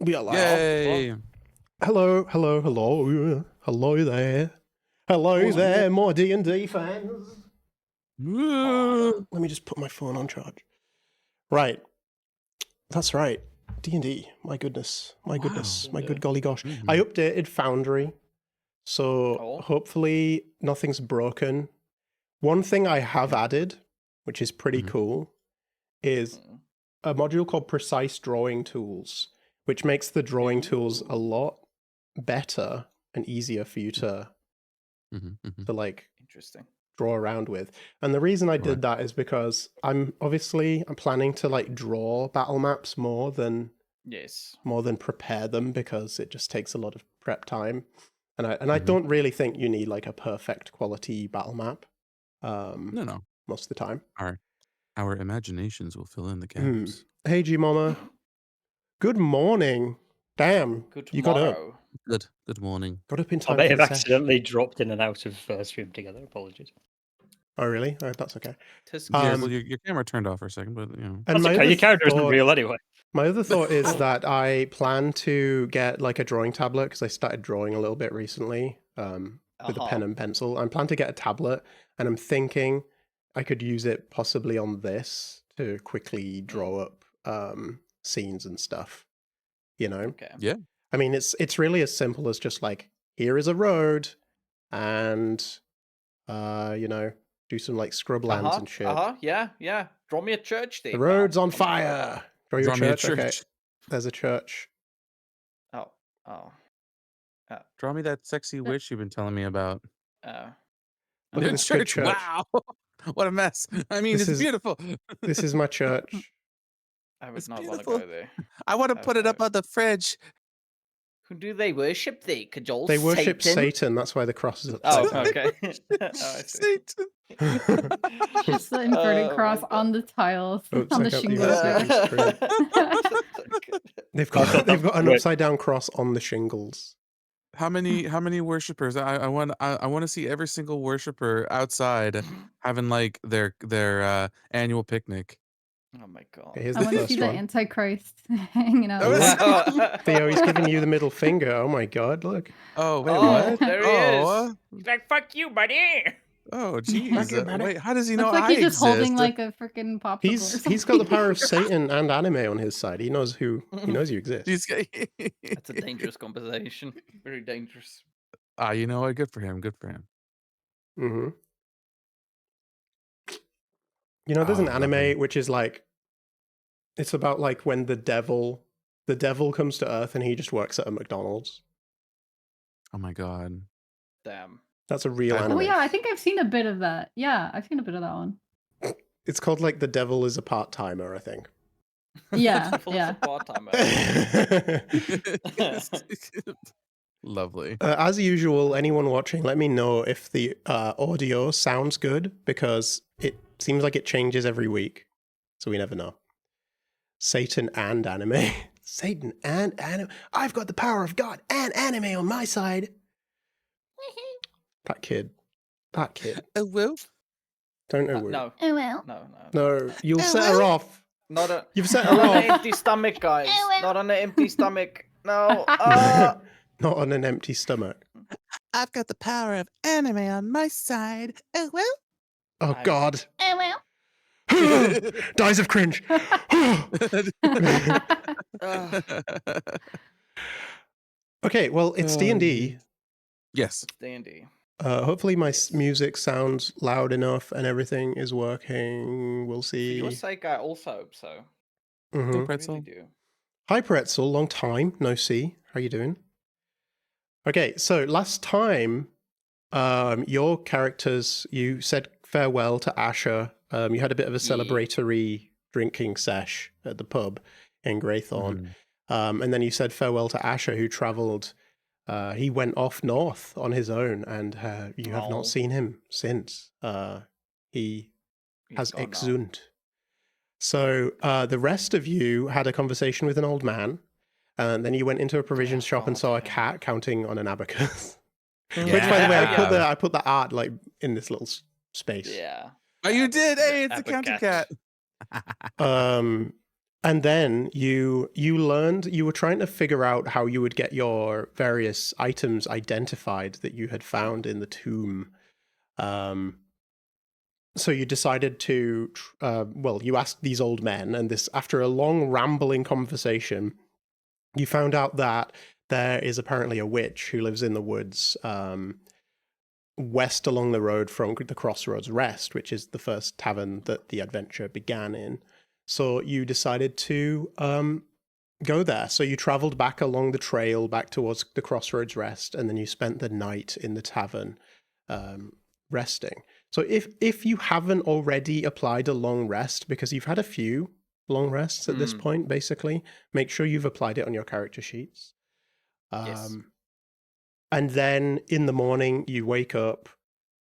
We are live. Yay! Hello there. Hello there, my D&D fans. Let me just put my phone on charge. Right. That's right. D&D. My goodness. My goodness. My good golly gosh. I updated Foundry, so hopefully nothing's broken. One thing I have added, which is pretty cool, is a module called Precise Drawing Tools, which makes the drawing tools a lot better and easier for you to like draw around with. And the reason I did that is because I'm planning to like draw battle maps more than prepare them, because it just takes a lot of prep time. And I don't really think you need like a perfect quality battle map. No. Most of the time. Our imaginations will fill in the gaps. Hey, G-Mama. Good morning. Damn. You got up. Good morning. Got up in time. I may have accidentally dropped in and out of stream together. Apologies. Oh, really? Oh, that's okay. Well, your camera turned off for a second, but you know. And that's okay. Your character isn't real anyway. My other thought is that I plan to get like a drawing tablet, because I started drawing a little bit recently with a pen and pencil. I plan to get a tablet, and I'm thinking I could use it possibly on this to quickly draw up scenes and stuff. You know? Okay. Yeah. I mean, it's really as simple as just like, here is a road, and you know, do some like scrublands and shit. Yeah. Draw me a church thing. The road's on fire. Draw me a church. Okay. There's a church. Draw me that sexy witch you've been telling me about. Look at this church. Wow. What a mess. I mean, it's beautiful. This is my church. I would not want to go there. I want to put it up on the fridge. Who do they worship? They cajole They worship Satan. That's why the cross is up. Oh, okay. Satan. Just the inverted cross on the tiles, on the shingles. They've got an upside down cross on the shingles. How many worshippers? I want to see every single worshipper outside having like their annual picnic. Oh my god! Here's I want to see the Antichrist hanging out. Theo, he's giving you the middle finger. Oh my god! Look. Oh wait, what? There he is. He's like, "Fuck you, buddy." Oh jeez. Wait, how does he know? Looks like I he's just exist? holding like a freaking popsicle. He's got the power of Satan and anime on his side. He knows you exist. That's a dangerous conversation. Very dangerous. You know what? Good for him. Good for him. Mm-hmm. You know, there's an anime which is like, it's about like when the devil comes to Earth and he just works at a McDonald's. Oh my god. Damn. That's a real anime. Oh yeah, I think I've seen a bit of that. Yeah, I've seen a bit of that one. It's called like The Devil is a Part-Timer, I think. Yeah, yeah. Lovely. As usual, anyone watching, let me know if the audio sounds good, because it seems like it changes every week. So we never know. Satan and anime. Satan and anime. I've got the power of God and anime on my side. That kid. Oh, well. Don't know. No. Oh well. No, you'll set her off. You've set her on off. an empty stomach, guys. Not on an empty stomach. No. Not on an empty stomach. I've got the power of anime on my side. Oh well. Oh god. Oh well. Dies of cringe. Okay, well, it's D&D. Yes. It's D&D. Hopefully my music sounds loud enough and everything is working. We'll see. For your sake, I also hope so. Mm-hmm. Pretzel. Really do. Hi, Pretzel. Long time no see. How you doing? Okay, so last time, your characters, you said farewell to Asher. You had a bit of a celebratory drinking sesh at the pub in Greythorn. And then you said farewell to Asher, who travelled. He went off north on his own, and you have not seen him since. He has exhumed. So the rest of you had a conversation with an old man, and then you went into a provisions shop and saw a cat counting on an abacus. Which, by the way, I put the art like in this little space. Yeah. Oh, you did? Hey, it's a counting cat. And then you learned, you were trying to figure out how you would get your various items identified that you had found in the tomb. So you decided to, you asked these old men, and this, after a long rambling conversation, you found out that there is apparently a witch who lives in the woods west along the road from the Crossroads Rest, which is the first tavern that the adventure began in. So you decided to go there. So you traveled back along the trail back towards the Crossroads Rest, and then you spent the night in the tavern resting. So if you haven't already applied a long rest, because you've had a few long rests at this point, basically, make sure you've applied it on your character sheets. Yes. And then in the morning, you wake up,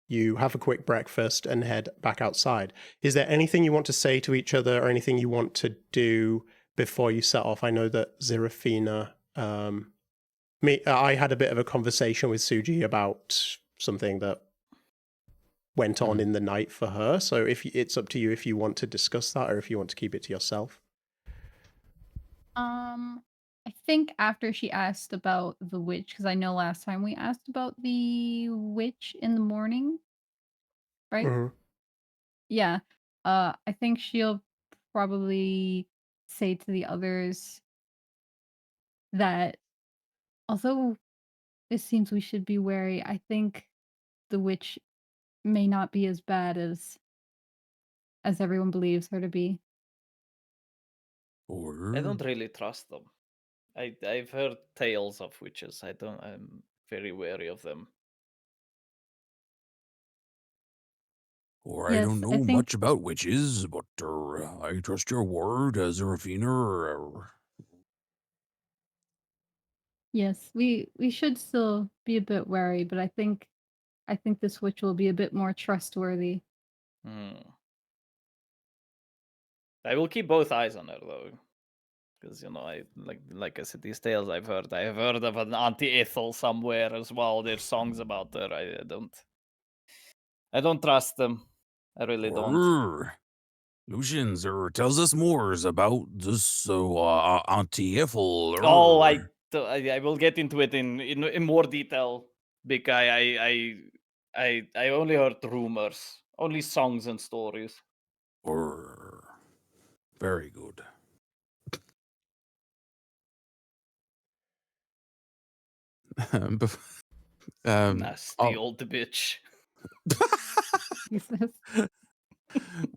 you have a quick breakfast, and head back outside. Is there anything you want to say to each other, or anything you want to do before you set off? I know that Zerafina, I had a bit of a conversation with Suji about something that went on in the night for her. So it's up to you if you want to discuss that, or if you want to keep it to yourself. I think after she asked about the witch, because I know last time we asked about the witch in the morning, right? Mm-hmm. Yeah. I think she'll probably say to the others that although it seems we should be wary, I think the witch may not be as bad as everyone believes her to be. I don't really trust them. I've heard tales of witches. I'm very wary of them. Or I Yes, don't I know think- much about witches, but I trust your word, Zerafina. Yes, we should still be a bit wary, but I think this witch will be a bit more trustworthy. I will keep both eyes on her though, because I like I said, these tales I've heard. I have heard of an Auntie Ethel somewhere as well. There's songs about her. I don't trust them. I really don't. Lucian, tells us more about this Auntie Ethel. Oh, I will get into it in more detail. Big guy, I only heard rumors, only songs and stories. Very good. Nasty old bitch.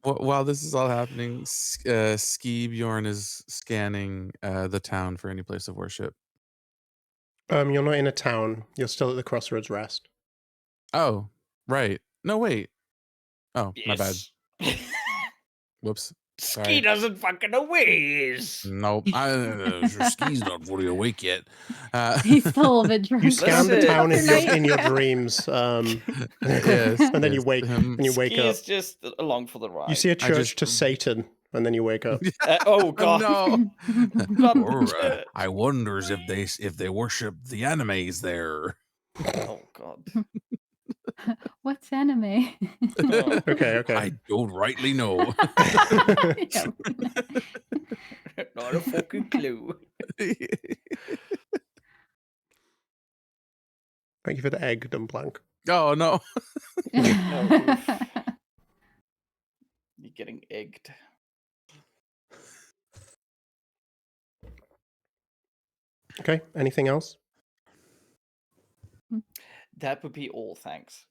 While this is all happening, Ski Bjorn is scanning the town for any place of worship. You're not in a town. You're still at the Crossroads Rest. Oh, right. No, wait. Oh, my bad. Yes. Whoops. Ski Sorry. doesn't fucking aways. Nope. Ski's not fully awake yet. He's still a bit drunk. You scan the Listen. town Night. in your dreams, Yes, and then you yes, wake and you wake Ski up. is just along for the ride. You see a church just- to Satan, and then you wake up. Oh god. No. But, I wonders if they worship the animes there. oh god. What's anime? Oh, Okay. I don't rightly know. Yeah. not a fucking clue. Thank you for the egg, Dumplank. Oh no. You're getting egged. Okay. Anything else? That would be all, thanks.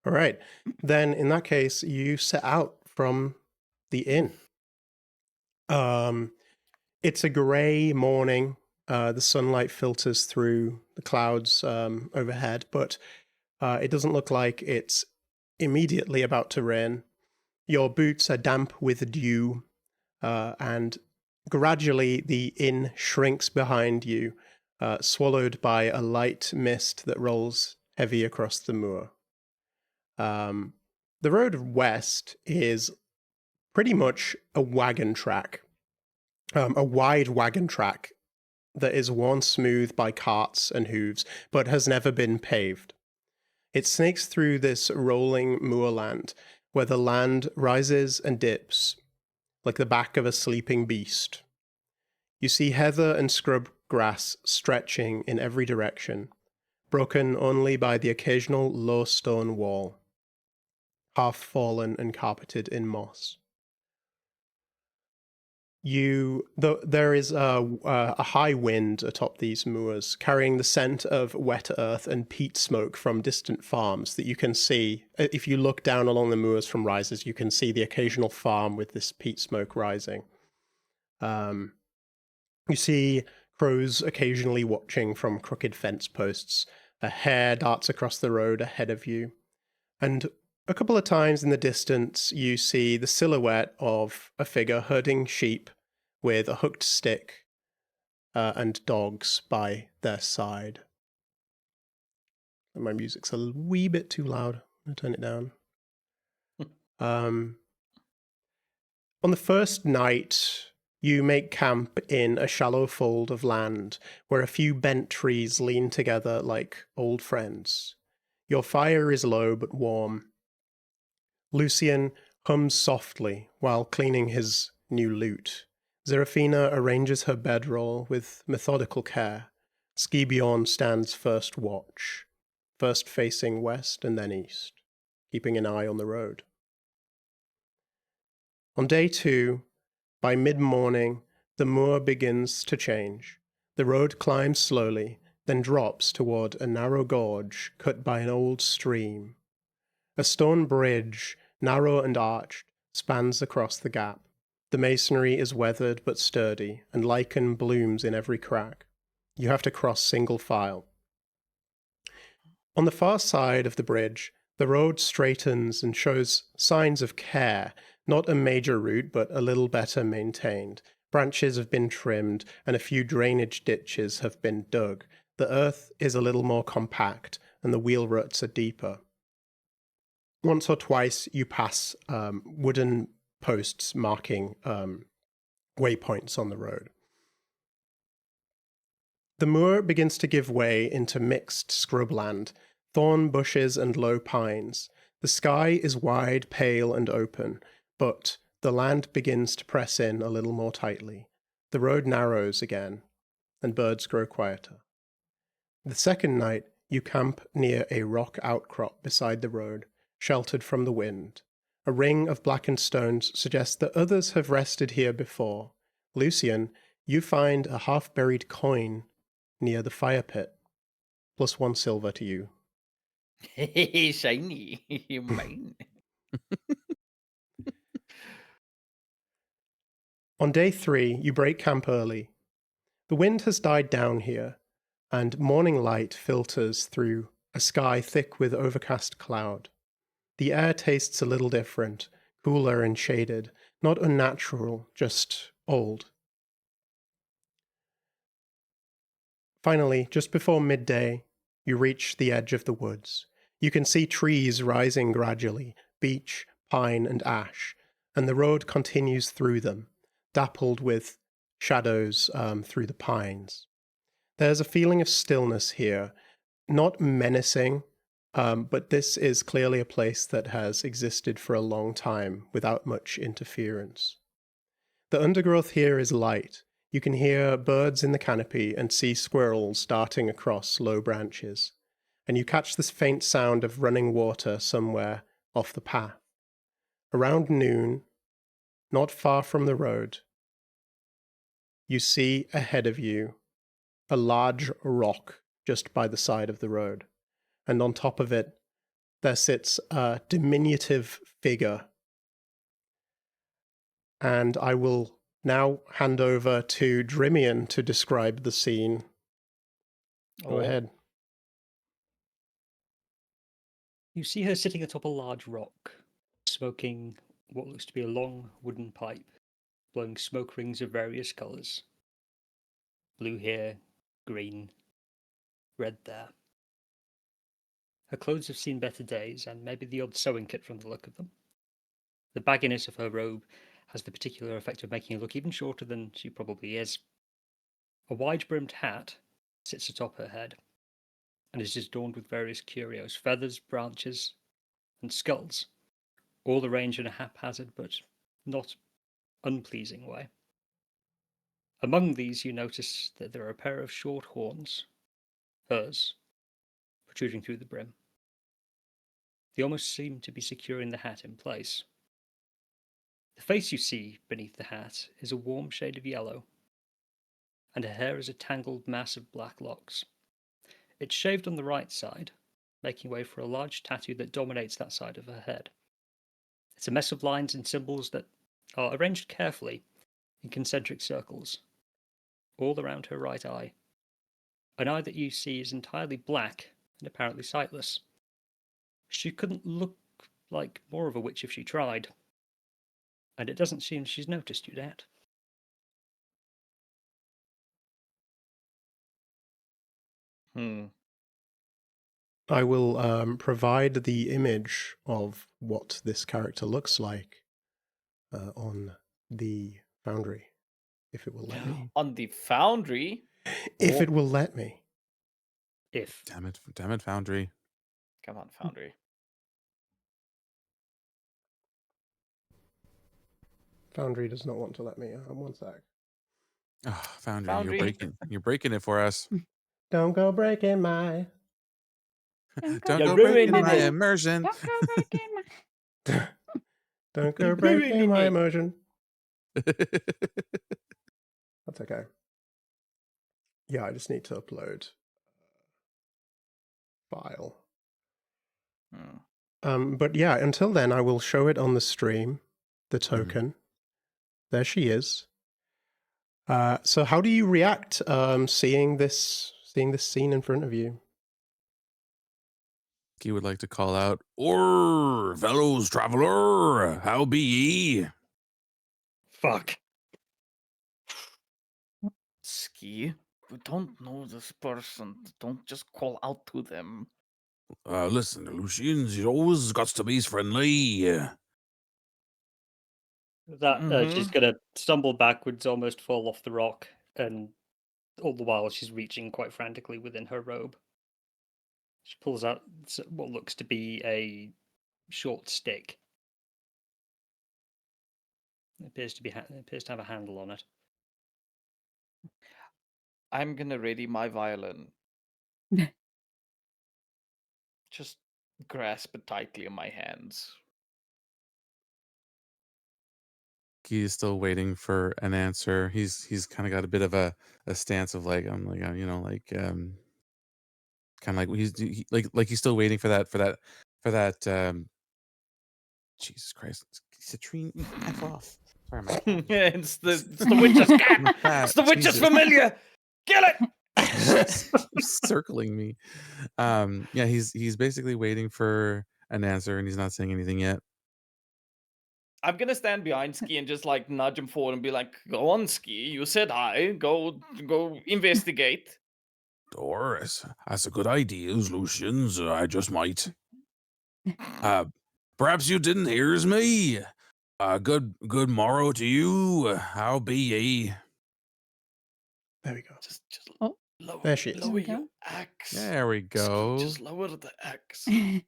All right. Then, in that case, you set out from the inn. It's a grey morning. The sunlight filters through the clouds overhead, but it doesn't look like it's immediately about to rain. Your boots are damp with dew, and gradually the inn shrinks behind you, swallowed by a light mist that rolls heavy across the moor. The road west is pretty much a wagon track, a wide wagon track that is worn smooth by carts and hooves, but has never been paved. It snakes through this rolling moorland, where the land rises and dips, like the back of a sleeping beast. You see heather and scrub grass stretching in every direction, broken only by the occasional low stone wall, half fallen and carpeted in moss. There is a high wind atop these moors, carrying the scent of wet earth and peat smoke from distant farms that you can see. If you look down along the moors from rises, you can see the occasional farm with this peat smoke rising. You see crows occasionally watching from crooked fence posts. A hare darts across the road ahead of you. And a couple of times in the distance, you see the silhouette of a figure herding sheep with a hooked stick and dogs by their side. And my music's a wee bit too loud. I'm going to turn it down. On the first night, you make camp in a shallow fold of land where a few bent trees lean together like old friends. Your fire is low but warm. Lucian hums softly while cleaning his new lute. Zerafina arranges her bedroll with methodical care. Skibiorn stands first watch, first facing west and then east, keeping an eye on the road. On day 2, by mid-morning, the moor begins to change. The road climbs slowly, then drops toward a narrow gorge cut by an old stream. A stone bridge, narrow and arched, spans across the gap. The masonry is weathered but sturdy, and lichen blooms in every crack. You have to cross single file. On the far side of the bridge, the road straightens and shows signs of care, not a major route, but a little better maintained. Branches have been trimmed, and a few drainage ditches have been dug. The earth is a little more compact, and the wheel ruts are deeper. Once or twice you pass wooden posts marking waypoints on the road. The moor begins to give way into mixed scrubland, thorn bushes and low pines. The sky is wide, pale, and open, but the land begins to press in a little more tightly. The road narrows again, and birds grow quieter. The second night, you camp near a rock outcrop beside the road, sheltered from the wind. A ring of blackened stones suggests that others have rested here before. Lucian, you find a half-buried coin near the fire pit. +1 silver to you. Shiny. Mine. On day 3, you break camp early. The wind has died down here, and morning light filters through a sky thick with overcast cloud. The air tastes a little different, cooler and shaded, not unnatural, just old. Finally, just before midday, you reach the edge of the woods. You can see trees rising gradually, beech, pine, and ash, and the road continues through them, dappled with shadows through the pines. There's a feeling of stillness here, not menacing, but this is clearly a place that has existed for a long time without much interference. The undergrowth here is light. You can hear birds in the canopy and see squirrels darting across low branches, and you catch this faint sound of running water somewhere off the path. Around noon, not far from the road, you see ahead of you a large rock just by the side of the road, and on top of it there sits a diminutive figure. And I will now hand over to Drimian to describe the scene. Go ahead. You see her sitting atop a large rock, smoking what looks to be a long wooden pipe, blowing smoke rings of various colours. Blue here, green, red there. Her clothes have seen better days, and maybe the odd sewing kit from the look of them. The bagginess of her robe has the particular effect of making her look even shorter than she probably is. A wide-brimmed hat sits atop her head, and it is adorned with various curios, feathers, branches, and skulls, all arranged in a haphazard but not unpleasing way. Among these, you notice that there are a pair of short horns, hers, protruding through the brim. They almost seem to be securing the hat in place. The face you see beneath the hat is a warm shade of yellow, and her hair is a tangled mass of black locks. It's shaved on the right side, making way for a large tattoo that dominates that side of her head. It's a mess of lines and symbols that are arranged carefully in concentric circles, all around her right eye. An eye that you see is entirely black and apparently sightless. She couldn't look like more of a witch if she tried, and it doesn't seem she's noticed you yet. I will provide the image of what this character looks like on the Foundry, if it will let me. On the Foundry? If it will let me. If. Damn it, Foundry. Come on, Foundry. Foundry does not want to let me. One sec. Oh, Foundry, Foundry. you're breaking it for us. Don't go breaking my... Don't You're go breaking ruining my it. immersion. Don't go breaking my... Don't go You're breaking ruining my it. immersion. That's okay. Yeah, I just need to upload file. But yeah, until then, I will show it on the stream, the token. There she is. So how do you react seeing this scene in front of you? He would like to call out, Or, fellows traveler, how be ye? Fuck. Ski, we don't know this person. Don't just call out to them. Listen, the Lucians, you always got to be friendly. That she's gonna stumble backwards, almost fall off the rock, and all the while she's reaching quite frantically within her robe. She pulls out what looks to be a short stick. It appears to have a handle on it. I'm gonna ready my violin. Just grasp it tightly in my hands. he is still waiting for an answer. He's kind of got a bit of a stance of like, I'm like, kind of like like he's still waiting for that. Jesus Christ, Citrine, F off. Sorry, my cat. It's the witch's cat. Cat, It's the witch's Jesus. familiar. Kill it. Circling me. Yeah, he's basically waiting for an answer and he's not saying anything yet. I'm gonna stand behind Ski and just like nudge him forward and be like, "Go on, Ski. You said hi. Go investigate." Doris, that's a good idea, Lucians. I just might. Perhaps you didn't hears me. Good morrow to you. How be ye? There we go. Just Oh, lower, there she is. lower Okay. your axe. There we go. Ski, just lower the axe. I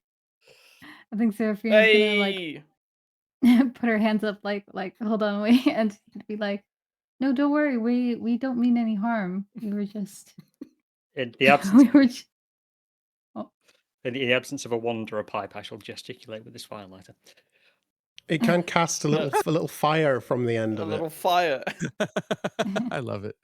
think Seraphina's gonna like Hey. put her hands up like hold on, wait, and be like, no, don't worry, we don't mean any harm. We were just In the absence, in the absence of a wand or a pipe, I shall gesticulate with this firelighter. It can cast a little fire from the end A of little it. fire. I love it.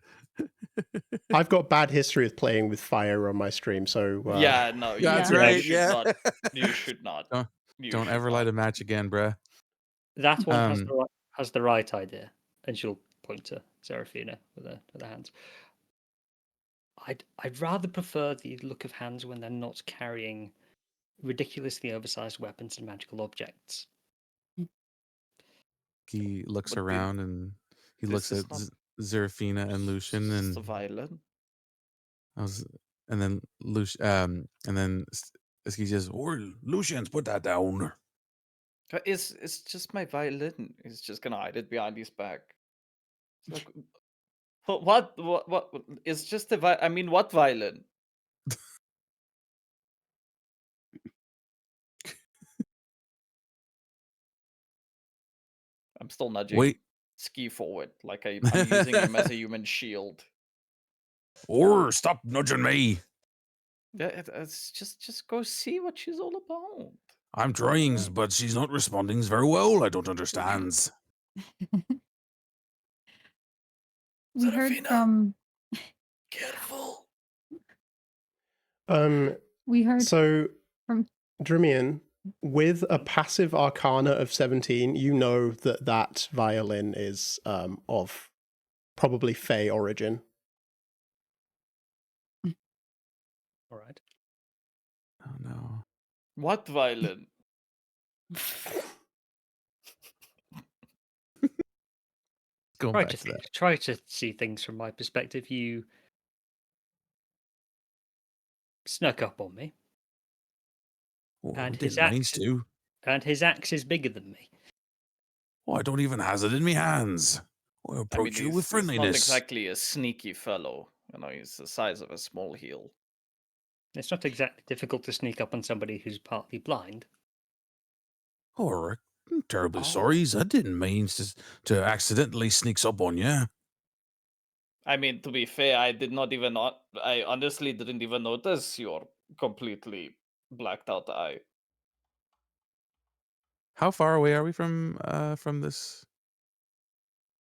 I've got bad history with playing with fire on my stream, so Yeah, no, Yeah, that's you right. should Yeah. not. You should not. Don't ever light a match again, bruh. That one Um, has the right idea, and she'll point to Seraphina with her hands. I'd rather prefer the look of hands when they're not carrying ridiculously oversized weapons and magical objects. He looks But around and he this looks is at not- Zerafina and Lucian It's and the violin. and then he just, Or, Lucians, put that down. It's just my violin. He's just gonna hide it behind his back. It's like, what? It's just I mean, what violin? I'm still nudging. Wait, ski forward, like I'm using him as a human shield. Or stop nudging me. Yeah, it's just go see what she's all about. I'm trying, but she's not responding very well. I don't understand. We heard Serafina. from. Careful. We heard So, from. Drimian, with a passive arcana of 17, you know that that violin is of probably Fey origin. All right. Oh no. What violin? Going Try back to to that. try to see things from my perspective. You snuck up on me, Oh, and didn't mean to. his axe is bigger than me. Oh, I don't even has it in me hands. I approach you with he's not friendliness. exactly a sneaky fellow. He's the size of a small heel. It's not exactly difficult to sneak up on somebody who's partly blind. Oh, I'm terribly Oh. sorry. I didn't mean to accidentally sneaks up on you. I mean, to be fair, I honestly didn't even notice your completely blacked out eye. How far away are we from this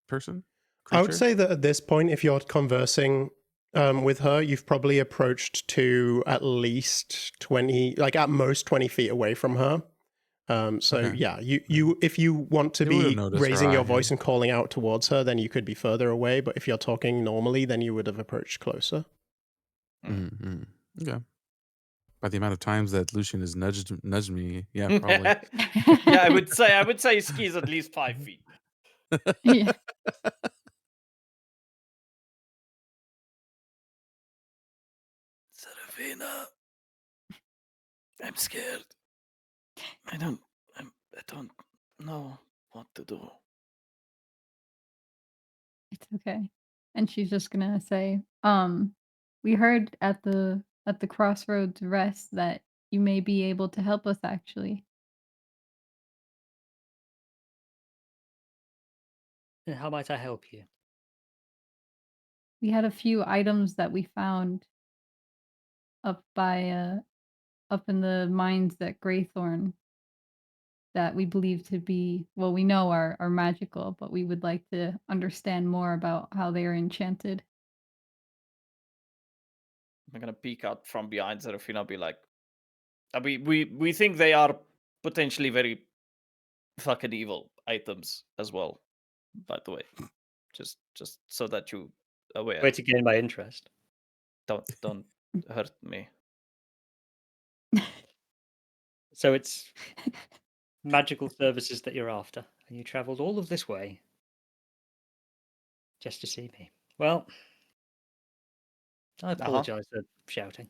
person? I would Creature? say that at this point, if you're conversing with her, you've probably approached to at least 20, like at most 20 feet away from her. So Okay. yeah, you if you want to You would've be noticed her raising your eye, voice yeah. and calling out towards her, then you could be further away. But if you're talking normally, then you would have approached closer. Mm-hmm. Okay. By the amount of times that Lucian has nudged me, yeah, probably. Yeah, I would say Ski's at least 5 feet. Yeah. Serafina, I'm scared. I don't know what to do. It's okay. And she's just gonna say, we heard at the crossroads rest that you may be able to help us actually. And how might I help you? We had a few items that we found up by up in the mines at Greythorn that we believe to be, well, we know are magical, but we would like to understand more about how they are enchanted. I'm gonna peek out from behind Serafina, be like, we think they are potentially very fucking evil items as well. By the way, just so that you aware. Way to gain my interest. Don't hurt me. So it's magical services that you're after, and you travelled all of this way just to see me. Well, I apologise for shouting.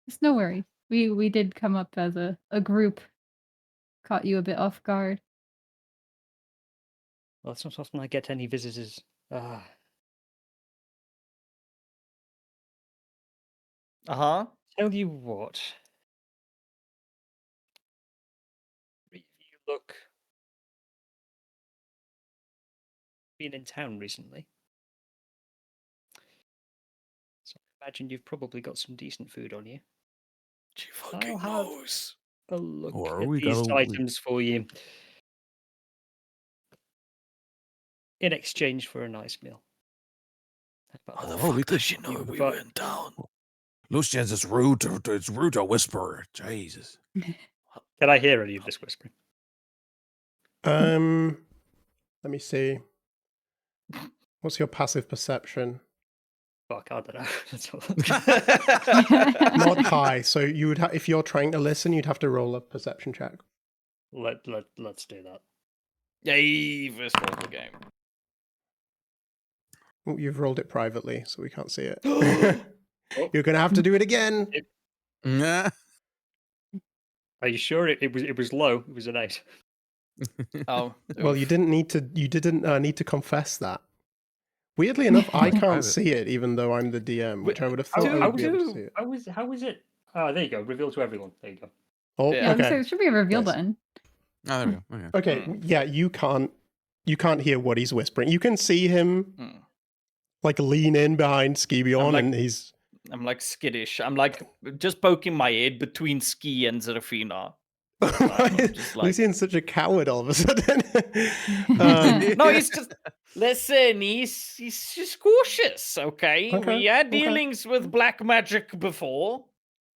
It's no worries. We did come up as a group. Caught you a bit off guard. Well, it's not often I get any visitors. Tell you what. You look. Been in town recently. So I imagine you've probably got some decent food on you. She fucking I'll have knows. a look Or at we these gotta- items for you in exchange for a nice meal. How the Oh, fuck we does could- she know we but- were in town? Lucian's it's rude to whisper. Jesus. Can I hear any of this whispering? Let me see. What's your passive perception? Fuck, I don't know. Let's have a look. Not high, so you would if you're trying to listen, you'd have to roll a perception check. Let's do that. Yay, first roll of the game. Oh, you've rolled it privately, so we can't see it. Oh. You're gonna have to do it again. Nah. Are you sure it was low? It was an 8. Oh, Well, you oof. didn't need to confess that. Weirdly enough, I can't Private. see it, even though I'm the DM, which I would have How, thought I how, would be able to see it. how was it? Oh, there you go. Reveal to everyone. There you go. Oh, Yeah. Yeah, so okay. it should be a reveal Nice. button. Oh, there we go. Okay. Okay, yeah, you can't you can't hear what he's whispering. You can see him like lean in behind Skibion, like- and he's. I'm like skittish. I'm like just poking my head between Ski and Zerafina. Just like- Lucian's such a coward all of a sudden. No, he's just listen. He's just cautious. Okay, Okay, we had okay. dealings with black magic before.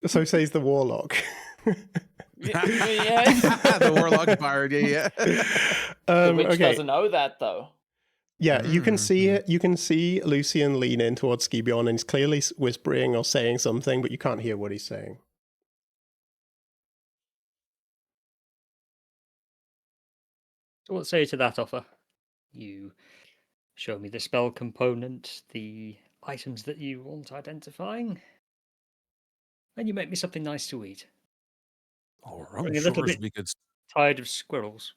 So says the warlock. Yes. The warlock bard, yeah. The witch Okay. doesn't know that though. Yeah, you can see it. You can see Lucian lean in towards Skibion, and he's clearly whispering or saying something, but you can't hear what he's saying. So what say you to that offer? You show me the spell component, the items that you want identifying, and you make me something nice to eat. Or I'm I'm a little sure bit we could. tired of squirrels.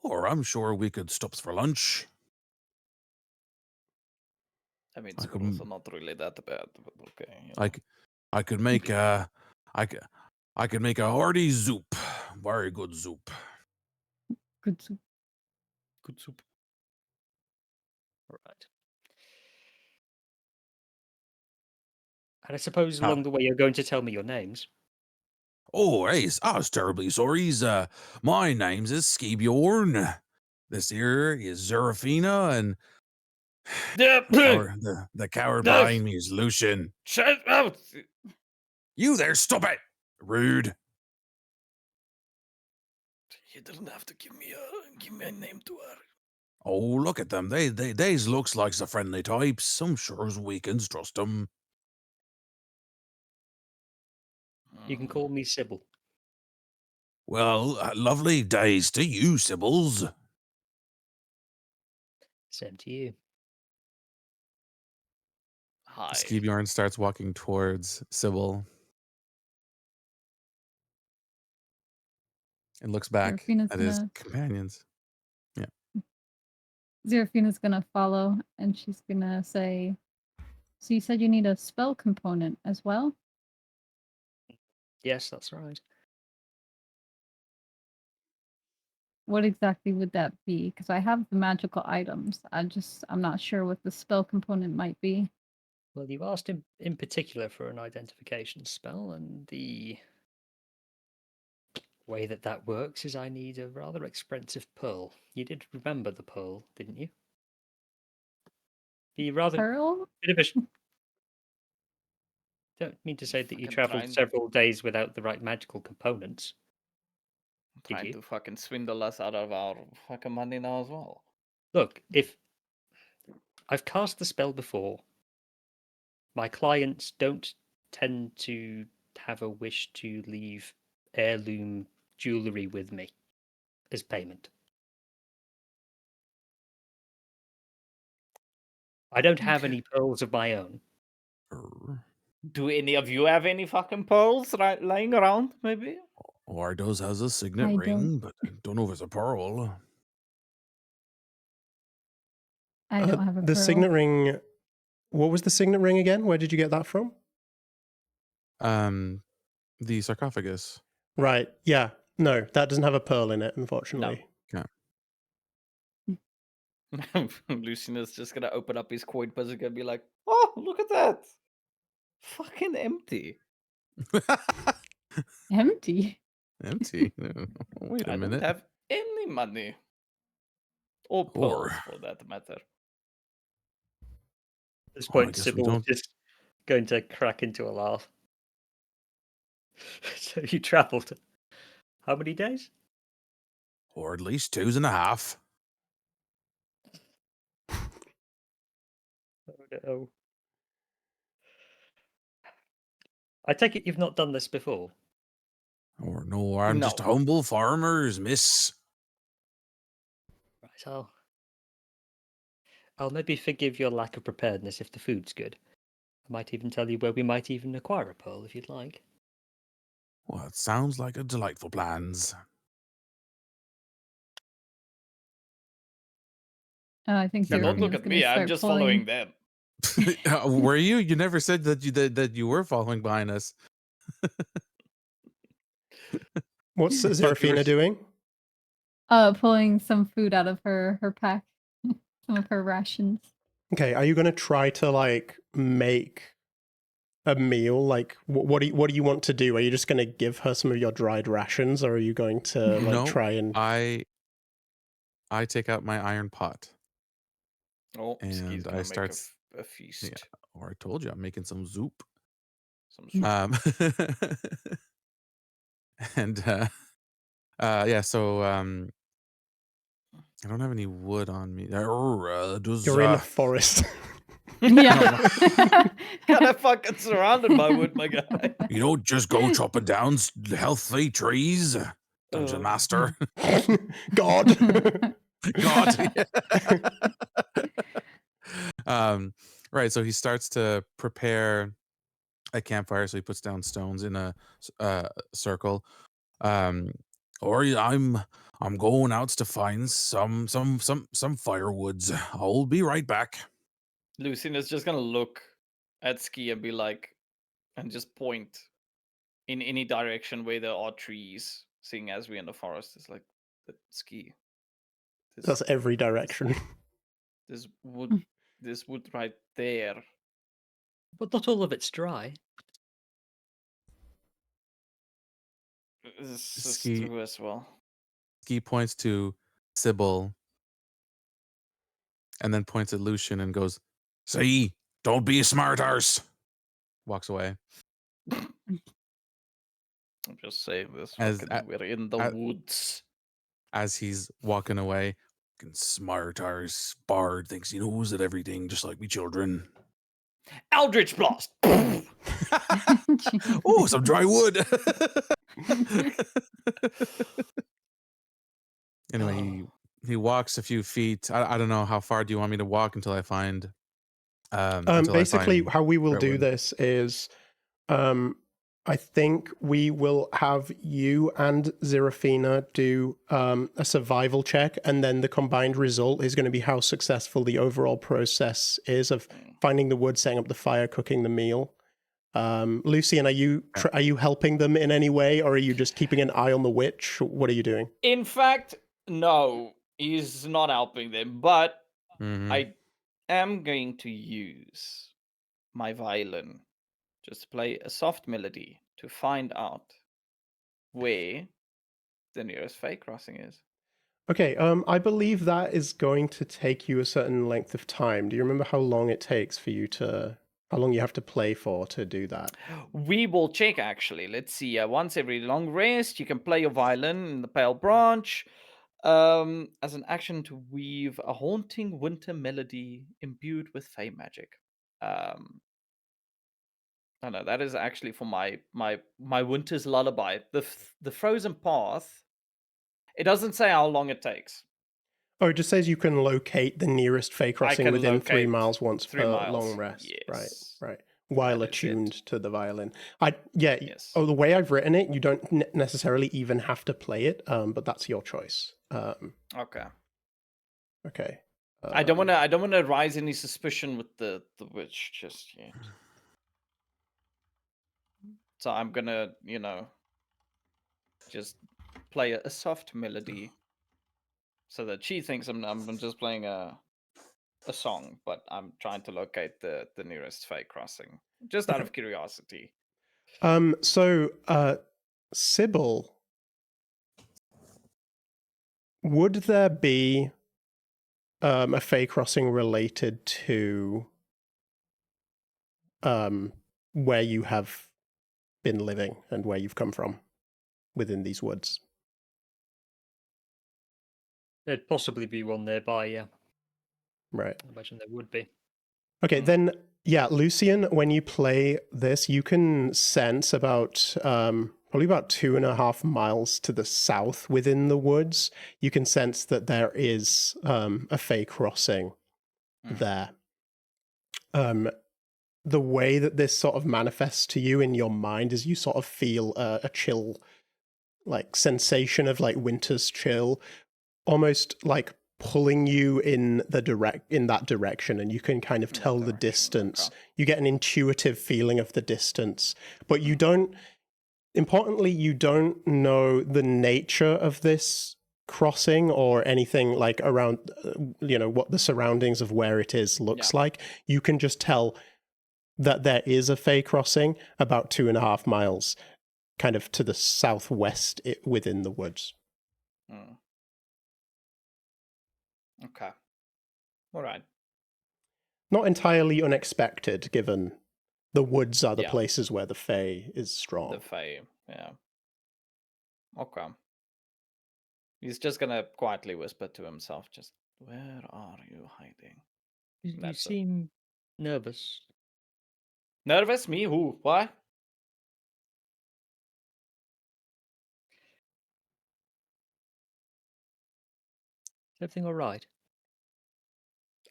Or I'm sure we could stop for lunch. I mean, I squirrels can- are not really that bad, but okay. You know. Like, I could make a, I could make a hearty soup. Very good soup. Good soup. Good soup. All right. And I suppose Ah. along the way you're going to tell me your names. Oh, hey, I was terribly sorry. My name's is Skibjorn. This here is Zerafina, and the coward No. behind me is Lucian. Shut up! You there, stop it! Rude. You didn't have to give me a name to her. Oh, look at them. They looks like the friendly types. I'm sure we can trust them. You can call me Sybil. Well, lovely days to you, Sybils. Same to you. Hi. Skibjorn starts walking towards Sybil and looks back Seraphina's at his gonna- companions. Zerafina's gonna follow, and she's gonna say, "So you said you need a spell component as well? Yes, that's right. What exactly would that be? Because I have the magical items. I'm not sure what the spell component might be." Well, you asked him in particular for an identification spell, and the way that works is I need a rather expensive pearl. You did remember the pearl, didn't you? Be rather Pearl? bit of a. Don't mean to say that you Fucking travelled trying- several days without the right magical components. Trying you? to fucking swindle us out of our fucking money now as well. Look, if I've cast the spell before, my clients don't tend to have a wish to leave heirloom jewellery with me as payment. I don't have any pearls of my own. Do any of you have any fucking pearls lying around, maybe? Wardos has a signet I ring, but I don't know if it's a pearl. I don't have a The pearl. signet ring. What was the signet ring again? Where did you get that from? The sarcophagus. Right. Yeah. No, that doesn't have a pearl in it, unfortunately. Lucian is just gonna open up his coin purse and gonna be like, "Oh, look at that! Fucking empty. Empty. Empty. No. Wait a I minute. don't have any money, or pearls for that matter." At this Well, I point, guess we Sybil don't- is just going to crack into a laugh. So you travelled how many days? Or at least 2.5. Oh no. I take it you've not done this before. Or no, I'm just No. humble farmers, miss. Right, I'll maybe forgive your lack of preparedness if the food's good. I might even tell you where we might even acquire a pearl if you'd like. Well, it sounds like a delightful plans. I think Yeah, Don't Zerafina's look at gonna me. I'm start just pulling- following them. Were you? You never said that you were following behind us. What's But you were- Zerafina doing? pulling some food out of her pack, some of her rations. Okay, are you going to try to like make a meal? Like, what do you want to do? Are you just going to give her some of your dried rations, or are you going to like No, try and? I take out my iron pot Oh, Ski's and gonna I make start. a feast. Or I told you I'm making some soup. Some soup. And yeah, so I don't have any wood on me. You're in a forest. Yeah. Kinda fucking surrounded by wood, my guy. You don't just go chopping down healthy trees, Dungeon Master. God. God. Right. So he starts to prepare a campfire. So he puts down stones in a circle. Or I'm going out to find some firewoods. I'll be right back. Lucina's just gonna look at Ski and be like, and just point in any direction where there are trees, seeing as we're in the forest. It's like, Ski. That's every direction. This wood, this wood right there. But not all of it's dry. This is Ski- true as well. Ski points to Sybil and then points at Lucian and goes, See, don't be a smart arse. walks away. I'm just saying this. As- Fucking, we're in the woods. As he's walking away, Fucking smart arse bard thinks he knows at everything, just like we children. Eldritch Blast! Oh, some dry wood. anyway, he walks a few feet. I don't know how far do you want me to walk until I find. Until I Basically, find how we will do Fairwood. this is, I think we will have you and Zerafina do a survival check, and then the combined result is going to be how successful the overall process is of finding the wood, setting up the fire, cooking the meal. Lucian, are you helping them in any way, or are you just keeping an eye on the witch? What are you doing? In fact, no, he's not helping them, but Mhm. I am going to use my violin just to play a soft melody to find out where the nearest fake crossing is. Okay, I believe that is going to take you a certain length of time. Do you remember how long it takes for you to, how long you have to play for to do that? We will check actually. Let's see. Once every long rest, you can play your violin in the pale branch. As an action to weave a haunting winter melody imbued with fey magic. I know that is actually for my winter's lullaby. The frozen path. It doesn't say how long it takes. Oh, it just says you can locate the nearest Fey crossing can within 3 locate miles once 3 per miles. long rest. Yes. Right. While That is it. attuned to the violin. Yes. Oh, the way I've written it, you don't necessarily even have to play it, but that's your choice. Okay. Okay. I don't want to raise any suspicion with the witch just yet. So I'm gonna, just play a soft melody, so that she thinks I'm just playing a song, but I'm trying to locate the nearest fake crossing, just out of curiosity. So, Sybil, would there be a Fey crossing related to where you have been living and where you've come from within these woods? There'd possibly be one nearby, yeah. Right. I imagine there would be. Okay, then, yeah, Lucian, when you play this, you can sense about probably about 2.5 miles to the south within the woods. You can sense that there is a Fey crossing there. The way that this sort of manifests to you in your mind is you sort of feel a chill, like sensation of like winter's chill, almost like pulling you in that direction, and you can kind of tell the distance. You get an intuitive feeling of the distance, but you don't know the nature of this crossing or anything like around, what the surroundings of where it is looks like. You can just tell that there is a Fey crossing about 2.5 miles, kind of to the southwest within the woods. Okay. All right. Not entirely unexpected, given the woods are the Yeah. places where the Fey is strong. The Fae, yeah. Okay. He's just gonna quietly whisper to himself, just, where are you hiding? You That's it. seem nervous. Nervous? Me? Who? Why? Is everything all right?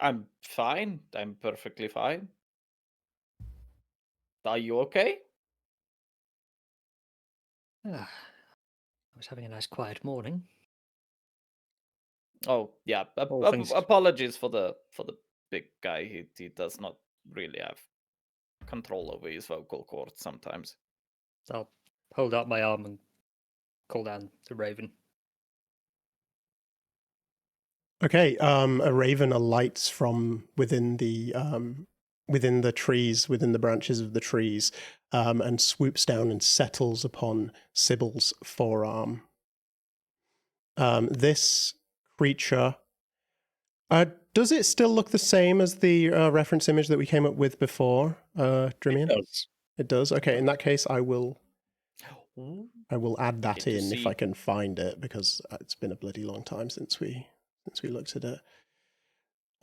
I'm fine. I'm perfectly fine. Are you okay? I was having a nice quiet morning. Oh, yeah. All things- Apologies for the big guy. He does not really have control over his vocal cords sometimes. I'll hold out my arm and call down the raven. Okay, a raven alights from within the trees, within the branches of the trees, and swoops down and settles upon Sybil's forearm. This creature, does it still look the same as the reference image that we came up with before, Drimian? It does. It does. Okay, in that case, I will add that Good to in if see. I can find it, because it's been a bloody long time since we looked at it.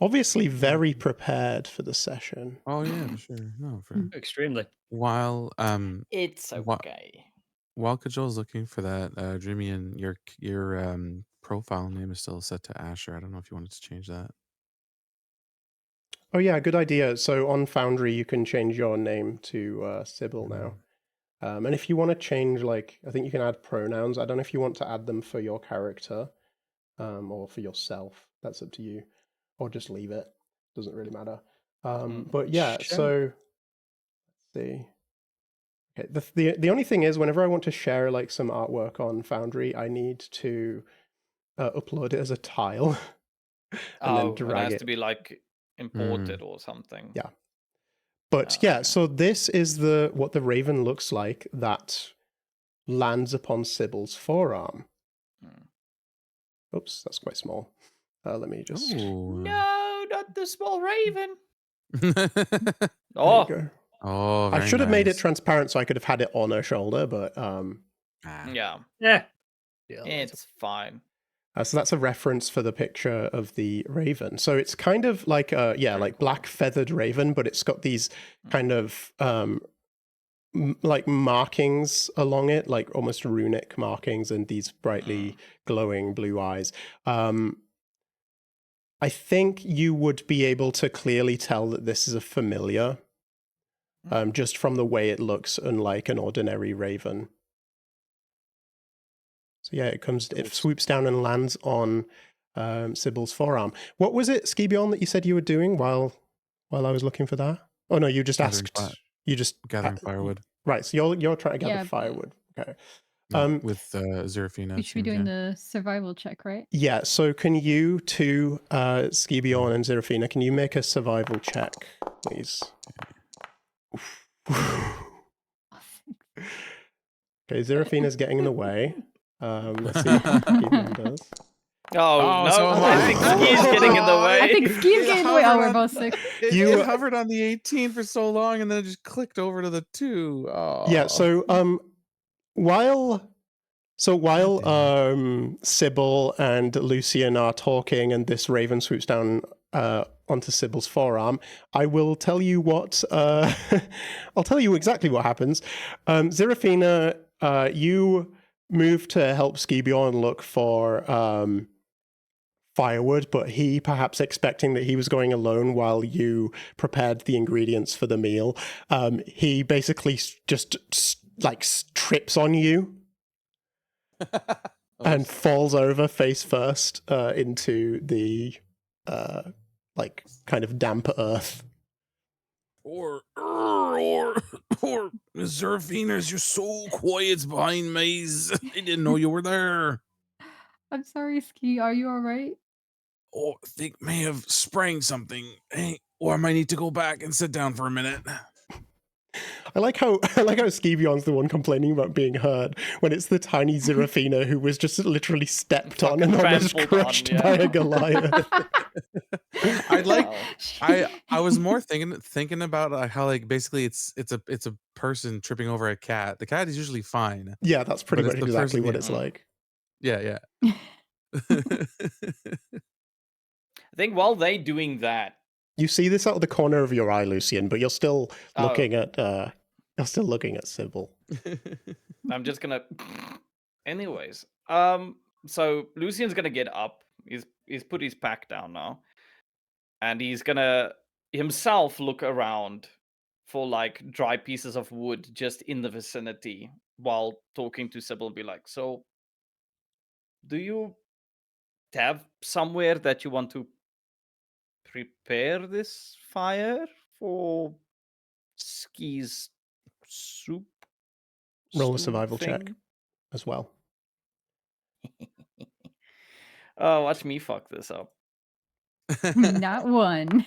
Obviously, very prepared for the session. Oh yeah, for sure. No, for Extremely. while It's Wha- okay. while Kajol's looking for that, Drimian, your profile name is still set to Asher. I don't know if you wanted to change that. Oh yeah, good idea. So on Foundry, you can change your name to Sybil now. And if you want to change, I think you can add pronouns. I don't know if you want to add them for your character or for yourself. That's up to you. Or just leave it. Doesn't really matter. But yeah, Sure. so let's see. Okay, the only thing is, whenever I want to share some artwork on Foundry, I need to upload it as a tile and then It drag has it. to be imported or something. Yeah. But yeah, so this is what the raven looks like that lands upon Sybil's forearm. Oops, that's quite small. Let me just. No, not the small raven. There you Oh, go. Oh, I very should have made it nice. transparent so I could have had it on her shoulder, but yeah. Yeah. It's fine. so that's a reference for the picture of the raven. So it's kind of like black feathered raven, but it's got these kind of like markings along it, like almost runic markings, and these brightly glowing blue eyes. I think you would be able to clearly tell that this is a familiar, just from the way it looks, unlike an ordinary raven. So yeah, it swoops down and lands on Sybil's forearm. What was it, Skibion, that you said you were doing while I was looking for that? Oh no, you just Gathering asked. You just gathering firewood. Right, so you're trying to gather Yeah. firewood. Okay. With Zerafina. We should be doing the survival check, right? Yeah, so can you two, Skibion and Zerafina, can you make a survival check, please? Okay, Zerafina's getting in the way. Let's see what Skibion does. Oh, no, so am I think Ski's getting in the way. I think Ski's getting in the way. Oh, we're both sick. You hovered on the 18 for so long, and then it just clicked over to the 2. Oh. Yeah, so while Sybil and Lucian are talking and this raven swoops down onto Sybil's forearm, I will tell you what I'll tell you exactly what happens. Zerafina, you move to help Skibion look for firewood, but he, perhaps expecting that he was going alone while you prepared the ingredients for the meal, he basically just trips on you and falls over face first into the kind of damp earth. Or Zerafina, you're so quiet behind me. I didn't know you were there. I'm sorry, Ski. Are you all right? Oh, I think may have sprang something. Hey, or I might need to go back and sit down for a minute. I like how Skivion's the one complaining about being hurt when it's the tiny Zerafina who was just literally stepped on and Fucking almost trampled on, crushed yeah. by a Goliath. I'd like. Wow. I was more thinking about how like basically it's a person tripping over a cat. The cat is usually fine. Yeah, that's pretty But it's much the exactly person- what yeah. it's like. Yeah. I think while they doing that, You see this out of the corner of your eye, Lucian, but you're still looking at Sybil. I'm just gonna. Anyways, so Lucian's gonna get up. He's put his pack down now, and he's gonna himself look around for like dry pieces of wood just in the vicinity while talking to Sybil. Be like, so, do you have somewhere that you want to prepare this fire for Ski's soup? Roll a stew survival check thing? as well. Oh, watch me fuck this up. Not one.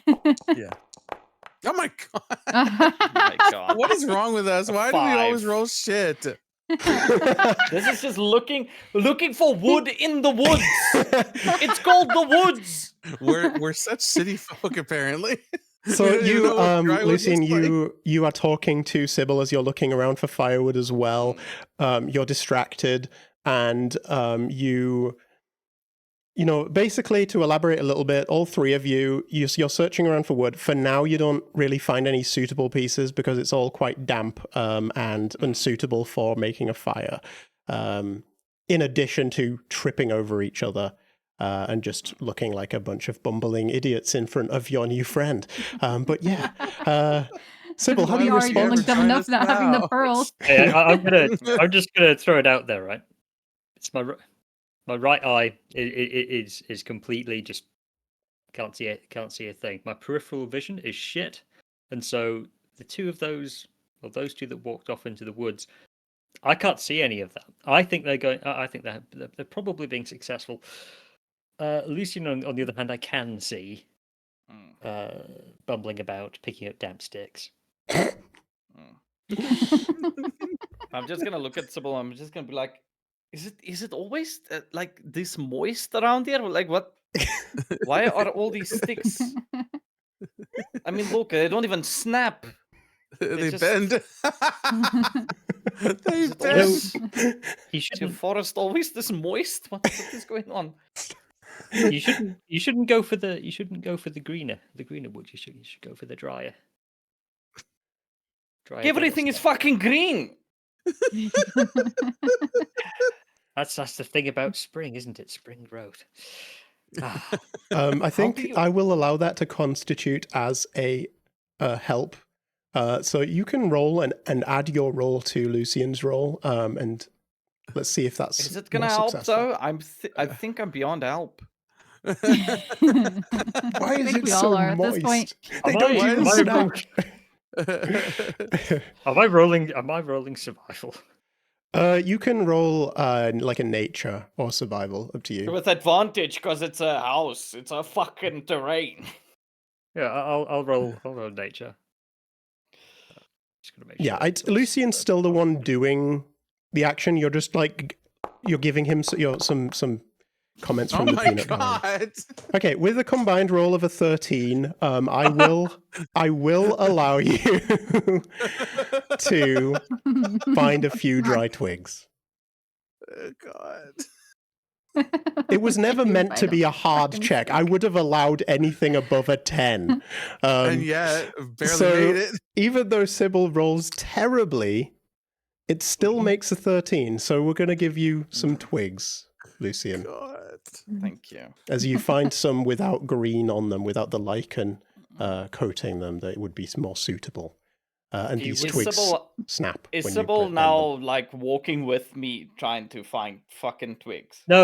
Yeah. Oh my god! Oh my god. What is wrong with us? Why do we always 5. roll shit? This is just looking for wood in the woods. It's called the woods. We're such city folk apparently. So We don't even you, know what dry wood Lucian, looks like. you are talking to Sybil as you're looking around for firewood as well. You're distracted, and you know, basically to elaborate a little bit, all three of you're searching around for wood. For now, you don't really find any suitable pieces because it's all quite damp and unsuitable for making a fire. In addition to tripping over each other. And just looking like a bunch of bumbling idiots in front of your new friend. But yeah, Sybil, how do We you already respond? looked dumb Trying enough to not having the sell. pearls. Hey, I'm just gonna throw it out there, right? It's my right eye is completely just can't see a thing. My peripheral vision is shit, and so the two of those that walked off into the woods, I can't see any of that. I think they're going. I think they're probably being successful. Lucian, on the other hand, I can see bumbling about, picking up damp sticks. I'm just gonna look at Sybil. I'm just gonna be like, is it always like this moist around here? Like what? Why are all these sticks? I mean, look, they don't even snap. They just- bend. They Is it bend. always, He is your shouldn't. forest always this moist? What is going on? You shouldn't go for the greener wood. You should go for the drier. Everything is fucking green. That's the thing about spring, isn't it? Spring growth. Ah, I think do you- I will allow that to constitute as a help. So you can roll and add your roll to Lucian's roll, and let's see if that's Is it gonna more help successful. though? I think I'm beyond help. Why I is think it we so all are at this point. moist? They Am don't I- even am I snap. am I rolling survival? You can roll like a nature or survival, up to you. With advantage, because it's a house. It's a fucking terrain. Yeah, I'll roll nature. Just gonna make Yeah, sure Lucian's still the one doing the action. You're just like you're giving him some comments Oh from the my peanut gallery. god! Okay, with a combined roll of a 13, I will allow you to find a few dry twigs. Oh god. It was never meant to be a hard check. I would have allowed anything above a 10. And yet, barely so- made it. Even though Sybil rolls terribly, it still makes a 13. So we're going to give you some twigs, Lucian, God. Thank you. as you find some without green on them, without the lichen coating them, that it would be more suitable. And these Is twigs Sybil, snap. is when you Sybil bend now them. like walking with me, trying to find fucking twigs? No,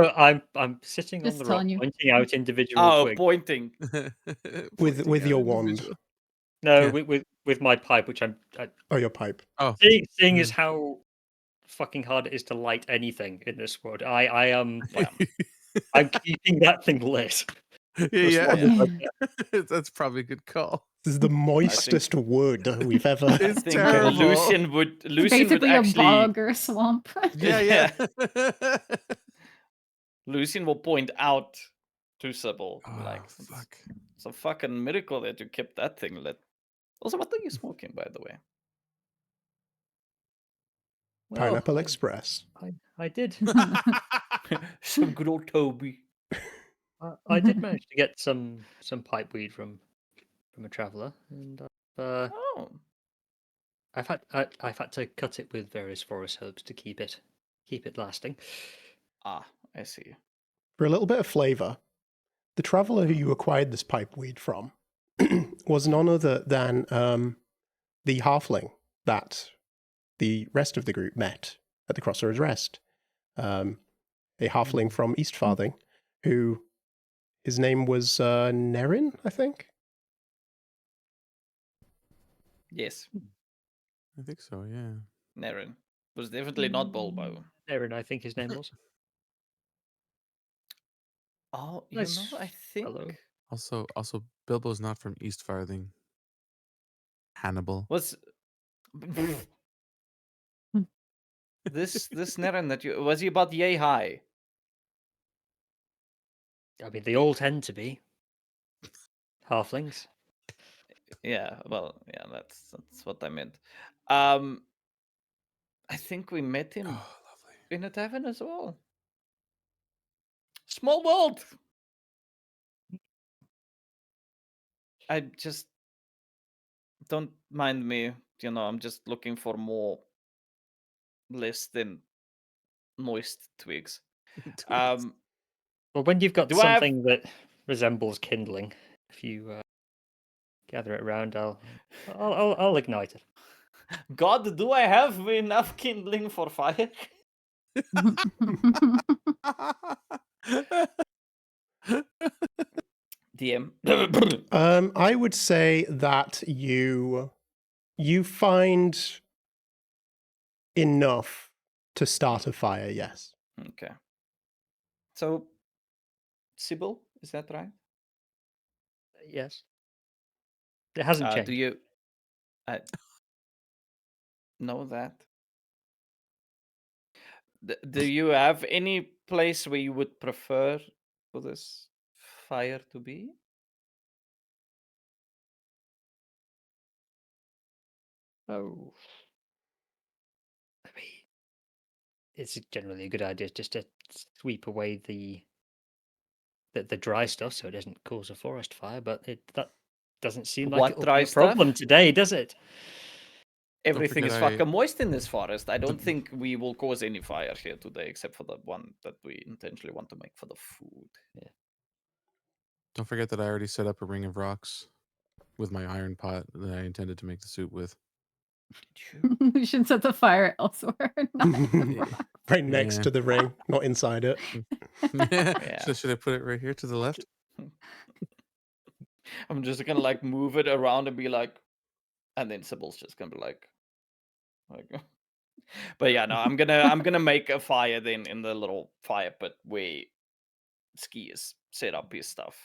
I'm sitting Just on the rock, telling you. pointing out individual Oh, twigs. pointing. With your wand No, Yeah. with my pipe, which I'm or your pipe? seeing as how fucking hard it is to light anything in this world. I am I'm keeping that thing lit. Yeah, long as I that's probably a good call. This is the moistest wood we've ever. I It's think terrible. Lucian would Basically a actually bog or a swamp. Yeah. Lucian will point out to Sybil Oh, like fuck. it's a fucking miracle that you kept that thing lit. Also, what are you smoking, by the way? Well, Pineapple Express. I did. Some good old Toby. I did manage to get some pipeweed from a traveller, and Oh, I've had to cut it with various forest herbs to keep it lasting. I see. For a little bit of flavour, the traveller who you acquired this pipeweed from was none other than the halfling that the rest of the group met at the Crossroads Rest. A halfling from East Farthing, who his name was Nerin, I think. Yes, I think so, yeah. Naren was definitely not Bulbo. Aaron, I think his name was. Oh, Nice I think fellow. Also, Bilbo's not from East Farthing. Hannibal. was this Naren that you was he about yay high? I mean, they all tend to be halflings. Yeah, well, yeah, that's what I meant. I think we met him Oh, lovely. in a tavern as well. Small world. I just don't mind me. I'm just looking for more less than moist twigs. Well, when you've got Do I have- something that resembles kindling, if you gather it around, I'll ignite it. God, do I have enough kindling for fire? DM. I would say that you find enough to start a fire, yes. Okay. So, Sybil, is that right? Yes. It hasn't changed. Do you know that? Do you have any place where you would prefer for this fire to be? Oh. I mean, it's generally a good idea just to sweep away the dry stuff so it doesn't cause a forest fire, but that doesn't seem like What it'll dry be a problem stuff? today, does it? Everything is forget fucking moist in this forest. I don't think we will cause any fire here today, except for the one that we intentionally want to make for the food. Don't forget that I already set up a ring of rocks with my iron pot that I intended to make the soup with. We should set the fire elsewhere. Not in the rock. Right next Yeah. to the ring, not inside it. Yeah. So should I put it right here to the left? I'm just gonna like move it around and be like, and then Sybil's just gonna be like. But yeah, no, I'm gonna make a fire then in the little fire pit where Ski is set up his stuff.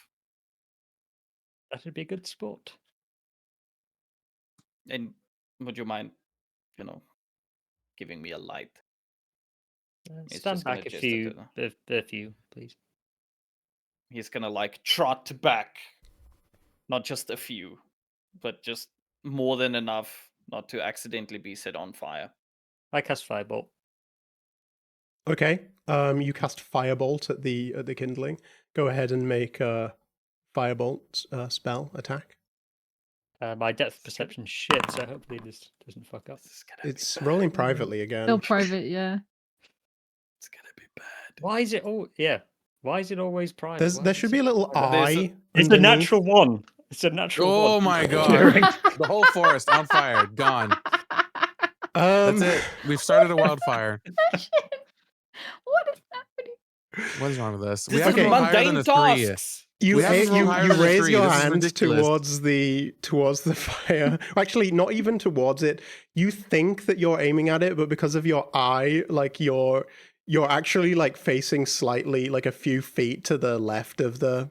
That'd be a good sport. And would you mind, giving me a light? He's Stand just gonna back a gesture few, please. He's gonna like trot back, not just a few, but just more than enough not to accidentally be set on fire. I cast Firebolt. Okay. You cast Firebolt at the kindling. Go ahead and make a Firebolt spell attack. My depth perception shit, so hopefully this doesn't fuck up. This is gonna It's be rolling bad. privately again. Still private, yeah. It's gonna be bad. Why is it Why is it always private? There Why should is be it a little private? eye. It's a underneath. natural one. It's a natural one. Oh my god. The whole forest on fire, gone. That's it. We've started a wildfire. What is happening? What is wrong with us? We This haven't is rolled higher than mundane a 3. tasks. You We haven't rolled higher than a raise 3. your This is hand ridiculous. towards the fire. Actually, not even towards it. You think that you're aiming at it, but because of your eye, like your you're actually like facing slightly, like a few feet to the left of the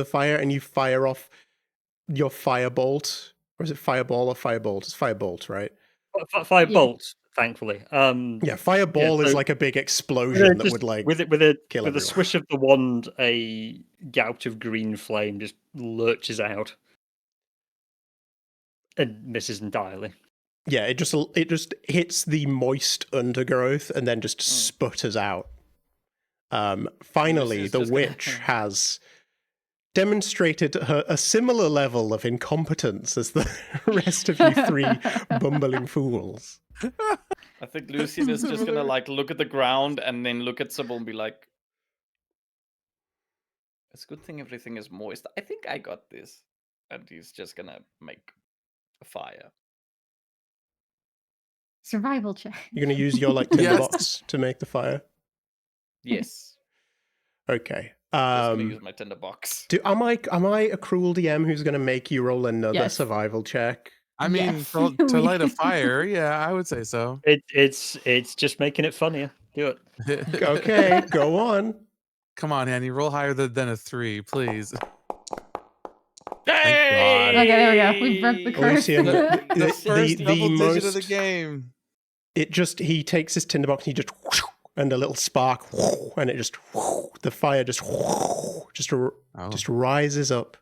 fire, and you fire off your firebolt. Or is it fireball or firebolt? It's firebolt, right? Fire Yeah. bolts, thankfully. Yeah, fireball is so like a big explosion that would like with a kill with a everyone. swish of the wand, a gout of green flame just lurches out and misses entirely. Yeah, it just hits the moist undergrowth and then just sputters out. Finally, Lucy's the just gonna- witch has demonstrated a similar level of incompetence as the rest of you three bumbling fools. I think Lucian is just gonna like look at the ground and then look at Sybil and be like, "It's a good thing everything is moist. I think I got this." And he's just gonna make a fire. Survival check. You're going to use your like Yes. tinderbox to make the fire. Yes. Okay. Just gonna use my tinderbox. Am I a cruel DM who's going to make you roll another Yes. survival check? I mean, Yes. to light a fire, yeah, I would say so. It's just making it funnier. Do it. Okay, go on. Come on, Annie, roll higher than a 3, please. Hey! God. Okay, there we go. We broke the curse. Lucian, The first double digit of the most- game. He takes his tinderbox and he just and a little spark and it just the fire just rises up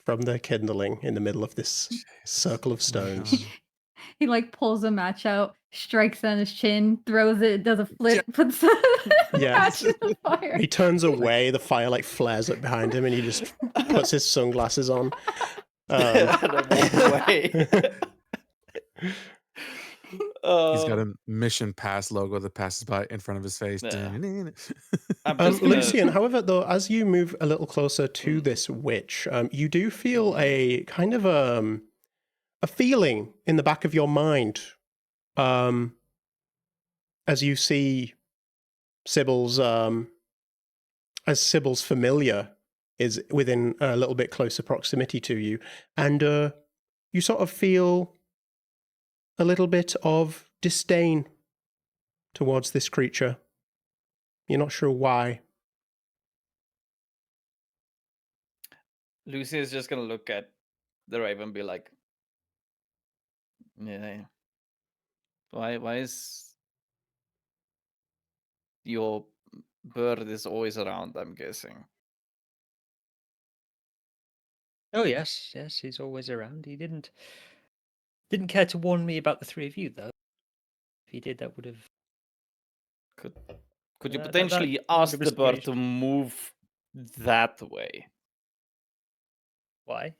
from the kindling in the middle of this circle of stones. He like pulls a match out, strikes on his chin, throws it, does a flip, puts the Yeah. match in the fire. He turns away, the fire like flares up behind him, and he just puts his sunglasses on. And I walk away. He's got a mission pass logo that passes by in front of his face. Yeah. Yeah. I'm just gonna- Lucian, however, though, as you move a little closer to this witch, you do feel a kind of a feeling in the back of your mind as you see Sybil's familiar is within a little bit closer proximity to you, and you sort of feel a little bit of disdain towards this creature. You're not sure why. Lucy is just gonna look at the raven and be like, "Yeah, why is your bird is always around? I'm guessing." Oh yes, he's always around. He didn't care to warn me about the three of you though. If he did, that would have. Could you That potentially would ask have the bird restored- to move that way? Why?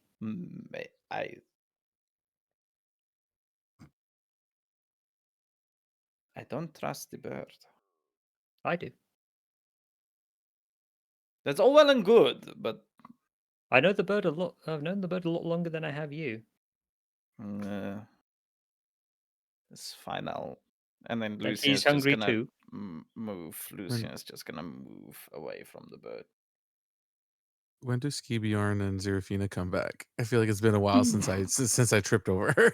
I don't trust the bird. I do. That's all well and good, but I know the bird a lot. I've known the bird a lot longer than I have you. it's fine. And then And Lucian he's is just hungry gonna too. move. Lucian is just gonna move away from the bird. When do Ski Bjorn and Zerafina come back? I feel like it's been a while since I tripped over her.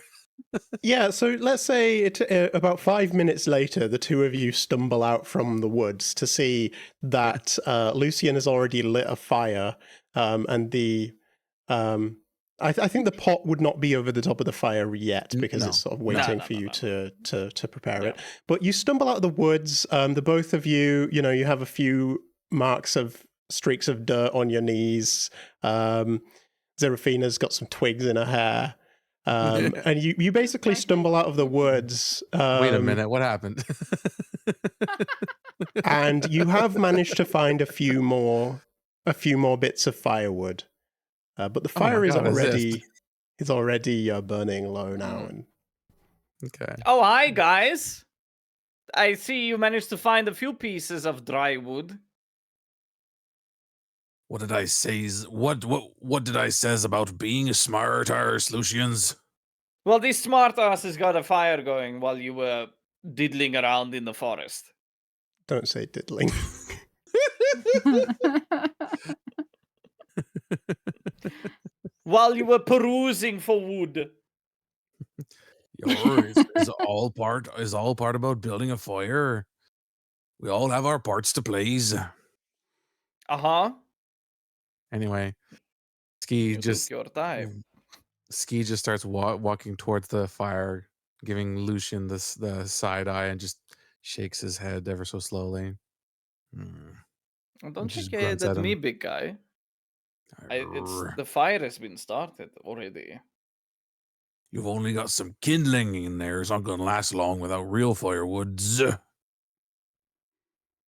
Yeah, so let's say about 5 minutes later, the two of you stumble out from the woods to see that Lucian has already lit a fire, and the I think the pot would not be over the top of the fire yet because it's sort of waiting for you to prepare it. But you stumble out of the woods. The both of you, you have a few marks of streaks of dirt on your knees. Zerafina's got some twigs in her hair. And you basically stumble out of the woods. Wait a minute, what happened? And you have managed to find a few more bits of firewood. But the fire is already burning low now. And Okay. Oh, hi guys! I see you managed to find a few pieces of dry wood. What did I say? What did I says about being smart, Lucians? Well, this smart ass has got a fire going while you were diddling around in the forest. don't say diddling. While you were perusing for wood. Is all part about building a fire? We all have our parts to please. Uh-huh. Anyway, Ski You just took your time. Ski just starts walking towards the fire, giving Lucian the side eye, and just shakes his head ever so slowly. Don't just shake your head grunts at at me, him. big guy. It's Arr. the fire has been started already. You've only got some kindling in there. It's not going to last long without real firewoods.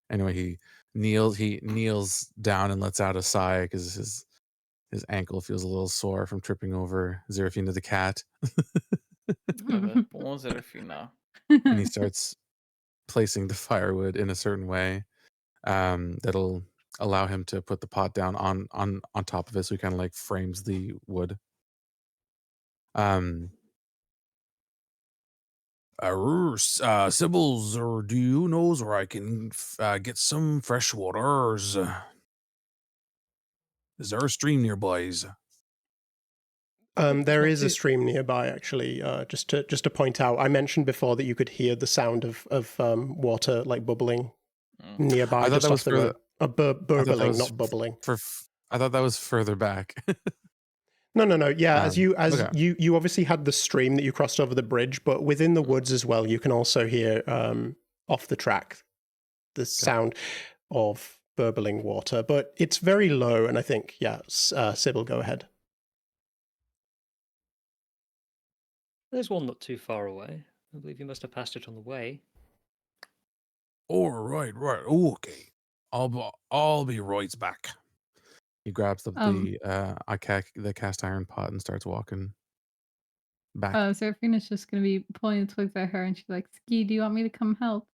Anyway, he kneels down and lets out a sigh because his ankle feels a little sore from tripping over Zerafina the cat. Bon Serafina. And he starts placing the firewood in a certain way that'll allow him to put the pot down on top of it, so he kind of like frames the wood. Sybils, or do you knows where I can get some fresh waters? Is there a stream nearby? There not is a too- stream nearby, actually. Just to point out, I mentioned before that you could hear the sound of water like bubbling nearby, I thought just that off was the road. Burbling, was not bubbling. I thought that was further back. No. Yeah, okay. you obviously had the stream that you crossed over the bridge, but within the woods as well, you can also hear off the track the sound of burbling water, but it's very low. And I think, Sybil, go ahead. There's one not too far away. I believe you must have passed it on the way. Oh, right. Okay. I'll be right back. He grabs the cast iron pot and starts walking back. Seraphina's just gonna be pulling the twigs at her, and she's like, "Ski, do you want me to come help?"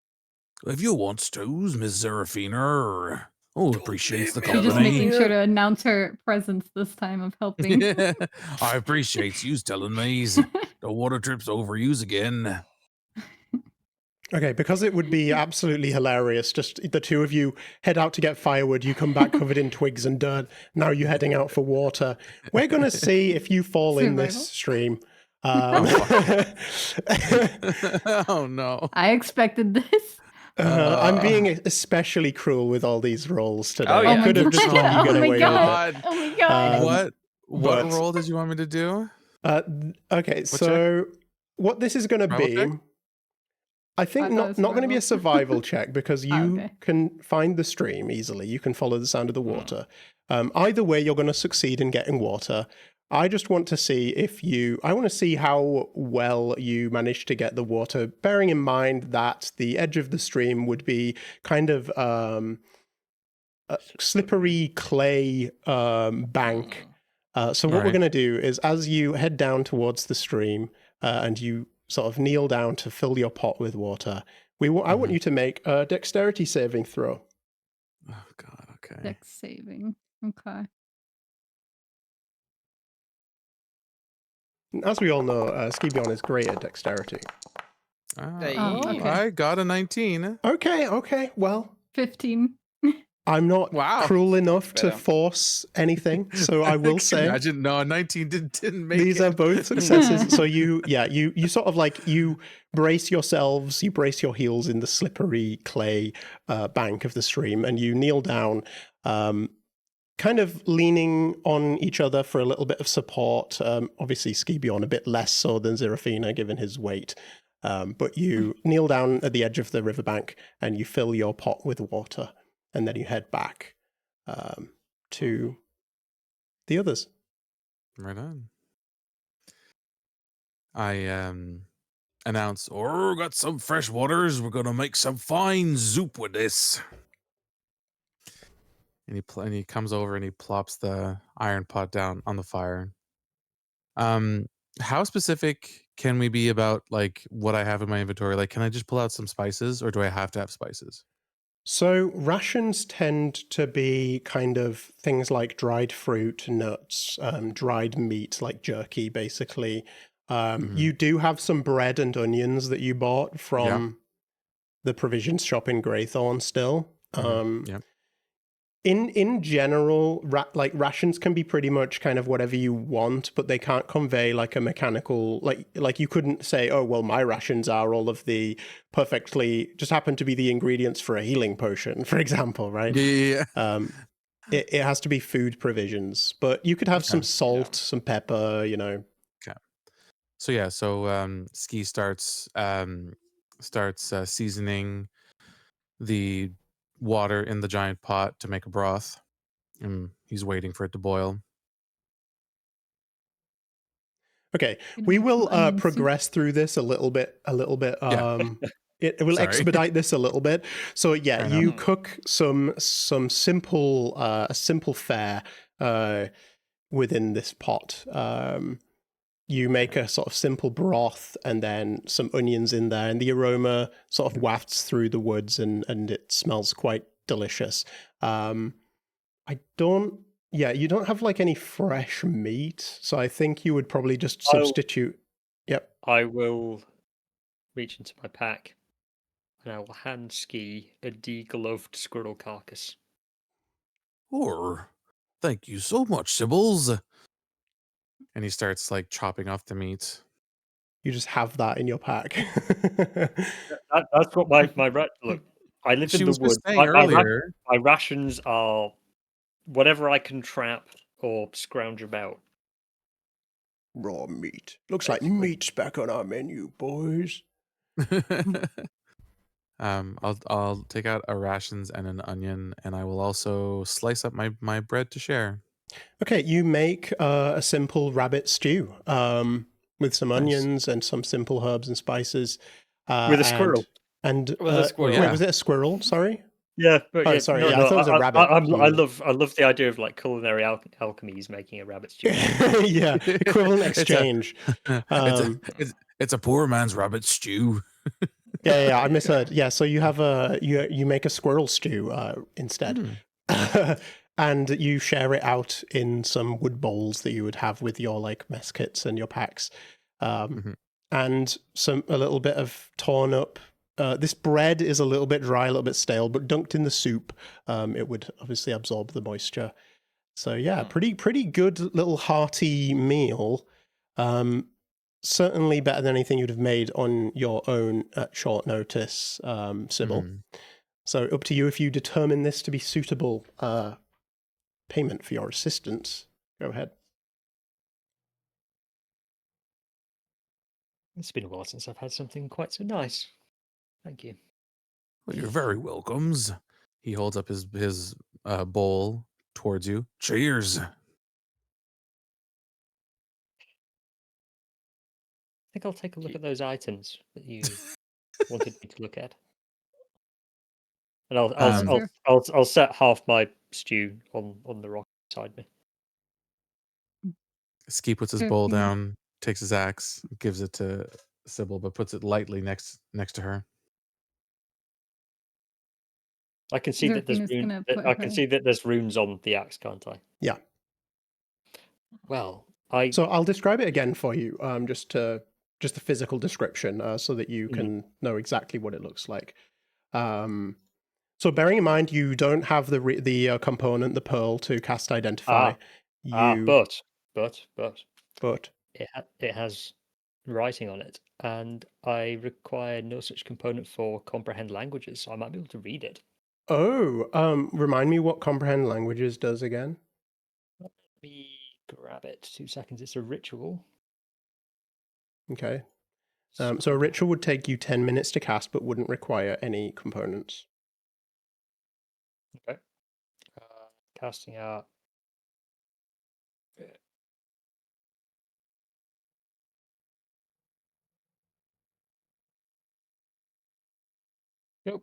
If you want to, Miss Serafina, appreciates the leave me She's just company. making sure to announce her presence this time of helping. I appreciate you telling me. The water trips over yous again. Okay, because it would be absolutely hilarious. Just the two of you head out to get firewood. You come back covered in twigs and dirt. Now you're heading out for water. We're going to see if you fall in this Survival. stream. Oh no. I expected this. I'm being especially cruel with all these rolls today. Oh, yeah. I could have just let you get away with it. Oh my god! What but- role did you want me to do? Okay, so what this is going to be, Survival check? I think I thought it not was going to be a survival check because you okay. can find the stream easily. You can follow the sound of the water. Either way, you're going to succeed in getting water. I just want to see I want to see how well you manage to get the water, bearing in mind that the edge of the stream would be kind of a slippery clay bank. So what we're Right. going to do is as you head down towards the stream and you sort of kneel down to fill your pot with water, I want you to make a dexterity saving throw. Oh god, okay. Dex saving. Okay. As we all know, Skibion is great at dexterity. Hey. Oh, okay. I got a 19. Okay. Well, 15. I'm not Wow. cruel enough to Better. force anything, so I will say Imagine no 19 didn't make these it. are both successes. So you sort of like you brace yourselves, you brace your heels in the slippery clay bank of the stream, and you kneel down, kind of leaning on each other for a little bit of support. Obviously, Skibion a bit less so than Zerafina, given his weight. But you kneel down at the edge of the riverbank and you fill your pot with water, and then you head back to the others. Right on. I announce, Got some fresh waters. We're gonna make some fine soup with this. and he comes over and he plops the iron pot down on the fire. How specific can we be about like what I have in my inventory? Like, can I just pull out some spices, or do I have to have spices? So rations tend to be kind of things like dried fruit, nuts, dried meat, like jerky, basically. You do have some bread and onions that you bought from the provisions shop in Greythorn still. Yep. In general, like rations can be pretty much kind of whatever you want, but they can't convey like a mechanical like you couldn't say, oh well, my rations are all of the perfectly just happen to be the ingredients for a healing potion, for example, right? Yeah. It has to be food provisions, but you could have some salt, some pepper, you know. Okay. So yeah, so Ski starts seasoning the water in the giant pot to make a broth. And he's waiting for it to boil. Okay, Gonna we make some will onion soup. progress through this a little bit. Yeah. It will Sorry. expedite this a little bit. So yeah, Fair you enough. cook some simple a simple fare within this pot. You make a sort of simple broth and then some onions in there, and the aroma sort of wafts through the woods, and it smells quite delicious. You don't have like any fresh meat, so I think you would probably just substitute. Yep. I will reach into my pack and I will hand Ski a degloved squirrel carcass. Or, thank you so much, Sibbles. And he starts like chopping off the meat. You just have that in your pack. That's what my look. I live She in the was just woods. saying earlier. My rations are whatever I can trap or scrounge about. Raw meat. Looks like Basically. meat's back on our menu, boys. I'll take out a rations and an onion, and I will also slice up my bread to share. Okay, you make a simple rabbit stew with some Nice. onions and some simple herbs and spices. With a squirrel. And With a squirrel. Wait, Yeah. was it a squirrel? Sorry. Yeah, but Oh, yeah, sorry. no, Yeah, I thought it was a rabbit. I love the idea of like culinary alchemies making a rabbit stew. Yeah, equivalent It's a- exchange. It's a poor man's rabbit stew. Yeah, I misheard. Yeah, so you have you make a squirrel stew instead, and you share it out in some wood bowls that you would have with your like mess kits and your packs, and a little bit of torn up. This bread is a little bit dry, a little bit stale, but dunked in the soup, it would obviously absorb the moisture. So yeah, pretty good little hearty meal. Certainly better than anything you'd have made on your own at short notice, Sybil. So up to you if you determine this to be suitable payment for your assistance. Go ahead. It's been a while since I've had something quite so nice. Thank you. Well, you're very welcomes. He holds up his bowl towards you. Cheers. I think I'll take a look at those items that you wanted me to look at, and I'll set half my stew on the rock beside me. Ski puts his bowl down, takes his axe, gives it to Sybil, but puts it lightly next to her. I can see that there's I can see that there's runes on the axe, can't I? Yeah. Well, So I'll describe it again for you, just the physical description, so that you can know exactly what it looks like. So bearing in mind you don't have the component, the pearl, to cast identify. But it has writing on it, and I require no such component for comprehend languages, so I might be able to read it. Oh, remind me what comprehend languages does again. Let me grab it. 2 seconds. It's a ritual. Okay. So a ritual would take you 10 minutes to cast, but wouldn't require any components. Okay. Casting out. Yep.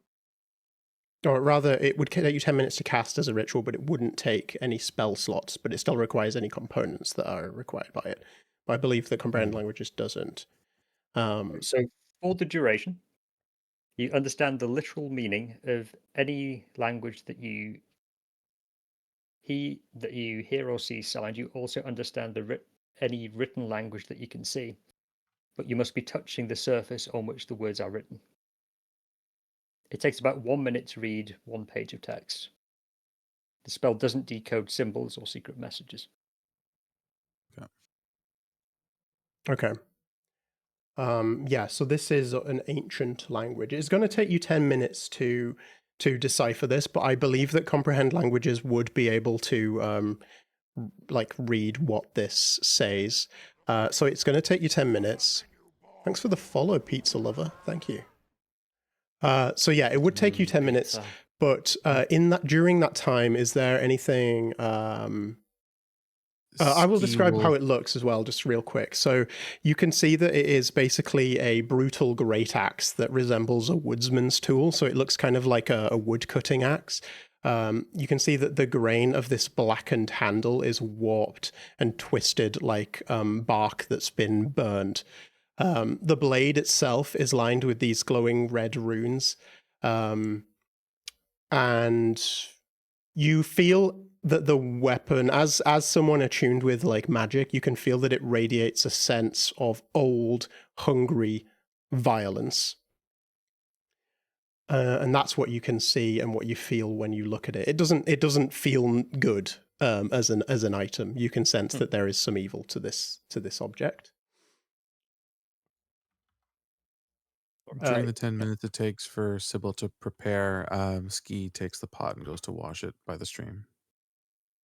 Or rather, it would take you 10 minutes to cast as a ritual, but it wouldn't take any spell slots, but it still requires any components that are required by it. But I believe that comprehend languages doesn't. So for the duration, you understand the literal meaning of any language that you hear or see signed. You also understand any written language that you can see, but you must be touching the surface on which the words are written. It takes about 1 minute to read 1 page of text. The spell doesn't decode symbols or secret messages. Okay. Yeah, so this is an ancient language. It's going to take you 10 minutes to decipher this, but I believe that comprehend languages would be able to like read what this says. So it's going to take you 10 minutes. Thanks for the follow, Pizza Lover. Thank you. So yeah, it would take you 10 minutes, but during that time, is there anything? I will describe how it looks as well, just real quick. So you can see that it is basically a brutal great axe that resembles a woodsman's tool. So it looks kind of like a wood cutting axe. You can see that the grain of this blackened handle is warped and twisted like bark that's been burned. The blade itself is lined with these glowing red runes. And you feel that the weapon, as someone attuned with like magic, you can feel that it radiates a sense of old, hungry violence. And that's what you can see and what you feel when you look at it. It doesn't feel good as an item. You can sense that there is some evil to this object. During the 10 minutes it takes for Sybil to prepare, Ski takes the pot and goes to wash it by the stream.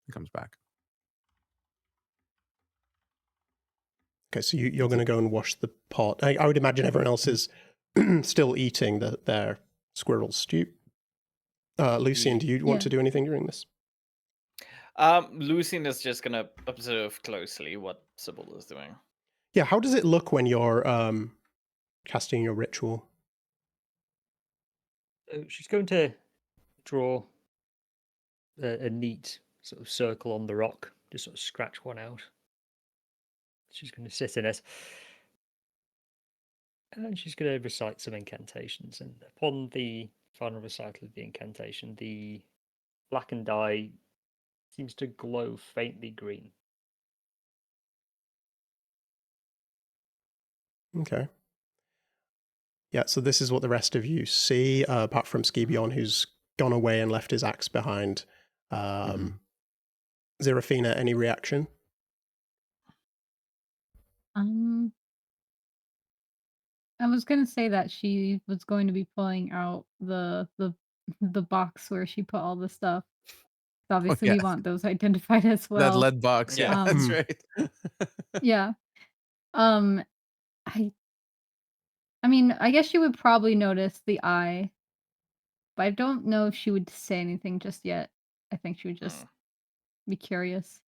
He comes back. Okay, so you're going to go and wash the pot. I would imagine everyone else is still eating their squirrel stew. Lucien, do you want to do anything during this? Lucien is just going to observe closely what Sybil is doing. Yeah, how does it look when you're casting your ritual? She's going to draw a neat sort of circle on the rock, just sort of scratch one out. She's going to sit in it. And she's going to recite some incantations. And upon the final recital of the incantation, the blackened eye seems to glow faintly green. Okay. Yeah, so this is what the rest of you see, apart from Skibion, who's gone away and left his axe behind. Zerafina, any reaction? I was gonna say that she was going to be pulling out the box where she put all the stuff. Obviously, we want those identified as well. That lead box, yeah, that's right. Yeah. I mean, I guess she would probably notice the eye, but I don't know if she would say anything just yet. I think she would just be curious.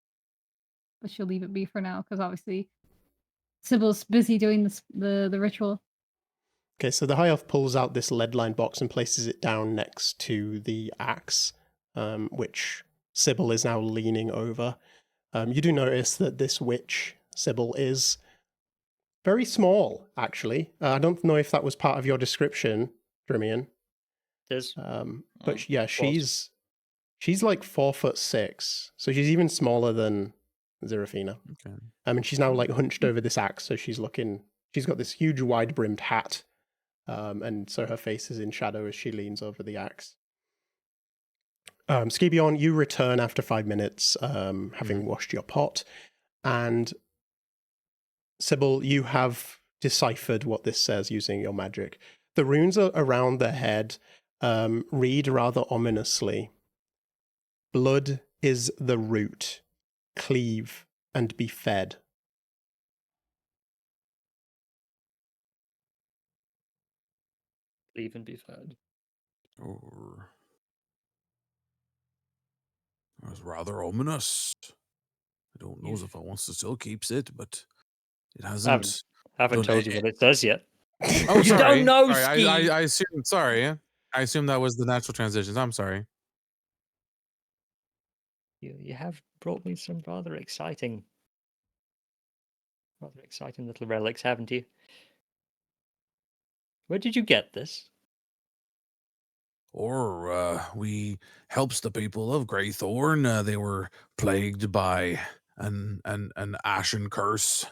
But she'll leave it be for now, because obviously Sybil's busy doing the ritual. Okay, so the High Elf pulls out this lead-lined box and places it down next to the axe, which Sybil is now leaning over. You do notice that this witch, Sybil, is very small, actually. I don't know if that was part of your description, Drimian. It is. But yeah, she's like 4'6", so she's even smaller than Zerafina. Okay. And she's now like hunched over this axe, so she's got this huge wide-brimmed hat. And so her face is in shadow as she leans over the axe. Skibion, you return after 5 minutes, having washed your pot. And Sybil, you have deciphered what this says using your magic. The runes around the head read rather ominously. Blood is the root. Cleave and be fed. Leave and be fed. Or it was rather ominous. I don't know if I wants to still keeps it, but it hasn't. Haven't told you what it says yet. Oh, you sorry. don't know, sorry. Ski. I assume. Sorry, I assume that was the natural transitions. I'm sorry. You have brought me some rather exciting little relics, haven't you? Where did you get this? Or we helps the people of Greythorn. They were plagued by an ashen curse,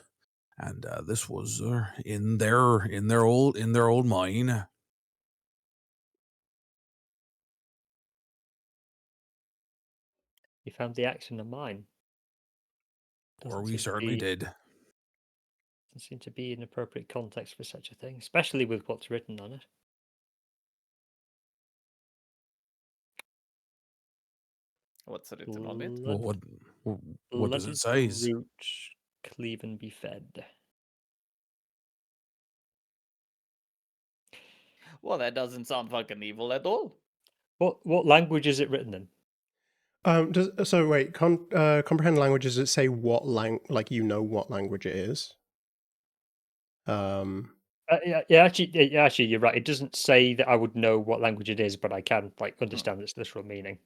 and this was in their old mine. You found the axe in a mine. Or Doesn't we seem to certainly be- did. Doesn't seem to be an appropriate context for such a thing, especially with what's written on it. What's written on it? Well, what does Blood it is say? the root, cleave and be fed. Well, that doesn't sound fucking evil at all. What language is it written in? So wait, comprehend language, does it say what like you know what language it is? Actually, you're right. It doesn't say that I would know what language it is, but I can understand its literal meaning.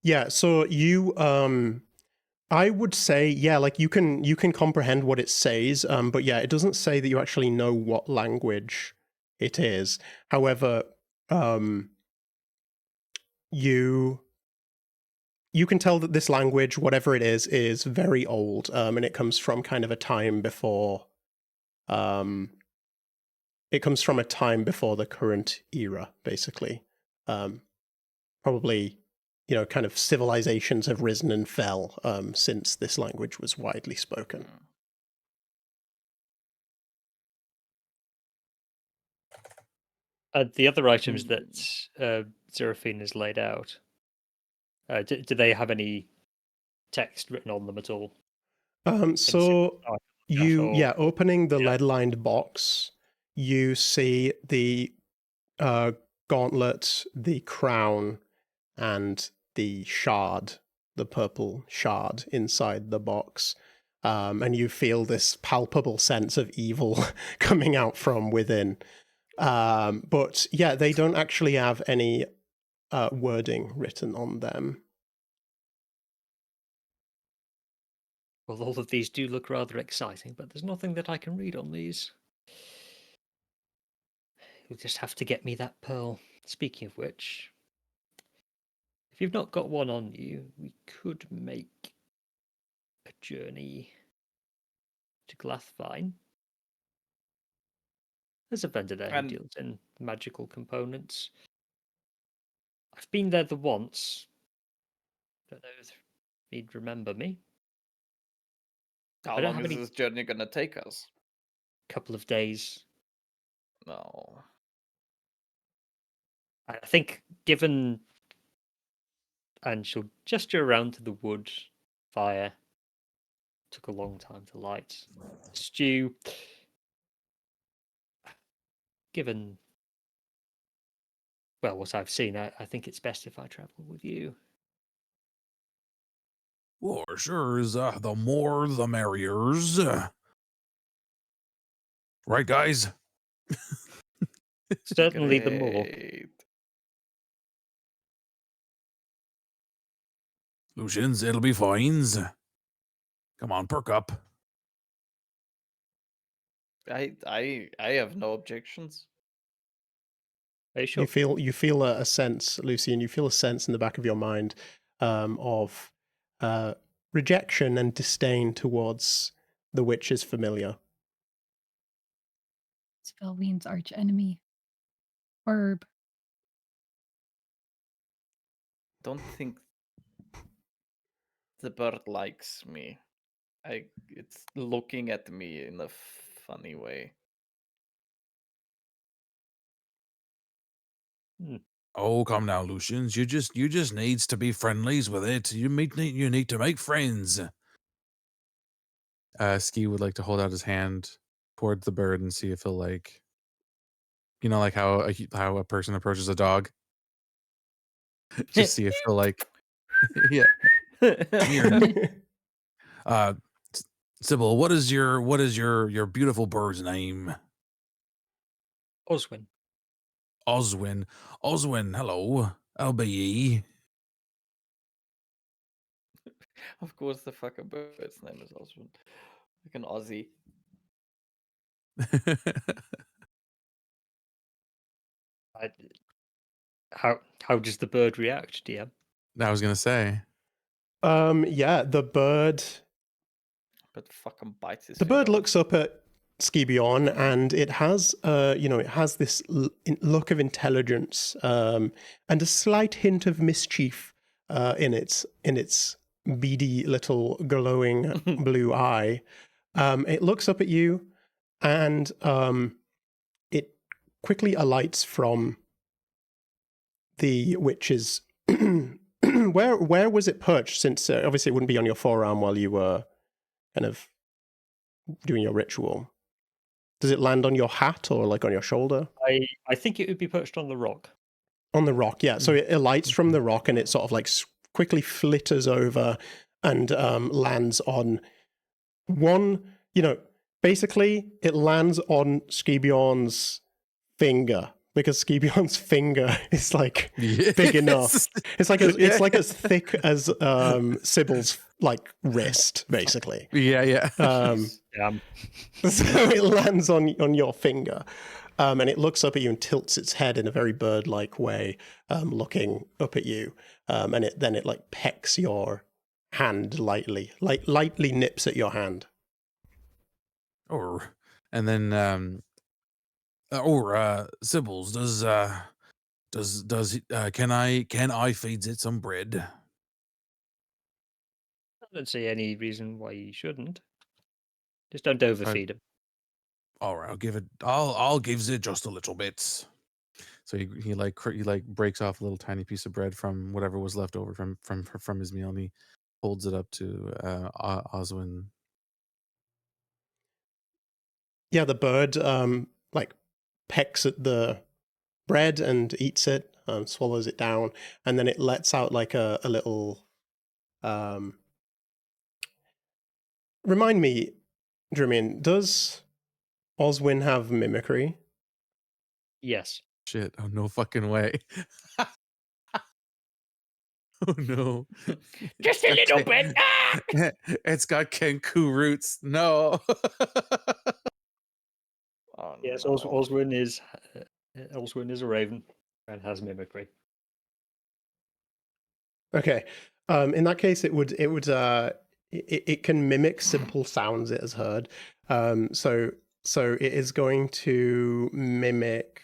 Yeah, so you I would say, yeah, like you can comprehend what it says, but yeah, it doesn't say that you actually know what language it is. However, you can tell that this language, whatever it is very old, and it comes from kind of a time before it comes from a time before the current era, basically. Probably, kind of civilizations have risen and fell since this language was widely spoken. The other items that Zeraphine has laid out, do they have any text written on them at all? So opening the yeah. lead-lined box, you see the gauntlet, the crown, and the shard, the purple shard inside the box. And you feel this palpable sense of evil coming out from within. But yeah, they don't actually have any wording written on them. Well, all of these do look rather exciting, but there's nothing that I can read on these. You'll just have to get me that pearl. Speaking of which, if you've not got one on you, we could make a journey to Glathvine. There's a vendor there who deals in magical components. I've been there the once. Don't know if he'd remember me. How long is this journey gonna take us? Couple of days. No. I think given... And she'll gesture around to the wood fire. Took a long time to light. Stew. Given, well, what I've seen, I think it's best if I travel with you. Well, sure is the more the merriers. Right, guys? Certainly the more. Lucians, it'll be fines. Come on, perk up. I have no objections. Are you sure? You feel a sense, Lucian, you feel a sense in the back of your mind of rejection and disdain towards the witch's familiar. It's Felvine's arch enemy. Herb. Don't think the bird likes me. It's looking at me in a funny way. Oh, come now, Lucians. You just needs to be friendlies with it. You need to make friends. Ski would like to hold out his hand towards the bird and see if he'll like, like how a person approaches a dog. Just see if he'll like, yeah. Sybil, what is your beautiful bird's name? Oswin. Oswin, hello. How be ye? Of course, the fucking bird's name is Oswin. Like an Aussie. How does the bird react, DM? I was gonna say. Yeah, the bird. But fucking bites his. The bird looks up at Skibion, and it has, it has this look of intelligence and a slight hint of mischief in its beady little glowing blue eye. It looks up at you, and it quickly alights from the witch's. Where was it perched? Since obviously it wouldn't be on your forearm while you were kind of doing your ritual. Does it land on your hat or like on your shoulder? I think it would be perched on the rock. On the rock, yeah. So it alights from the rock and it sort of like quickly flitters over and lands on one, basically it lands on Skibion's finger, because Skibion's finger is like big enough. It's like as thick as Sybil's like wrist, basically. Yeah. So it lands on your finger. And it looks up at you and tilts its head in a very bird-like way, looking up at you. And it like pecks your hand lightly nips at your hand. Sybil's, can I feed it some bread? I don't see any reason why you shouldn't. Just don't overfeed him. All right, I'll give it just a little bit. So he breaks off a little tiny piece of bread from whatever was left over from his meal, and he holds it up to Oswin. Yeah, the bird like pecks at the bread and eats it, swallows it down, and then it lets out like a little. Remind me, Drimian, does Oswin have mimicry? Yes. Shit! Oh no fucking way! Oh no! Just a little bit. It's got Kenku roots. No. Oh, Yes, no. Oswin is a raven and has mimicry. Okay. In that case, it can mimic simple sounds it has heard. So it is going to mimic.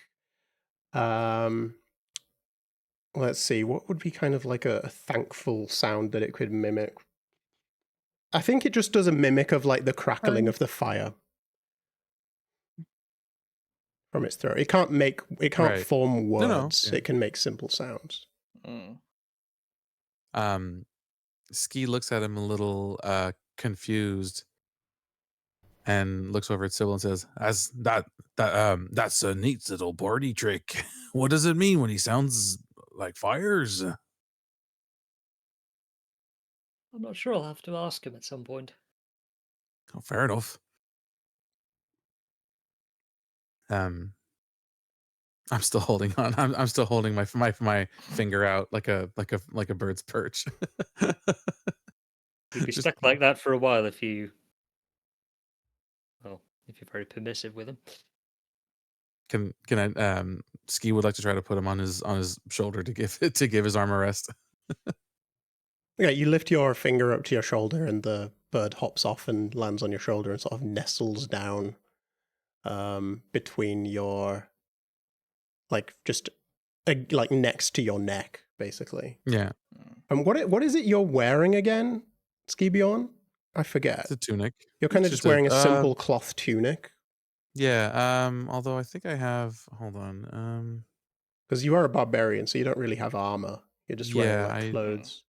Let's see, what would be kind of like a thankful sound that it could mimic? I think it just does a mimic of like the crackling of the fire from its throat. It can't Right. form No, words. yeah. It can make simple sounds. Ski looks at him a little confused and looks over at Sybil and says, That's a neat little party trick. What does it mean when he sounds like fires? I'm not sure. I'll have to ask him at some point. Oh, fair enough. I'm still holding on. I'm still holding my finger out like a bird's perch. He'd be Just- stuck like that for a while if you're very permissive with him. Can I Ski would like to try to put him on his shoulder to give his arm a rest. Yeah, you lift your finger up to your shoulder and the bird hops off and lands on your shoulder and sort of nestles down between your, like, just like next to your neck, basically. Yeah. And what is it you're wearing again, Skibion? I forget. It's a tunic. You're kind of just wearing a simple cloth tunic. Yeah. Although I think I have. Hold on. Because you are a barbarian, so you don't really have armor. You're just wearing like clothes.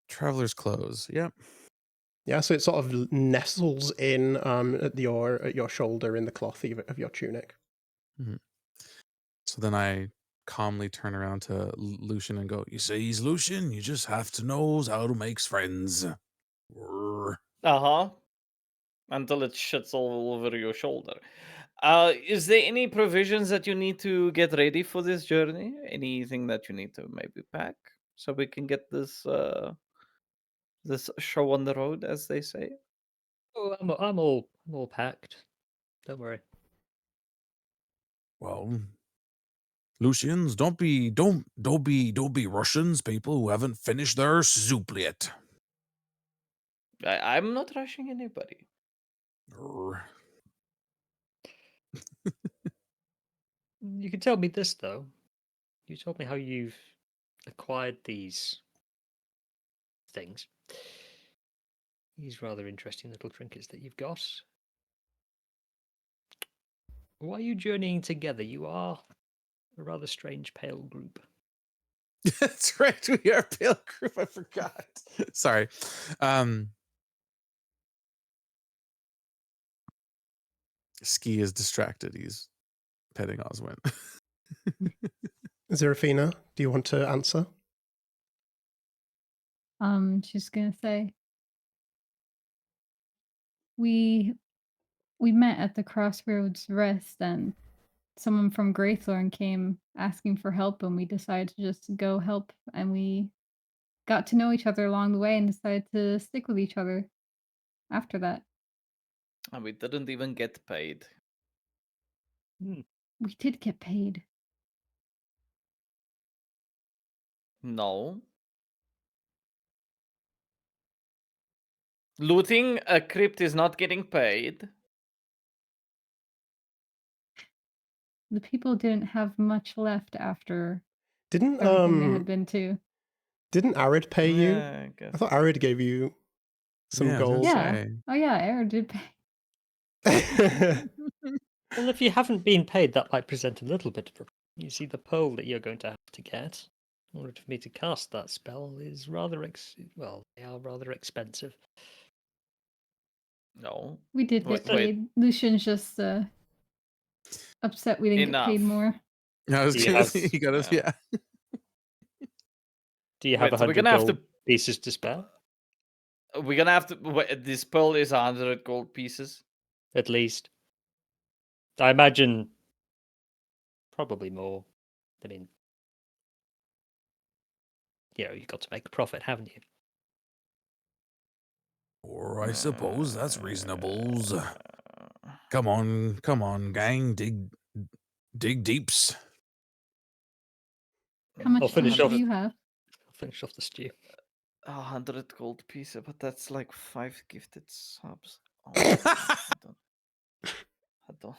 Traveler's clothes. Yep. Yeah, so it sort of nestles in at your shoulder in the cloth of your tunic. Mm-hmm. So then I calmly turn around to Lucian and go, You say he's Lucian, you just have to know how to make friends. Until it shits all over your shoulder. Is there any provisions that you need to get ready for this journey? Anything that you need to maybe pack so we can get this this show on the road, as they say? Oh, I'm all packed. Don't worry. Well, Lucians, don't be Russians, people who haven't finished their soup yet. I'm not rushing anybody. You can tell me this though. You told me how you've acquired these things. These rather interesting little trinkets that you've got. Why are you journeying together? You are a rather strange pale group. That's right. We are a pale group. I forgot. Sorry. Ski is distracted. He's petting Oswin. Zerafina, do you want to answer? She's gonna say we met at the Crossroads Rest, and someone from Greythorn came asking for help, and we decided to just go help, and we got to know each other along the way and decided to stick with each other after that. And we didn't even get paid. We did get paid. No. Looting a crypt is not getting paid. The people didn't have much left after Didn't everything they had been to. didn't Arid pay you? Yeah, I guess. I thought Arid gave you some Yeah, I was gonna gold. Yeah. say. Oh yeah, Air did pay. Well, if you haven't been paid, that might present a little bit of a... You see, the pearl that you're going to have to get in order for me to cast that spell is rather well, they are rather expensive. No. We did Wait, get paid. Lucian's just upset we didn't get paid Enough. more. I was Do you gonna have- say he got us. Yeah. Yeah. Do you have Wait, so we're 100 gonna have gold to- pieces to spare? We're gonna have to. This pearl is 100 gold pieces. At least. I imagine probably more. I mean, you've got to make a profit, haven't you? Or I suppose that's reasonable. Come on, gang, dig deeps. How much, I'll finish do off. you have? I'll finish off the stew. 100 gold pieces, but that's like 5 gifted subs. Oh, I don't.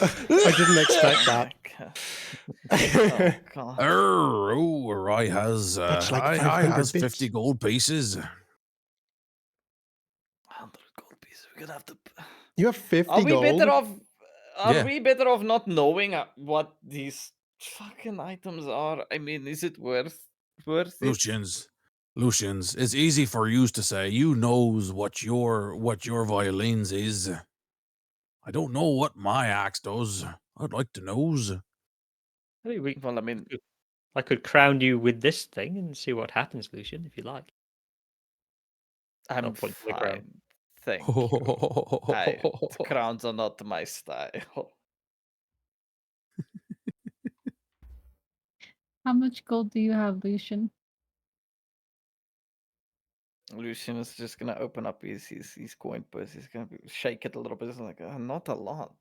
I didn't expect Oh that. my God. Oh God. I has That's like I 500 has bits. 50 gold pieces. 100 gold pieces. We're gonna have to. You have 50 Are we gold. better off? Are Yeah. we better off not knowing what these fucking items are? I mean, is it worth it? Lucians, it's easy for you to say. You knows what your violins is. I don't know what my axe does. I'd like to knows. I mean, Well, I mean, I could crown you with this thing and see what happens, Lucian, if you like. I'm I'll point to the crown. fine. Thank you. Crowns are not my style. How much gold do you have, Lucian? Lucian is just gonna open up his coin purse. He's gonna shake it a little bit. It's like, not a lot.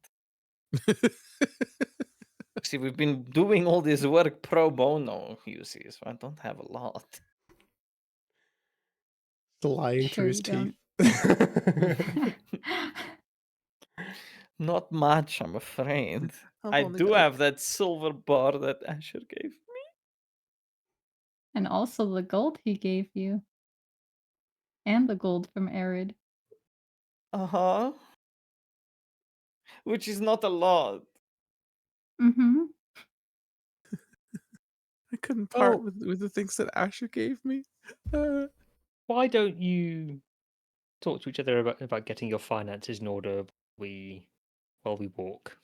See, we've been doing all this work pro bono, you see, so I don't have a lot. Lying Sure through his you teeth. Not much, I'm afraid. I do have that silver bar that Asher gave me. And also the gold he gave you. And the gold from Arid. Uh-huh. Which is not a lot. Mm-hmm. I couldn't part Oh. with the things that Asher gave me. Why don't you talk to each other about getting your finances in order while we walk?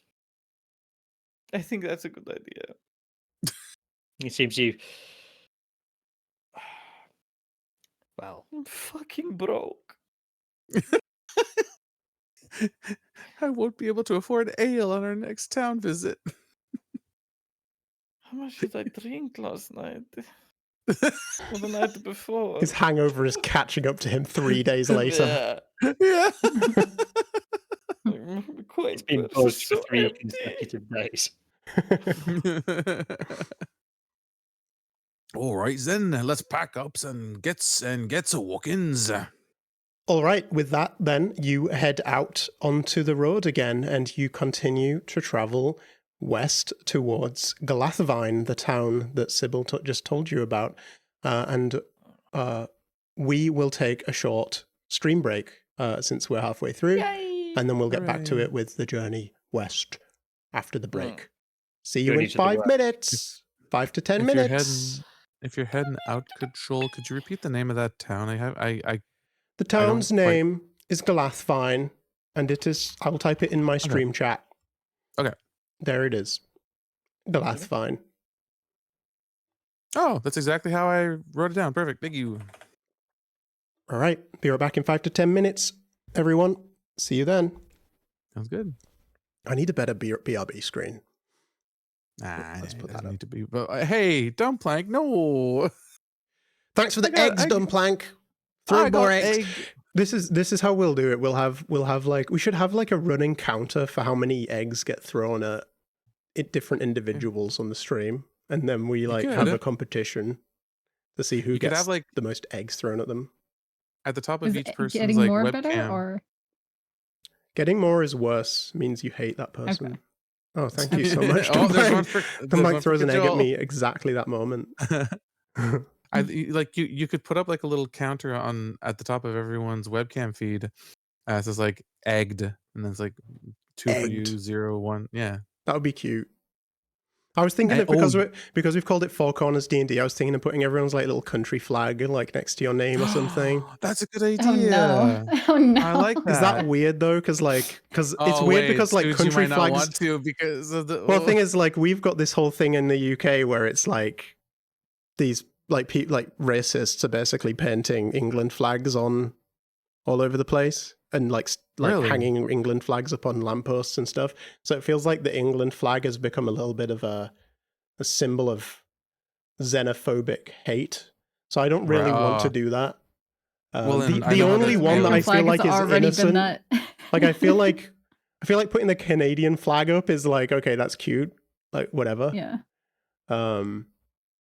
I think that's a good idea. It seems you... Well, I'm fucking broke. I won't be able to afford ale on our next town visit. How much did I drink last night? Or the night before? His hangover is catching up to him 3 days later. Yeah. Yeah. it's been buzzed for 3 consecutive days. All right, then let's pack up and get a walk-ins. All right, with that, then you head out onto the road again and you continue to travel west towards Galathvine, the town that Sybil just told you about. And we will take a short stream break since we're halfway through. Yay! And then we'll get back to Hooray. it with the journey west after the break. Mm. See you Journey in to the 5 west. minutes. 5 to 10 If you're minutes. If you're heading out, Joel, could you repeat the name of that town? The town's quite- name is Galathvine, and it is. I will type it in my stream chat. Okay. There it is. Galathvine. Oh, that's exactly how I wrote it down. Perfect. Thank you. All right. Be right back in 5 to 10 minutes, everyone. See you then. Sounds good. I need a better BRB screen. Nah, Let's it put that doesn't up. need to be. But hey, Dumplank, no. Thanks for the I got- eggs, I- Dumplank. I Throw got more eggs. egg. This is how we'll do it. We'll have like we should have like a running counter for how many eggs get thrown at different individuals on the stream, and then we like have could. a competition to see who You could gets have like the most eggs thrown at them. at the top of Is each it person's getting like more webcam. better or Getting more is worse. Means you hate that person. Okay. Oh, thank you so much. Oh, there's one Dumplank. for Dumplank throws an egg at Joel. me exactly that moment. Like you could put up like a little counter on at the top of everyone's webcam feed. It says like egged, and then it's like 2 for you, Egged. 0, 1. Yeah. That would be cute. I was thinking And- that because we've called it Four Corners D&D, I was thinking of putting everyone's like little country flag like next to your name or something. That's a good idea. oh no. Oh no. I like that. Is that weird though? Because it's Oh, weird wait, because like Suji country might not flags. want to because of the. Well, the thing is, like, we've got this whole thing in the UK where it's like these like racists are basically painting England flags on all over the place and like Really? hanging England flags up on lampposts and stuff. So it feels like the England flag has become a little bit of a symbol of xenophobic hate. So I don't really want to do that. Well, then I the know only that one that I American feel flag like has is already been innocent. that. Like I feel like putting the Canadian flag up is like, okay, that's cute. Like whatever. Yeah.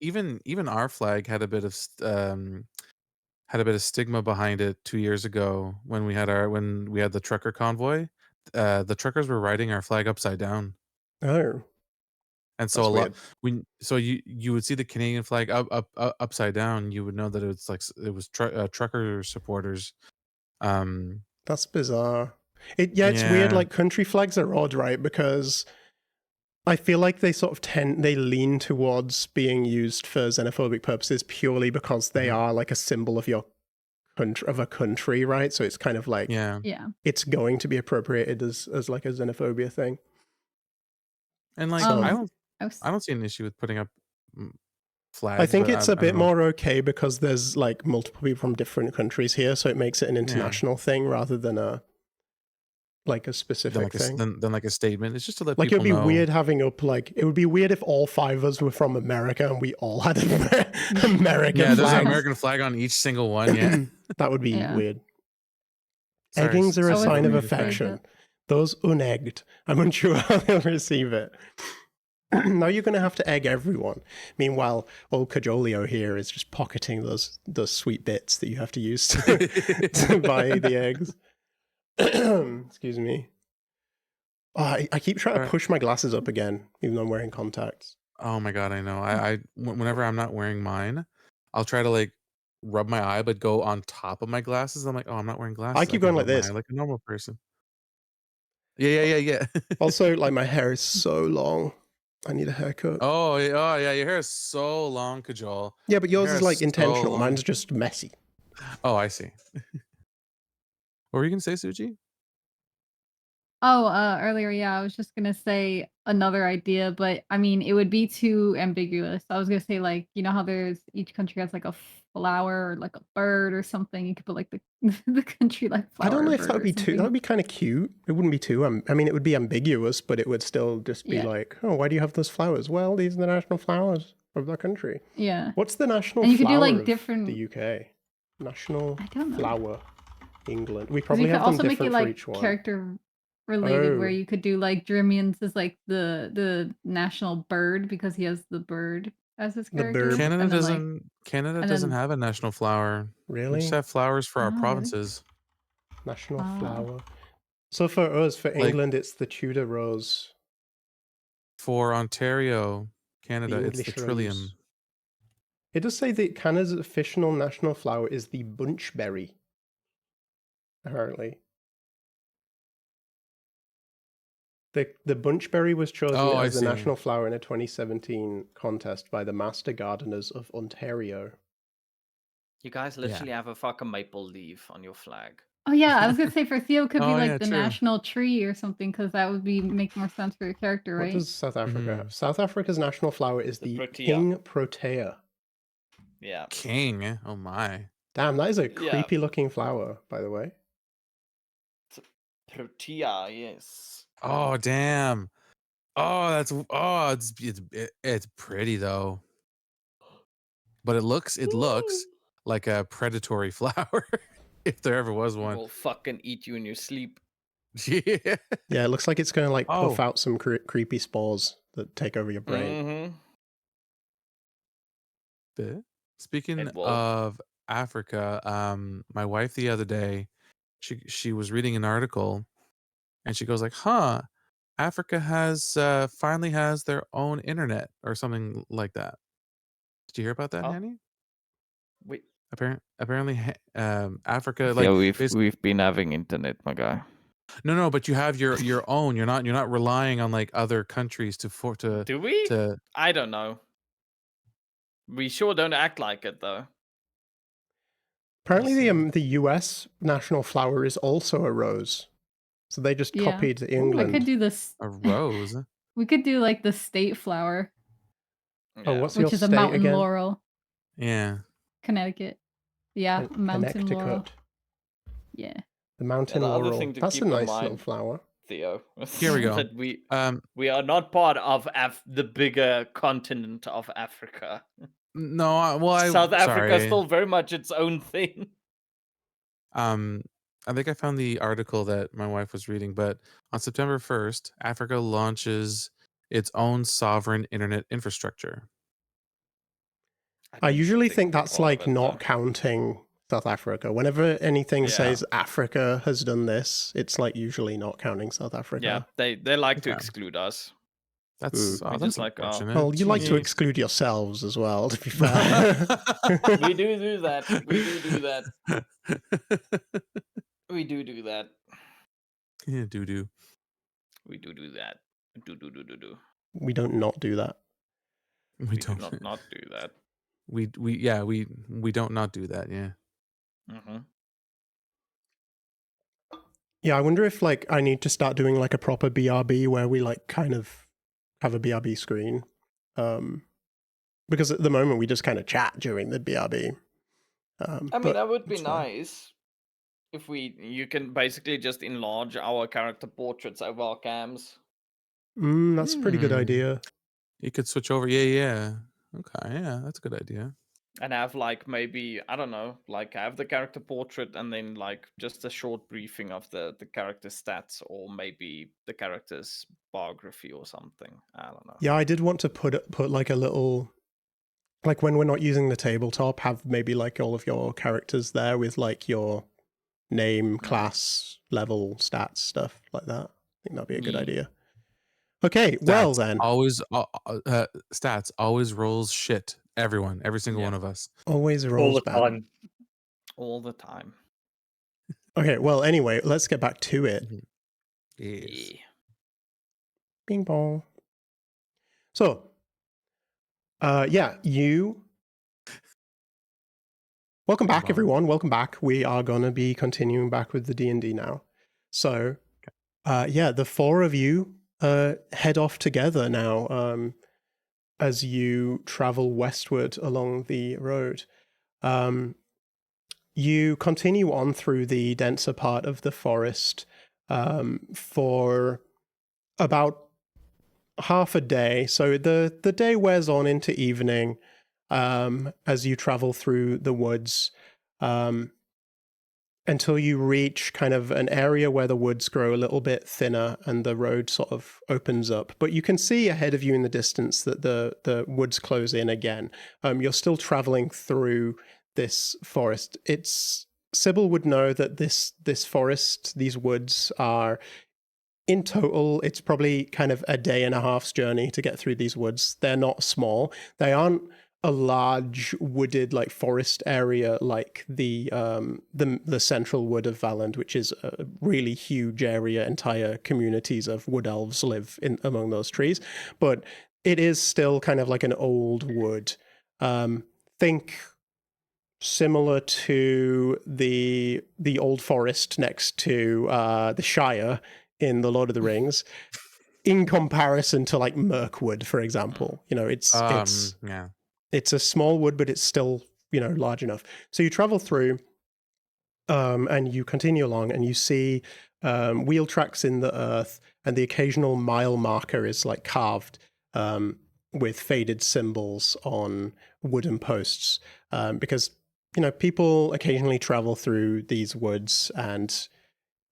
Even our flag had a bit of stigma behind it 2 years ago when we had the trucker convoy. The truckers were riding our flag upside down, Oh, and so that's weird. you would see the Canadian flag upside down, you would know that it was trucker supporters. That's bizarre. It's weird. Yeah. Like country flags are odd, right? Because I feel like they sort of they lean towards being used for xenophobic purposes purely because they are like a symbol of your country, right? So it's kind of like Yeah, Yeah. it's going to be appropriated as like a xenophobia thing. and like So- I don't see an issue with putting up flags. I think but it's a I bit don't know. more okay because there's like multiple people from different countries here, so it makes it an international thing rather than a specific thing. Than like a statement. It's just to let Like it people would be know. weird having up it would be weird if all 5 of us were from America and we all had American Yeah, there's an flags. American flag on each single one. Yeah. That would be Yeah. weird. Sorry, Eggings are a I was sign of gonna say affection. that. Those unegged, I'm unsure how they'll receive it. Now you're going to have to egg everyone. Meanwhile, old Cajolio here is just pocketing those sweet bits that you have to use to buy the eggs. Excuse me. Oh, I keep trying to Alright. push my glasses up again, even though I'm wearing contacts. Oh my god, I know. Whenever I'm not wearing mine, I'll try to like rub my eye, but go on top of my glasses. I'm like, oh, I'm not wearing glasses. I keep can going like rub my this. eye like a normal person. Yeah. Also, like my hair is so long. I need a haircut. Oh yeah, your hair is so long, Kajol. Yeah, but yours hair is like is so intentional. long. Mine's just messy. Oh, I see. What were you gonna say, Suji? Oh, earlier, yeah, I was just gonna say another idea, but I mean, it would be too ambiguous. I was gonna say, like, you know how each country has like a flower or like a bird or something. You could put like the the country like flower. I don't know if bird that would or be too. That something. would be kind of cute. It wouldn't be too. I mean, it would be ambiguous, but it would still just be Yeah. like, oh, why do you have those flowers? Well, these are the national flowers of the country. Yeah, What's the national and you could flower do like of different. the UK? National I don't know. flower, England. We 'Cause probably you could have them also make different it for like each one. character related, where Oh. you could do like Jeremian's is like the national bird because he has the bird as his The character. bird. Canada and then, doesn't then- have a national flower. We Really? just have flowers for Oh, our really? provinces. National Ah. flower. So for us, for Like- England, it's the Tudor rose. For Ontario, Canada, it's the English trillium. rose. It does say that Canada's official national flower is the bunchberry. Apparently. The bunchberry was chosen Oh, I as the see. national flower in a 2017 contest by the Master Gardeners of Ontario. You guys literally have a fucking maple leaf on your flag. Oh yeah, I was gonna say for Theo could be Oh, like yeah, the true. national tree or something, because that would make more sense for your character, What right? does South Africa Mhm. have? South Africa's national flower is The the protea. King Protea. Yeah. King. Oh my. Damn, that is a Yeah. creepy looking flower, by the way. Protea, yes. Oh damn. Oh, it's pretty though. But it looks like a predatory flower, if there ever was It one. will fucking eat you in your sleep. Yeah. Yeah, it looks like it's going to like puff Oh. out some creepy spores that take over your brain. Mm-hmm. Speaking It will. of Africa, my wife the other day, she was reading an article, and she goes like, "Huh, Africa has finally has their own internet or something like that." Did you hear about that, Huh? Hanny? We, Apparently, Africa yeah, like we've been having internet, my guy. no, but you have your own. You're not relying on like other countries to Do we? to. I don't know. We sure don't act like it though. Apparently, see. the US national flower is also a rose. So they just Yeah. copied Ooh, I England. could do this. A rose. We could do like the state flower, Oh, Yeah. what's your which is a state mountain again? laurel, Yeah. Connecticut. Yeah, mountain laurel. Connecticut. Yeah. The mountain the other laurel. thing to That's keep a in nice little mind- flower. Theo. Here we go. That Um. we are not part of the bigger continent of Africa. No. Well, South Africa is sorry. still very much its own thing. I think I found the article that my wife was reading, but on September 1st, Africa launches its own sovereign internet infrastructure. I don't usually they think can be that's part of like it, not though. counting South Africa. Whenever anything Yeah. says Africa has done this, it's like usually not counting South Africa. Yeah, they like to Okay. exclude us. That's We that's just like, oh. unfortunate. Well, you like to Jeez. exclude yourselves as well, to be fair. We do that. We do that. We do that. Yeah, doo-doo. We do that. Do. We don't not do that. We We do don't. not do that. We don't not do that. Yeah. Mm-hmm. Yeah, I wonder if like I need to start doing like a proper BRB where we like kind of have a BRB screen. Because at the moment we just kind of chat during the BRB. I mean, but that would be it's fine. nice if you can basically just enlarge our character portraits over our cams. That's a pretty good Hmm. idea. You could switch over. Yeah. Okay. Yeah, that's a good idea. And have like maybe, I don't know, like have the character portrait and then like just a short briefing of the character stats, or maybe the character's biography or something. I don't know. Yeah, I did want to put like a little, like when we're not using the tabletop, have maybe like all of your characters there with like your name, class, level, stats, stuff like that. I think that'd be a good Yeah. idea. Okay, well Stats then, always stats always rolls shit. Everyone, every single Yeah. one of us. always All rolls the bad. time. All the time. Okay, well anyway, let's get back to it. Yes. Yeah. Bing bong. So, yeah, welcome back, bong. everyone. Welcome back. We are gonna be continuing back with the D&D now. So, yeah, the four of you head off together now as you travel westward along the road. You continue on through the denser part of the forest for about half a day. So the day wears on into evening as you travel through the woods until you reach kind of an area where the woods grow a little bit thinner and the road sort of opens up. But you can see ahead of you in the distance that the woods close in again. You're still traveling through this forest. Sybil would know that this forest, these woods are in total, it's probably kind of a day and a half's journey to get through these woods. They're not small. They aren't a large wooded like forest area like the central wood of Valand, which is a really huge area. Entire communities of wood elves live in among those trees, but it is still kind of like an old wood. Think similar to the old forest next to the Shire in the Lord of the Rings, in comparison to like Mirkwood, for example. You know, it's yeah. it's a small wood, but it's still, you know, large enough. So you travel through, and you continue along, and you see wheel tracks in the earth, and the occasional mile marker is like carved with faded symbols on wooden posts, because you know people occasionally travel through these woods, and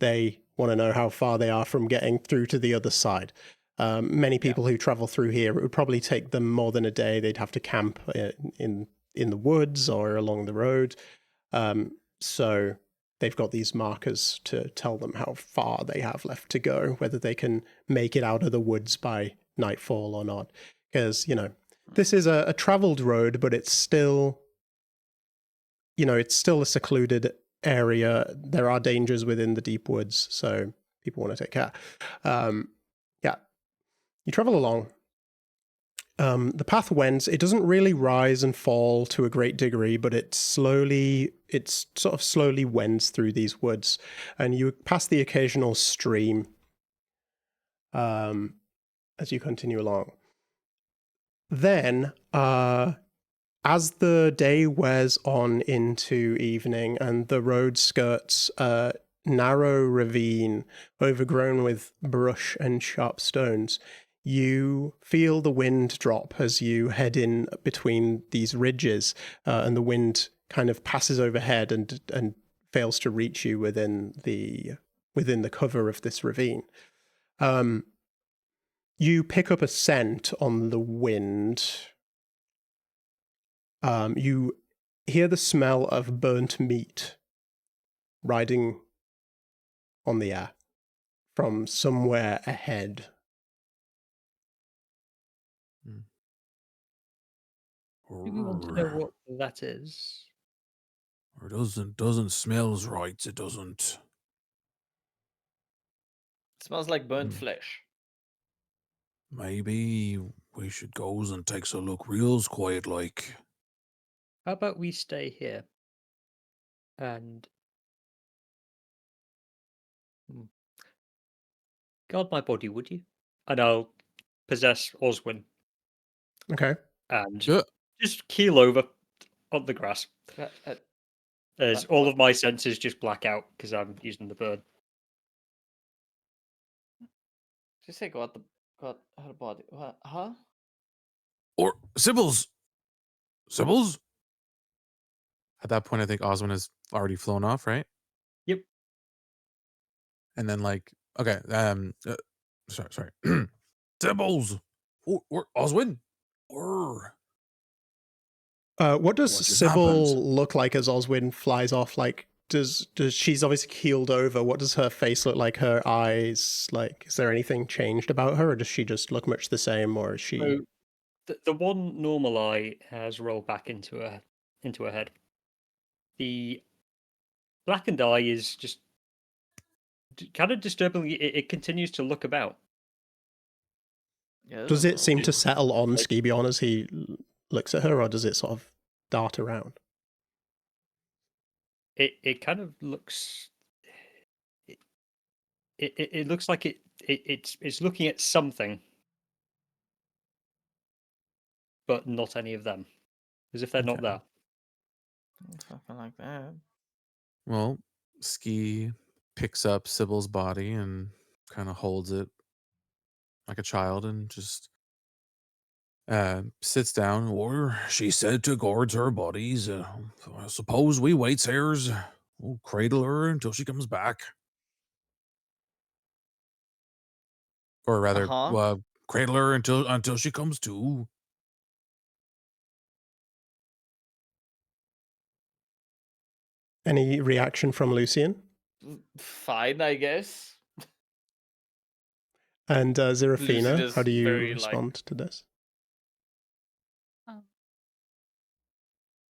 they want to know how far they are from getting through to the other side. Many people who travel through here, it would probably take them more than a day. They'd have to camp in the woods or along the road. So they've got these markers to tell them how far they have left to go, whether they can make it out of the woods by nightfall or not. Because, you know, this is a traveled road, but it's still, you know, it's still a secluded area. There are dangers within the deep woods, so people want to take care. Yeah, you travel along. The path wends. It doesn't really rise and fall to a great degree, but it's sort of slowly wends through these woods, and you pass the occasional stream as you continue along. Then, as the day wears on into evening and the road skirts a narrow ravine overgrown with brush and sharp stones, you feel the wind drop as you head in between these ridges, and the wind kind of passes overhead and fails to reach you within the cover of this ravine. You pick up a scent on the wind. You hear the smell of burnt meat riding on the air from somewhere ahead. Do we want to know what that is? It doesn't smells right. It doesn't. It smells like burnt flesh. Maybe we should goes and takes a look reals quiet like. How about we stay here and guard my body, would you? And I'll possess Oswin Okay. and Yeah. just keel over on the grass. As all of my senses just black out because I'm using the bird. Just say got her body. What? Huh? Or Sybil's. Sybil's? At that point, I think Oswin has already flown off, right? Yep. And then like, okay, sorry. Sybil's. Or Oswin. Or What does What just Sybil happened? look like as Oswin flies off? Like, does she's obviously keeled over? What does her face look like? Her eyes, like, is there anything changed about her, or does she just look much the same, or is she? So the one normal eye has rolled back into her head. The blackened eye is just kind of disturbingly. It continues to look about. Yeah, Does it seem to settle on Like- Skibion as he looks at her, or does it sort of dart around? It kind of looks. It looks like it's looking at something, but not any of them, as if they're not Okay. there. Something like that. Well, Ski picks up Sybil's body and kind of holds it like a child and just sits down. Or she said to guards her bodies. I suppose we waits here's. We'll cradle her until she comes back. Or rather, Uh-huh. Cradle her until she comes to. Any reaction from Lucian? Fine, I guess. And Zerafina, Lucida's how do you very, respond to this?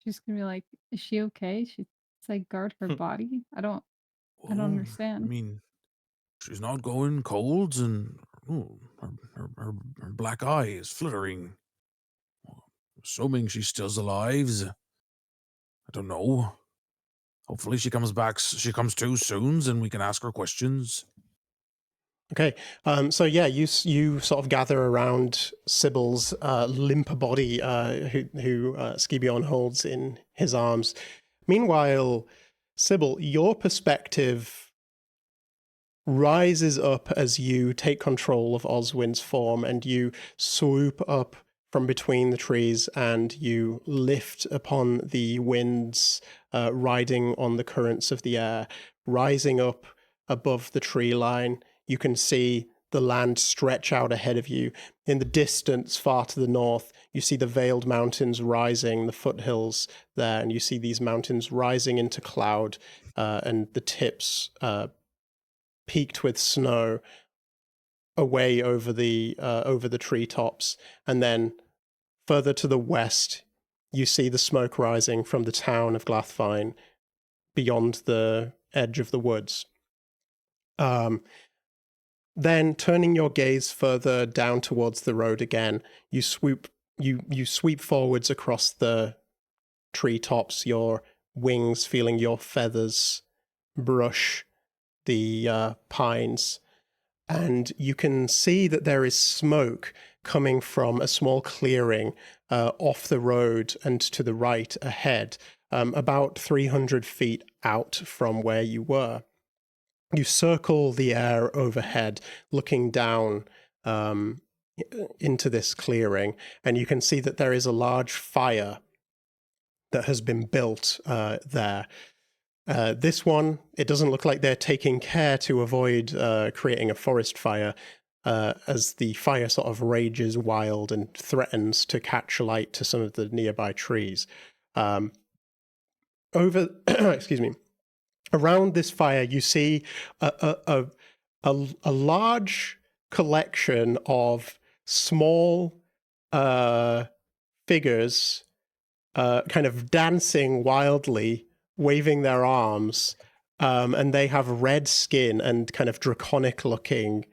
She's gonna be like, "Is she okay? She's like guard her body. I don't Well, I understand." mean, she's not going colds, and her black eye is fluttering. Assuming she still's alive. I don't know. Hopefully she comes back. She comes to soon, and we can ask her questions. Okay, so yeah, you sort of gather around Sybil's limp body, who Scibion holds in his arms. Meanwhile, Sybil, your perspective rises up as you take control of Oswin's form, and you swoop up from between the trees, and you lift upon the winds, riding on the currents of the air, rising up above the tree line. You can see the land stretch out ahead of you. In the distance, far to the north, you see the veiled mountains rising, the foothills there, and you see these mountains rising into cloud, and the tips peaked with snow away over the treetops. And then further to the west, you see the smoke rising from the town of Glathvine beyond the edge of the woods. Then, turning your gaze further down towards the road again, you sweep forwards across the treetops, your wings feeling your feathers brush the pines, and you can see that there is smoke coming from a small clearing off the road and to the right ahead, about 300 feet out from where you were. You circle the air overhead, looking down into this clearing, and you can see that there is a large fire that has been built there. This one, it doesn't look like they're taking care to avoid creating a forest fire, as the fire sort of rages wild and threatens to catch light to some of the nearby trees. Excuse me. Around this fire, you see a large collection of small figures, kind of dancing wildly, waving their arms, and they have red skin and kind of draconic-looking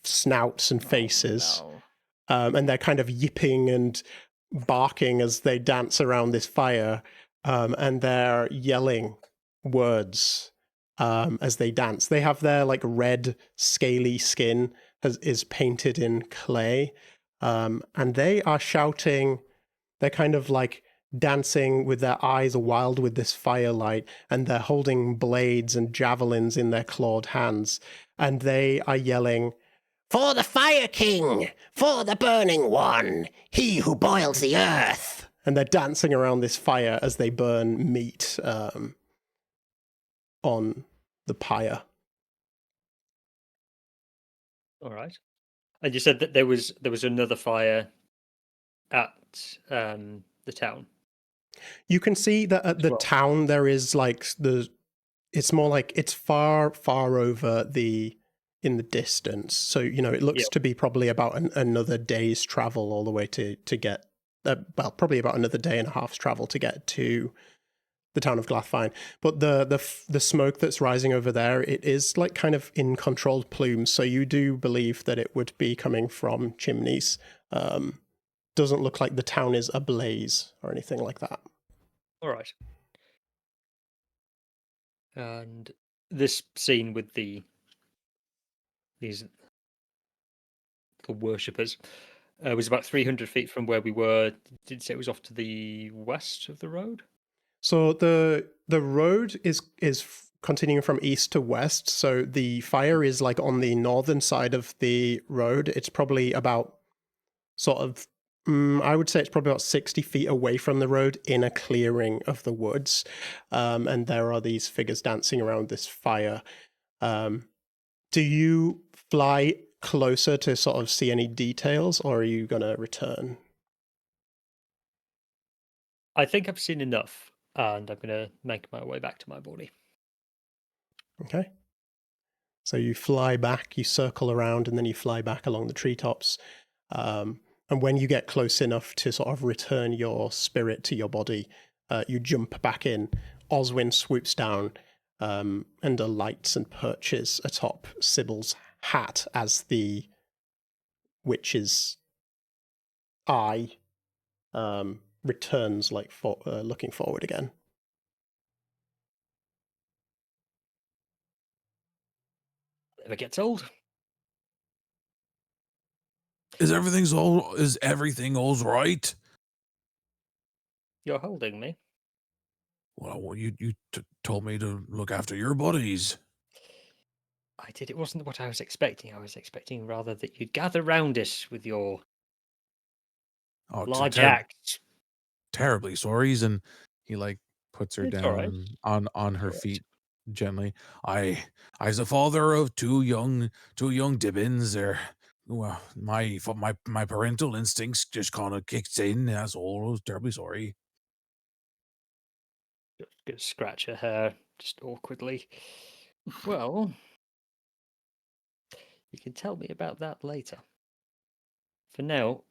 snouts and faces. Oh, And they're kind of yipping and barking as they dance around this fire, and they're yelling words as they dance. They have their like red, scaly skin is painted in clay, and they are shouting. They're kind of like dancing with their eyes wild with this firelight, and they're holding blades and javelins in their clawed hands, and they are yelling, "For the Fire King! For the Burning One! He who boils the earth!" And they're dancing around this fire as they burn meat on the pyre. All right. And you said that there was another fire at the town. You can see that at the Well. town there is like it's more like it's far over in the distance. So, you know, it looks Yep. to be probably about another day's travel all the way to get, well, probably about another day and a half's travel to get to the town of Glathvine. But the smoke that's rising over there, it is like kind of in controlled plumes. So you do believe that it would be coming from chimneys. Doesn't look like the town is ablaze or anything like that. All right. And this scene with these worshippers was about 300 feet from where we were. Did you say it was off to the west of the road? So the road is continuing from east to west. So the fire is like on the northern side of the road. It's probably about sort of, I would say it's probably about 60 feet away from the road in a clearing of the woods. And there are these figures dancing around this fire. Do you fly closer to sort of see any details, or are you going to return? I think I've seen enough, and I'm going to make my way back to my body. Okay. So you fly back, you circle around, and then you fly back along the treetops. And when you get close enough to sort of return your spirit to your body, you jump back in. Oswin swoops down and alights and perches atop Sybil's hat as the witch's eye returns, like looking forward again. Never gets old. Is everything all's right? You're holding me. Well, you told me to look after your buddies. I did. It wasn't what I was expecting. I was expecting rather that you'd gather round us with your Oh, large axe. terribly sorry. And he like puts her It's all right. down on her all right. feet gently. I's the father of two young Dibbins. Well, my parental instincts just kind of kicked in. That's all. I was terribly sorry. Just gonna scratch her hair just awkwardly. Well, you can tell me about that later. For now,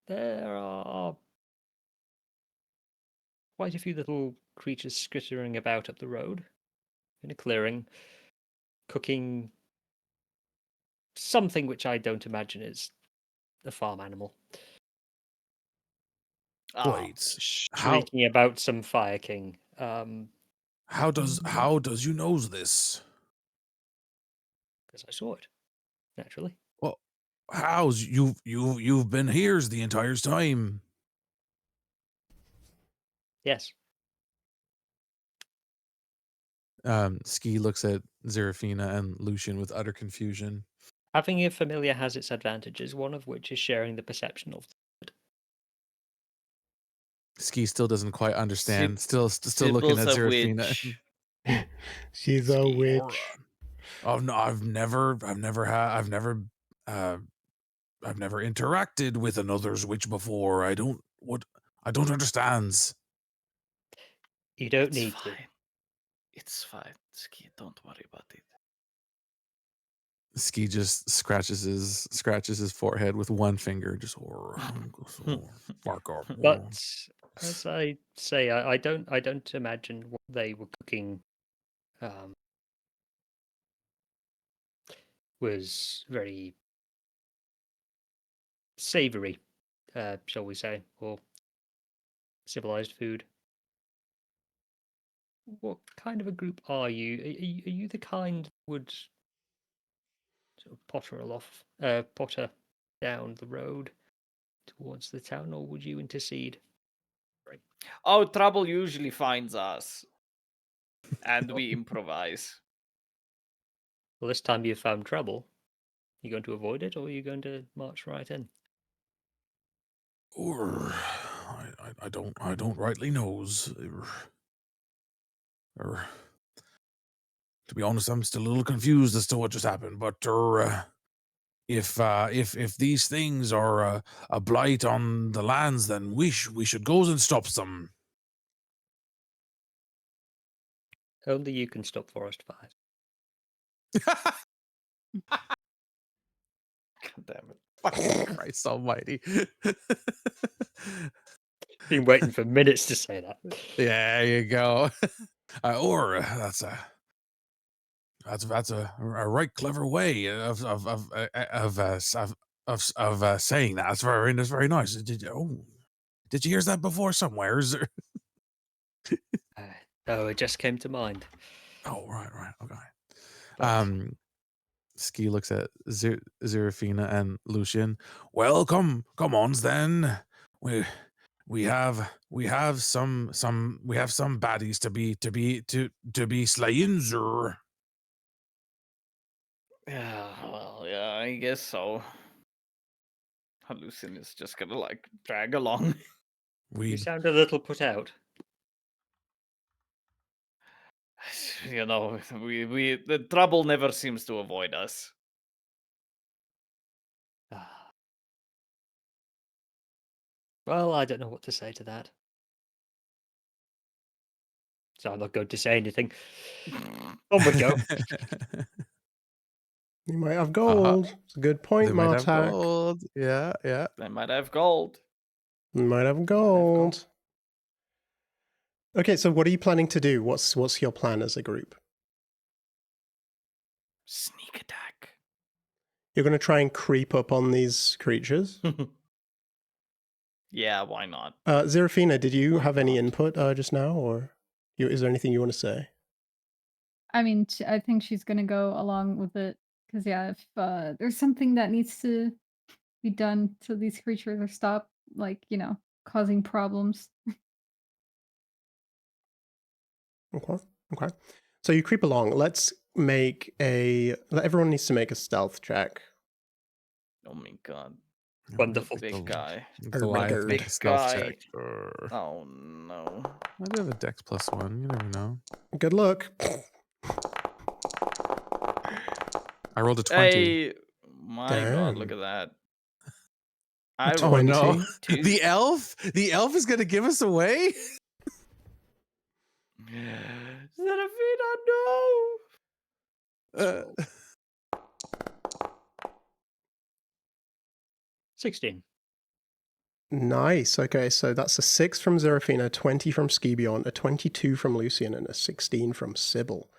there are quite a few little creatures skittering about up the road in a clearing, cooking something which I don't imagine is a farm animal. Wait, Shrieking about some Fire King. how does you know this? Because I saw it, naturally. Well, how's you've been here the entire time? Yes. Ski looks at Zerafina and Lucian with utter confusion. Having a familiar has its advantages, one of which is sharing the perception of it. Ski still doesn't quite understand. Still Sybil's looking at a Zerafina. witch. She's a Ski. witch. Oh no, I've never interacted with another's witch before. I don't understand. You don't It's need fine. It's fine. Ski, don't worry about it. Ski just scratches his forehead with one finger, just Fuck off. to. But as I say, I don't imagine what they were cooking was very savoury, shall we say, or civilized food. What kind of a group are you? Are you the kind that would sort of potter down the road towards the town, or would you intercede? Right. Oh, trouble usually finds us, and we improvise. Well, this time you've found trouble. You going to avoid it, or are you going to march right in? Or I don't rightly knows. To be honest, I'm still a little confused as to what just happened. But if these things are a blight on the lands, then we should go and stop them. Only you can stop forest fires. God damn it. Fucking Christ Almighty! Been waiting for minutes to say that. Yeah, there you go. That's a right clever way of saying that. That's very nice. Did you hear that before somewhere? Is there... Oh, it just came to mind. Oh, right, okay. But Ski looks at Zerafina and Lucian. Well, come on, then. We have some baddies to be slaying. Yeah, well, yeah, I guess so. Lucian is just gonna like drag along. you sound a little put out. You know, the trouble never seems to avoid us. Well, I don't know what to say to that. So I'm not going to say anything. On we go. You might have gold. It's a good point, They might have Martak. gold. Yeah, yeah. They might have gold. You might have gold. Okay, so what are you planning to do? What's your plan as a group? Sneak attack. You're going to try and creep up on these creatures? Yeah, why not? Zerafina, did you Why have any not? input just now, or is there anything you want to say? I mean, I think she's gonna go along with it because yeah, if there's something that needs to be done so these creatures are stop, like causing problems. Okay. Okay. So you creep along. Let everyone needs to make a stealth check. Oh my god. Wonderful. Big guy. Goliath make Big a stealth guy. check. Oh no. I do have a dex +1. You never know. Good luck. I rolled a 20. Hey, my god, look Damn. at that. A I Oh rolled no! 20? The elf is gonna give us away. Serafina, no! Uh, 16. Nice. Okay, so that's a 6 from Zerafina, a 20 from Skebion, a 22 from Lucian, and a 16 from Sybil.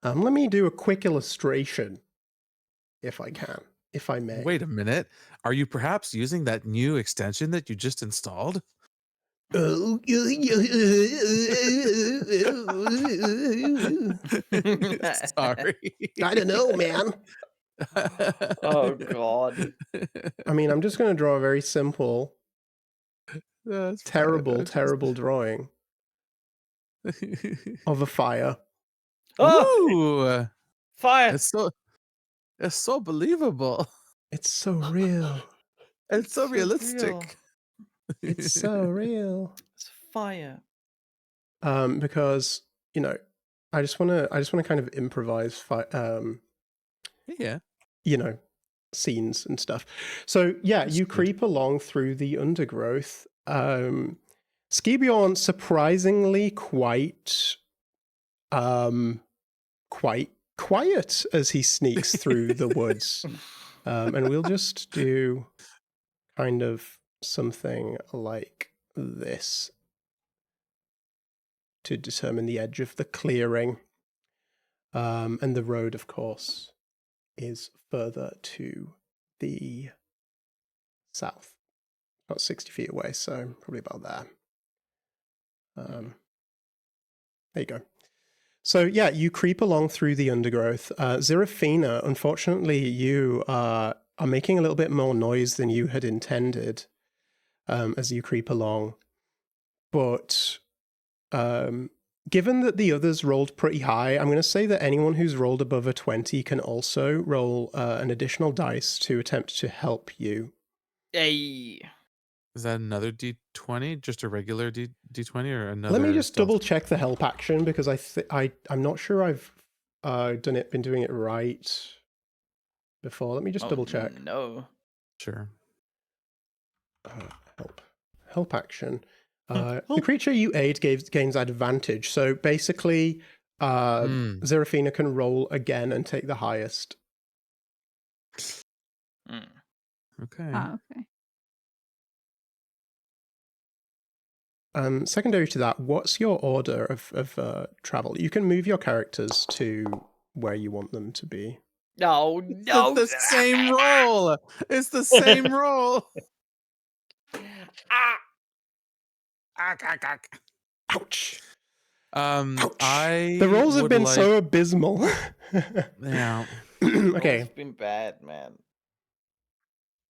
Let me do a quick illustration, if I can, if I may. Wait a minute. Are you perhaps using that new extension that you just installed? Oh, Sorry. I don't know, man. Oh god. I mean, I'm just going to draw a very simple, That's terrible, fine. terrible drawing of a fire. Oh! Ooh, Fire! it's so believable. It's so real. It's so so realistic. real. It's so real. It's fire. Because I just want to kind of improvise, Yeah. scenes and stuff. So yeah, you creep along through the undergrowth. Skebion surprisingly quite quiet as he sneaks through the woods. And we'll just do kind of something like this to determine the edge of the clearing. And the road, of course, is further to the south, about 60 feet away, so probably about there. There you go. So yeah, you creep along through the undergrowth. Zerafina, unfortunately, you are making a little bit more noise than you had intended as you creep along. But given that the others rolled pretty high, I'm going to say that anyone who's rolled above a 20 can also roll an additional dice to attempt to help you. Hey. Is that another D20? Just a regular D20 or another? Let me just stealth? double check the help action because I'm not sure I've been doing it right before. Let me just double check. No. Sure. Help action. The creature you aid gains advantage. So basically, Zerafina can roll again and take the highest. Okay. Okay. Secondary to that, what's your order of travel? You can move your characters to where you want them to be. No, no. It's the same roll. It's the same roll. Ouch. Ouch. The rolls have been so abysmal. Yeah. Okay. It's been bad, man.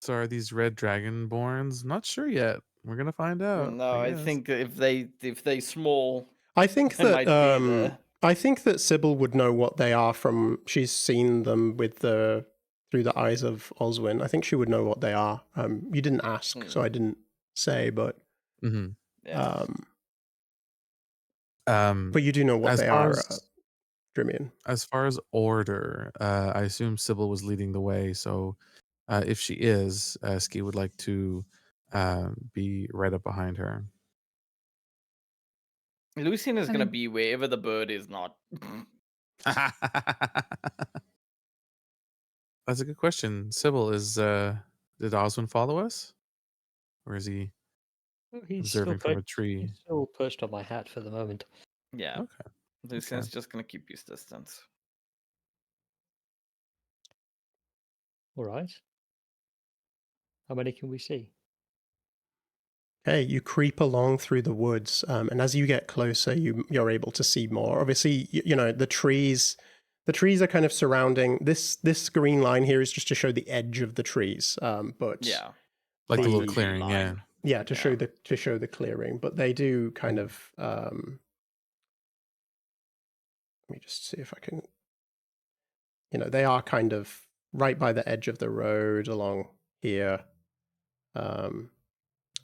So are these red dragonborns? Not sure yet. We're gonna find out. No, I guess. think that if they small, I think they might that be the... I think that Sybil would know what they are from. She's seen them through the eyes of Oswin. I think she would know what they are. You didn't ask, so I didn't say, but Yeah. but you do know what as they far are, as- Drimian. As far as order, I assume Sybil was leading the way. So if she is, Ski would like to be right up behind her. Lucian is I gonna mean- be wherever the bird is not. That's a good question. Sybil, did Oswin follow us? Or is he He's observing from a He's tree? still perched on my hat for the moment. Yeah. Okay. Lucian's just gonna keep his distance. All right. How many can we see? Okay, you creep along through the woods, and as you get closer, you're able to see more. Obviously, you know the trees. The trees are kind of surrounding this. This green line here is just to show the edge of the trees, but Yeah. Like the little The clearing, yeah. line. yeah, to show the clearing. But they do kind of. Let me just see if I can. You know, they are kind of right by the edge of the road along here.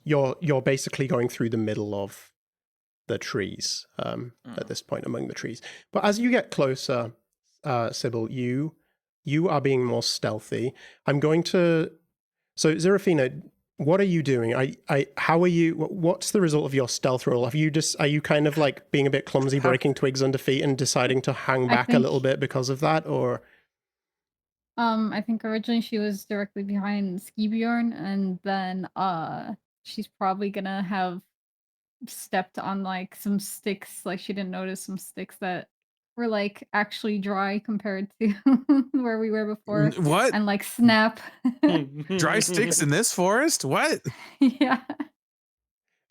You're basically going through the middle of the trees at this point, among the trees. But as you get closer, Sybil, you are being more stealthy. I'm going to. So, Zerafina, what are you doing? How are you? What's the result of your stealth roll? Are you kind of like being a bit clumsy, breaking twigs under feet, and deciding to hang I back a think- little bit because of that, or? I think originally she was directly behind Skibjorn, and then she's probably gonna have stepped on like some sticks, like she didn't notice some sticks that were like actually dry compared to where we were before, What? and like snap. Dry sticks in this forest? What? Yeah.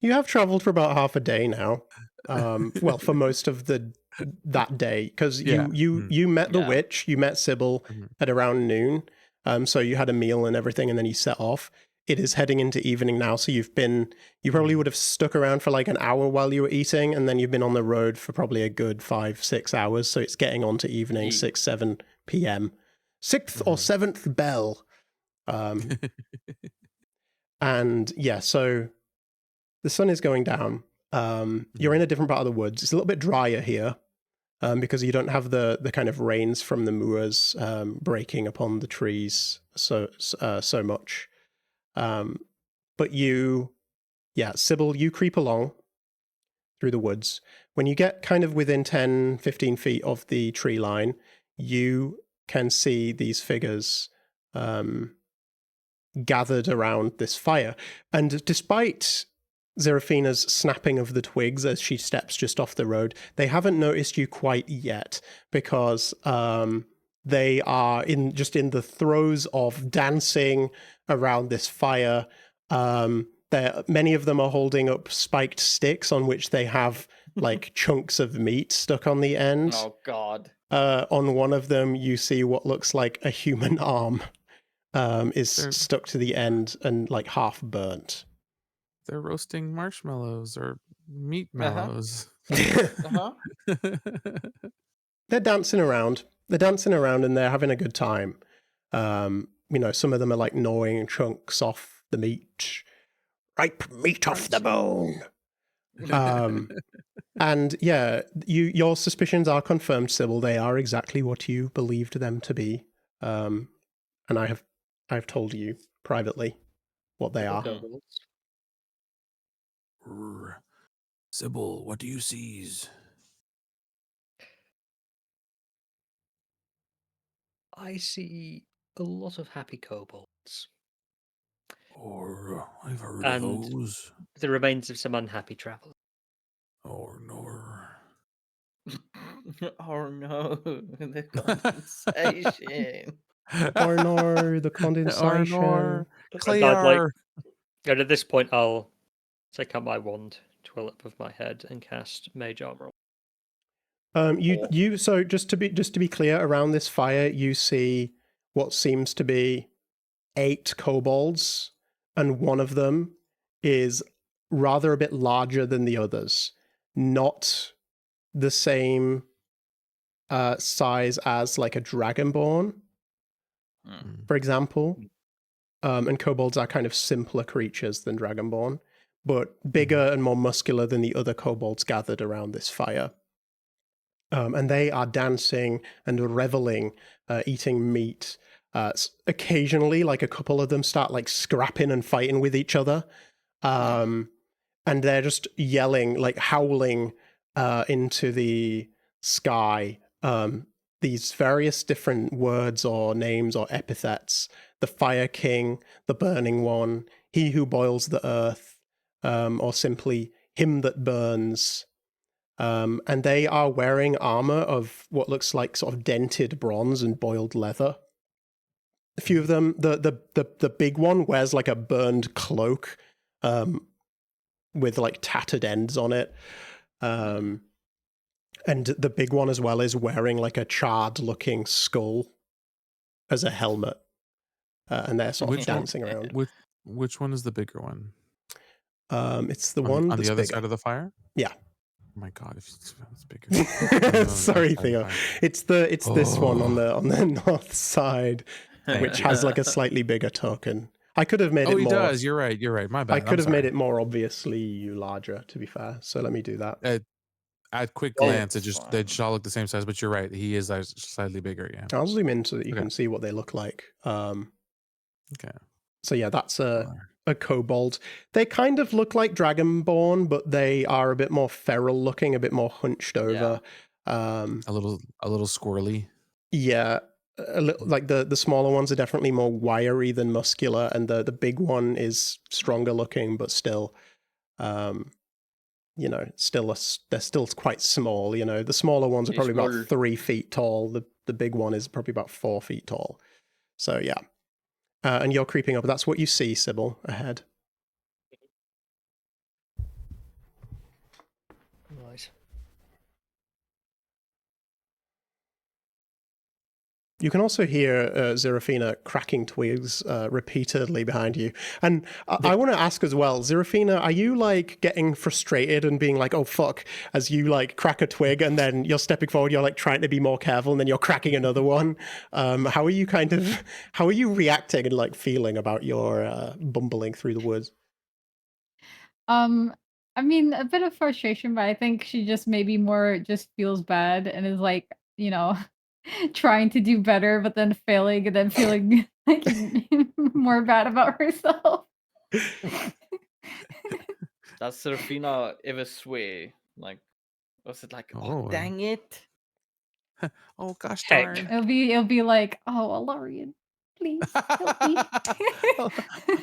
You have traveled for about half a day now. Well, for most of that day, because Yeah. you met the Yeah. witch, you met Sybil Mhm. at around noon. So you had a meal and everything, and then you set off. It is heading into evening now, so you probably would have stuck around for like an hour while you were eating, and then you've been on the road for probably a good 5-6 hours. So it's getting on to evening, Ye- 6-7 p.m. 6th or 7th bell. And yeah, so the sun is going down. You're in a different part of the woods. It's a little bit drier here because you don't have the kind of rains from the moors breaking upon the trees so much. But Sybil, you creep along through the woods. When you get kind of within 10, 15 feet of the tree line, you can see these figures gathered around this fire. And despite Zerafina's snapping of the twigs as she steps just off the road, they haven't noticed you quite yet because they are in the throes of dancing around this fire. Many of them are holding up spiked sticks on which they have like chunks of meat stuck on the end. Oh God. On one of them, you see what looks like a human arm is stuck to the end and like half burnt. They're roasting marshmallows or meat mallows. Uh-huh. They're dancing around. And they're having a good time. Some of them are like gnawing chunks off the meat. Ripe meat off the bone. And yeah, your suspicions are confirmed, Sybil. They are exactly what you believed them to be. And I've told you privately what they are. Sybil, what do you seize? I see a lot of happy kobolds. Or I've heard And- of those. The remains of some unhappy travelers. Or nor. Oh no, the condensation. Or no, the condensation. Or Clear. And at this point, I'll take out my wand, twirl it above my head, and cast Mage Armor. So just to be clear, around this fire, you see what seems to be 8 kobolds, and one of them is rather a bit larger than the others. Not the same size as like a dragonborn, for example. And kobolds are kind of simpler creatures than dragonborn, but bigger and more muscular than the other kobolds gathered around this fire. And they are dancing and reveling, eating meat. Occasionally, like a couple of them start like scrapping and fighting with each other. And they're just yelling, like howling into the sky these various different words or names or epithets: the Fire King, the Burning One, He who boils the earth, or simply Him that burns. And they are wearing armor of what looks like sort of dented bronze and boiled leather. A few of them, the big one wears like a burned cloak with like tattered ends on it. And the big one as well is wearing like a charred looking skull as a helmet. And they're sort of dancing around. Which one is the bigger one? It's the On one on that's the other bigger. side of the fire? Yeah. Oh my god, if it's bigger. Sorry, Theo. It's this one on the north side, which has like a slightly bigger token. I could have made it he more. does. You're right. My bad. I could have made it more obviously larger, to be fair. So let me do that. At quick Oh, glance, it's they just all look the same size, but you're right. He is slightly bigger. Yeah. I'll zoom in so that you Okay. can see what they look like. Okay. So yeah, that's a kobold. They kind of look like dragonborn, but they are a bit more feral looking, a bit more hunched over. A little squirrely. Yeah, like the smaller ones are definitely more wiry than muscular, and the big one is stronger looking, but still, they're still quite small. The smaller ones are probably about 3 feet tall. The big one is probably about 4 feet tall. So yeah. And you're creeping up. That's what you see, Sybil, ahead. Right. You can also hear Zerafina cracking twigs repeatedly behind you. And I want to ask as well, Zerafina, are you like getting frustrated and being like, oh fuck, as you like crack a twig and then you're stepping forward, you're like trying to be more careful and then you're cracking another one? How are you reacting and like feeling about your bumbling through the woods? I mean, a bit of frustration, but I think she just maybe more just feels bad and is like, trying to do better, but then failing and then feeling like more bad about herself. Does Serafina ever swear? Like, was it like, oh dang it? Oh gosh Heck. darn. It'll be like, oh, Alarian, please help me.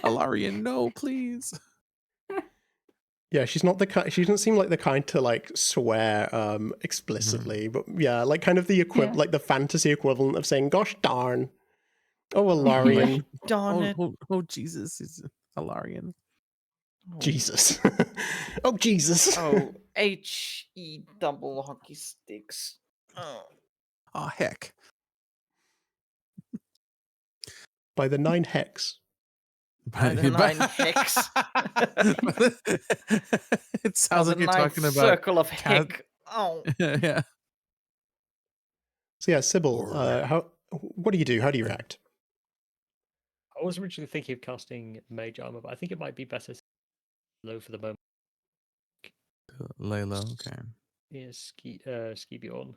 Alarian, no, please. Yeah, she's not the kind. She doesn't seem like the kind to like swear explicitly, but yeah, like kind of the equivalent, like the fantasy equivalent of saying "gosh darn." Oh, Alarian. Darn it. Oh, Jesus, it's Alarian. Jesus. Oh, Jesus. Oh, HE double hockey sticks. Oh heck. By the 9 hex. By the 9 hex. It sounds like you're talking about circle of heck. Oh. Yeah. So yeah, Sybil, what do you do? How do you react? I was originally thinking of casting Mage Armor, but I think it might be better to low for the moment. Lay low, okay. Yeah, Ski Bjorn.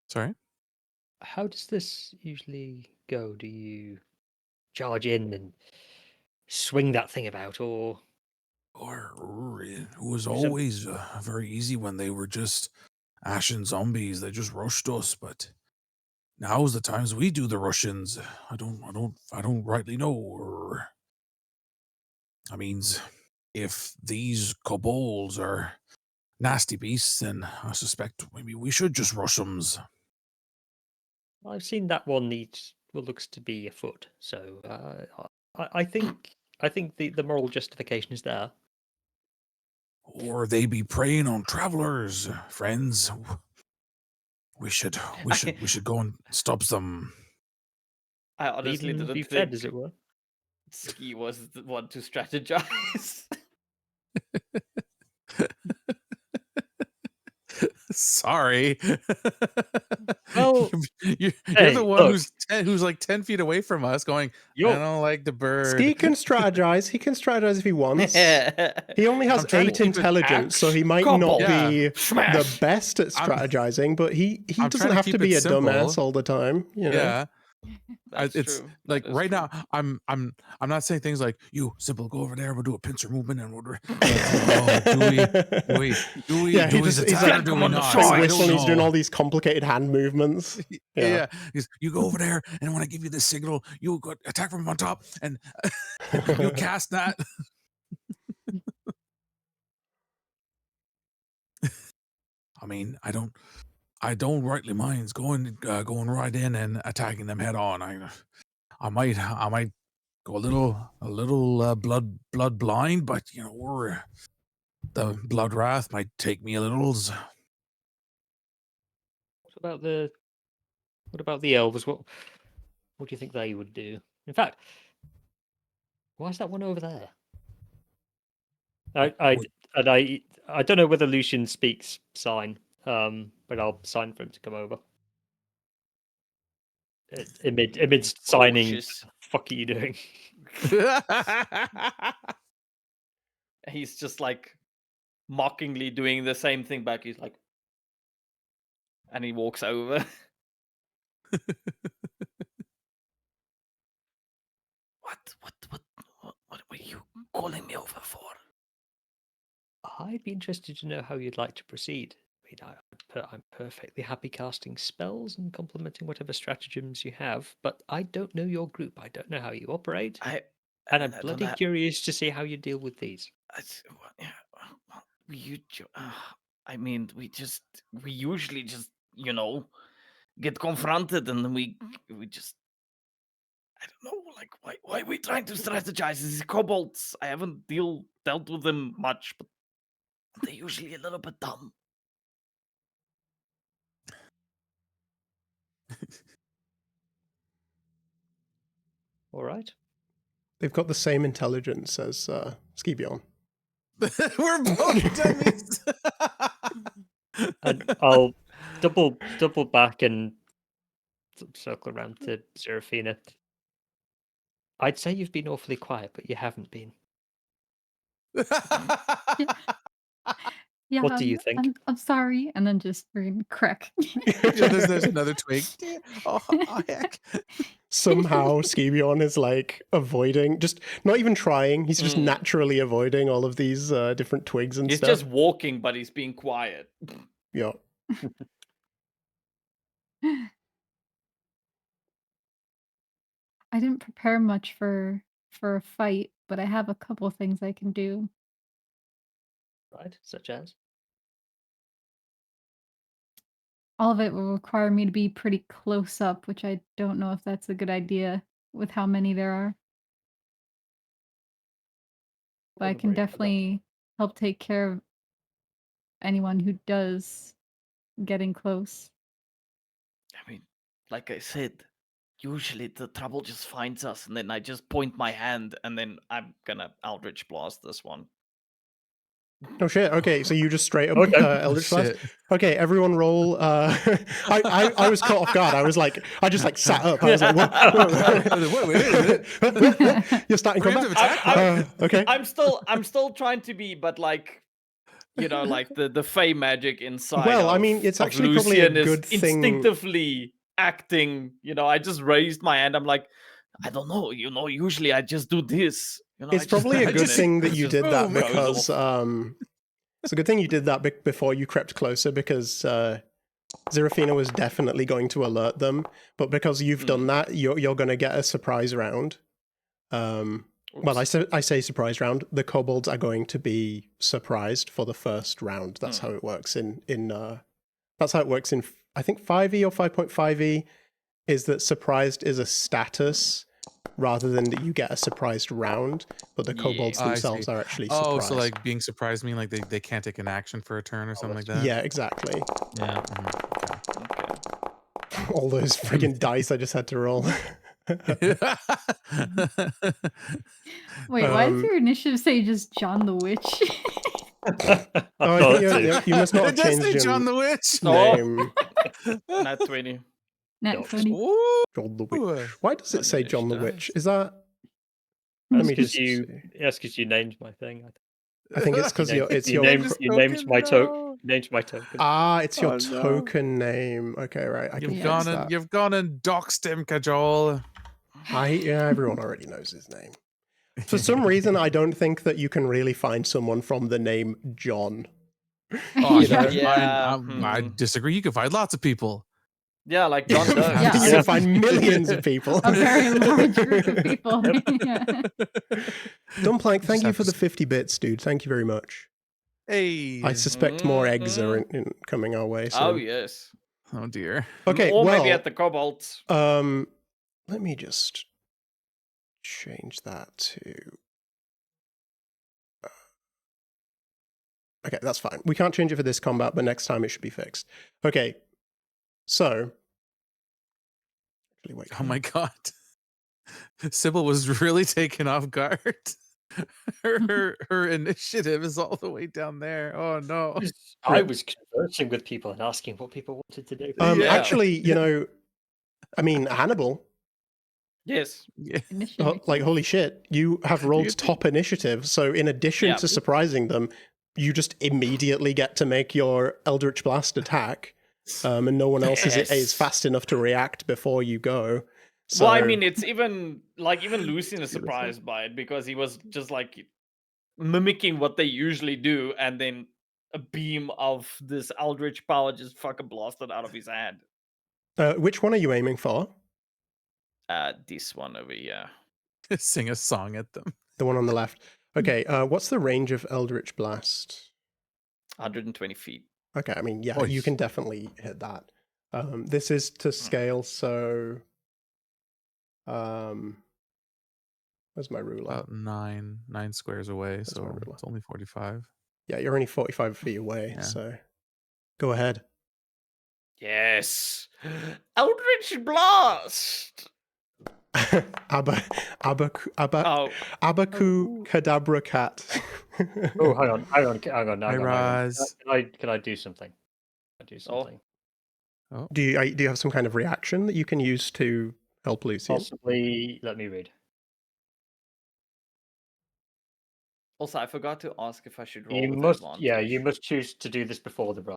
Sorry? How does this usually go? Do you charge in and swing that thing about, or it was always very easy when they were just ashen zombies. They just rushed us, but now's the times we do the Russians. I don't rightly know. I mean, if these kobolds are nasty beasts, then I suspect maybe we should just rush them. I've seen that one needs what looks to be a foot. So I think the moral justification is there. Or they be preying on travelers, friends. We should go and stop them. I honestly Leave them didn't be think fed, as it were. Ski was the one to strategize. Sorry. Well, you're hey, the one look. who's like 10 feet away from us going, I don't like the bird. Ski can strategize. He can strategize if he wants. He only has I'm trying to 8 keep it intelligence, so he might couple. not be the Smash. best at strategizing, but he I'm doesn't trying to have to keep be it a simple. dumbass all the time. You know? Yeah. That's it's true. like That is right true. now I'm not saying things like, you Simple, go over there, we'll do a pincer movement and we'll do Yeah, Dewey's he's attack or like, do we not? like I don't whistling, he's doing know. all these complicated hand movements. Yeah. You go over there, and when I give you this signal, you go attack from on top, and you cast that. I mean, I don't rightly mind going right in and attacking them head on. I might go a little blood blind, but you know, the blood wrath might take me a little. What about the elves? What do you think they would do? In fact, why is that one over there? I don't know whether Lucian speaks sign, but I'll sign for him to come over. Amidst signing, Cautious. fuck are you doing? He's just like mockingly doing the same thing back. He's like, and he walks over. What were you calling me over for? I'd be interested to know how you'd like to proceed. I mean, I'm perfectly happy casting spells and complementing whatever stratagems you have, but I don't know your group. I don't know how you operate, and I'm bloody curious to see how you deal with these. I mean, we usually just, you know, get confronted and then we just, I don't know, like why are we trying to strategize? These kobolds, I haven't dealt with them much, but they're usually a little bit dumb. All right. They've got the same intelligence as Skibion. We're both dummies. And I'll double back and circle around to Seraphina. I'd say you've been awfully quiet, but you haven't been. Yeah, What do you think? I'm sorry, and then just crack. There's another twig. Oh, heck. Somehow Skibion is like avoiding, just not even trying. He's just naturally avoiding all of these different twigs and He's stuff. just walking, but he's being quiet. Yeah. I didn't prepare much for a fight, but I have a couple things I can do. Right, such as? All of it will require me to be pretty close up, which I don't know if that's a good idea with how many there are. But I can definitely help take care of anyone who does getting close. I mean, like I said, usually the trouble just finds us, and then I just point my hand, and then I'm gonna Eldritch Blast this one. Oh shit! Okay, so you just straight up Eldritch Blast. Shit. Okay, everyone roll. I was caught off guard. I just like sat up. I was like, what? You're starting combat. Okay. I'm still trying to be, but like, you know, like the Fey magic inside. Well, I mean, it's of actually probably a Lucian good is thing. Instinctively acting. You know, I just raised my hand. I'm like, I don't know. You know, usually I just do this. You know, It's probably a good thing that you did that because it's a good thing you did that before you crept closer, because Zerafina was definitely going to alert them, but because you've done that, you're going to get a surprise round. Well, I say surprise round. The kobolds are going to be surprised for the first round. That's how it works in that's how it works in I think 5e or 5.5e, is that surprised is a status rather than that you get a surprised round, but the kobolds themselves are actually surprised. Oh, so like being surprised mean like they can't take an action for a turn or something like that? Yeah, exactly. Yeah. Okay. All those friggin' dice I just had to roll. Wait, why does your initiative say just John the Witch? Oh, you must not have changed your John the Witch name. Nat 20. Nat 20. John the Witch. Why does it say John the Witch? Is that... That's because you named my thing. I think it's because it's You your named my token. Named my token. it's your Oh, no. token name. Okay, right. I can You've fix gone that. and you've gone and doxed him, Cajole. Everyone already knows his name. For some reason, I don't think that you can really find someone from the name John. Oh, You you know? can find, Yeah, I disagree. You can find lots of people. Yeah, like John Doe. Yeah, You can find millions of people. a very large group of people. Yeah. Dumplank, just thank you have for to the 50 bits, dude. Thank you very much. Hey. I suspect more eggs are Mhm. coming our way. Oh soon. yes. Oh dear. Okay, Or well, maybe at the Cobalt. let me just change that to. Okay, that's fine. We can't change it for this combat, but next time it should be fixed. Okay, so. Actually, wait. Oh my god. Sybil was really taken off guard. Her initiative is all the way down there. Oh no. I was conversing with people and asking what people wanted to do. Yeah. Actually, I mean, Hannibal. Yes. Yeah. Like, holy shit, you have rolled You think- top initiative. So, in addition Yeah. to surprising them, you just immediately get to make your Eldritch Blast attack, and no one else is Yes. fast enough to react before you go. So, Well, I mean, it's even Lucian is surprised by it because he was just like mimicking what they usually do, and then a beam of this eldritch power just fucking blasted out of his hand. which one are you aiming for? This one over here. Sing a song at them. The one on the left. Okay, what's the range of Eldritch Blast? 120 feet. Okay, I mean, yeah, Oy. you can definitely hit that. This is to scale, so where's my ruler? About nine squares away, my so ruler. it's only 45. Yeah, you're only 45 feet away, Yeah. so go ahead. Yes. Eldritch Blast! Abaku Oh, Cadabra Cat. Oh, hang on. Hi, Roz. Can I do something? Do you have some kind of reaction that you can use to help Lucian? Possibly. Let me read. also, I forgot to ask if I should roll You with must. advantage. Yeah, you must choose to do this before the roll.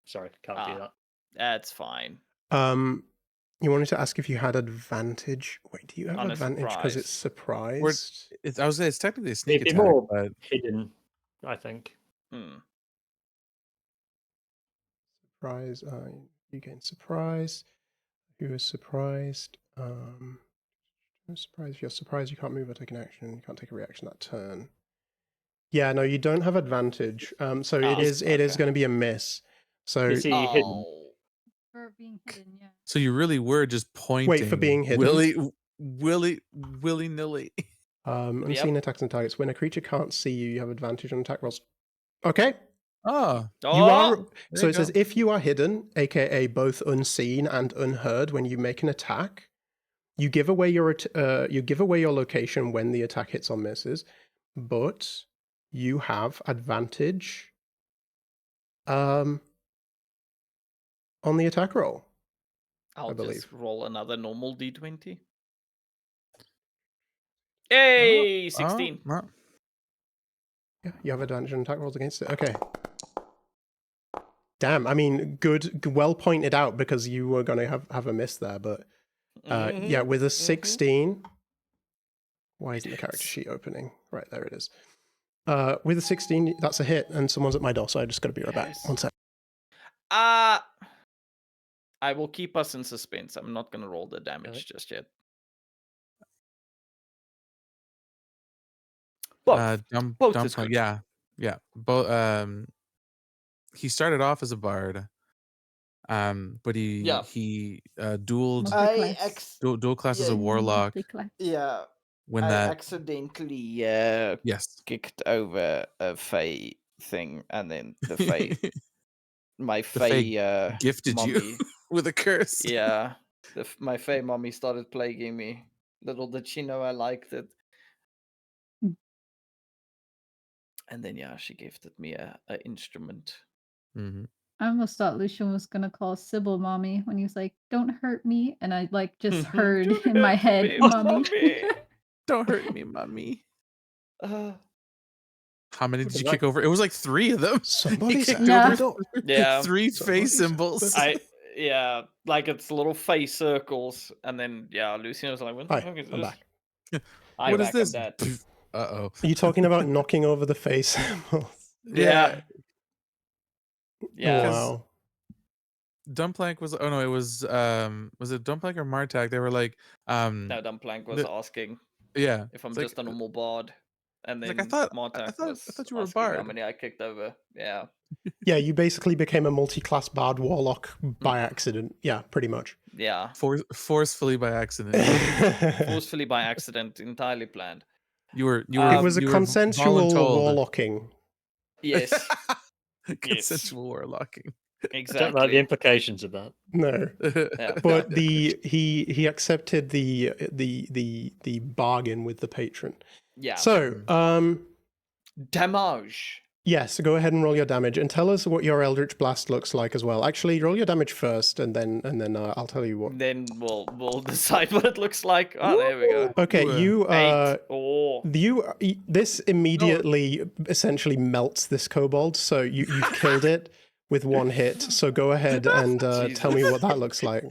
Sorry, can't do Ah. that. That's fine. You wanted to ask if you had advantage. Wait, do you have On a advantage because it's surprised? I was it's technically a sneak It'd be attack, more but hidden, I think. Surprise. You gain surprise. Who is surprised? Who's surprised? If you're surprised, you can't move or take an action. You can't take a reaction that turn. Yeah, no, you don't have advantage. So it is going to be a miss. So Is he hidden? Oh. For being hidden, yeah. so you really were just pointing. for being hidden? willy nilly. Unseen attacks and targets. When a creature can't see you, you have advantage on attack rolls. Okay. Oh, You are. there So you it says go. if you are hidden, aka both unseen and unheard, when you make an attack, you give away your location when the attack hits or misses, but you have advantage on the attack roll. I'll believe. just roll another normal d20. Hey, 16. Oh, Yeah, you have advantage on attack rolls against it. Okay. Damn, I mean, good, well pointed out because you were going to have a miss there, but yeah, with a 16. Why isn't the character sheet opening? Right, there it is. With a 16, that's a hit, and someone's at my door, so I just got to be right back. Yes. 1 sec. I will keep us in suspense. I'm not going to roll the damage just yet. Both is good. Yeah. Both. He started off as a bard, but he dueled dual class as a warlock. Yeah. When I that accidentally yes kicked over a Fae thing, and then the Fae, my the Fae gifted mommy, you with a curse. Yeah, my Fae mommy started plaguing me. Little did she know I liked it. And then she gifted me a instrument. Mm-hmm. I almost thought Lucian was gonna call Sybil mommy when he was like, "Don't hurt me," and I just heard in my head, "Mommy." Don't hurt me, mommy. How many did you Like- kick over? It was like 3 of them. Somebody's kicked Yeah. opened up. Yeah. 3 Somebody's face symbols. Yeah, like it's little face circles, and then Lucian was like, "What the Hi, fuck is I'm this?" back. I'm What is back, this? I'm dead. Uh-oh. Are you talking about knocking over the face symbols? Yeah. Yeah. Wow. Dumplank was it Dumplank or Martag? They were like No, Dumplank was the- asking yeah. if I'm it's like, just a normal bard, and like, then I thought was you were a asking how bard. many I kicked over. Yeah. Yeah, you basically became a multi-class bard warlock by accident. Yeah, pretty much. Yeah. Forcefully by accident. Forcefully by accident, entirely planned. You were It was a you were consensual voluntold. warlocking. Yes. Consensual warlocking. I don't like Exactly. the implications of that. No, Yeah. but he accepted the bargain with the patron. Yeah. So, Damage. yes, go ahead and roll your damage and tell us what your Eldritch Blast looks like as well. Actually, roll your damage first, and then I'll tell you what. Then we'll decide what it looks like. Oh, there we go. Okay, Ooh, you 8. Oh. this immediately essentially melts this kobold. So you've killed it with one hit. So go ahead and tell me what that looks like.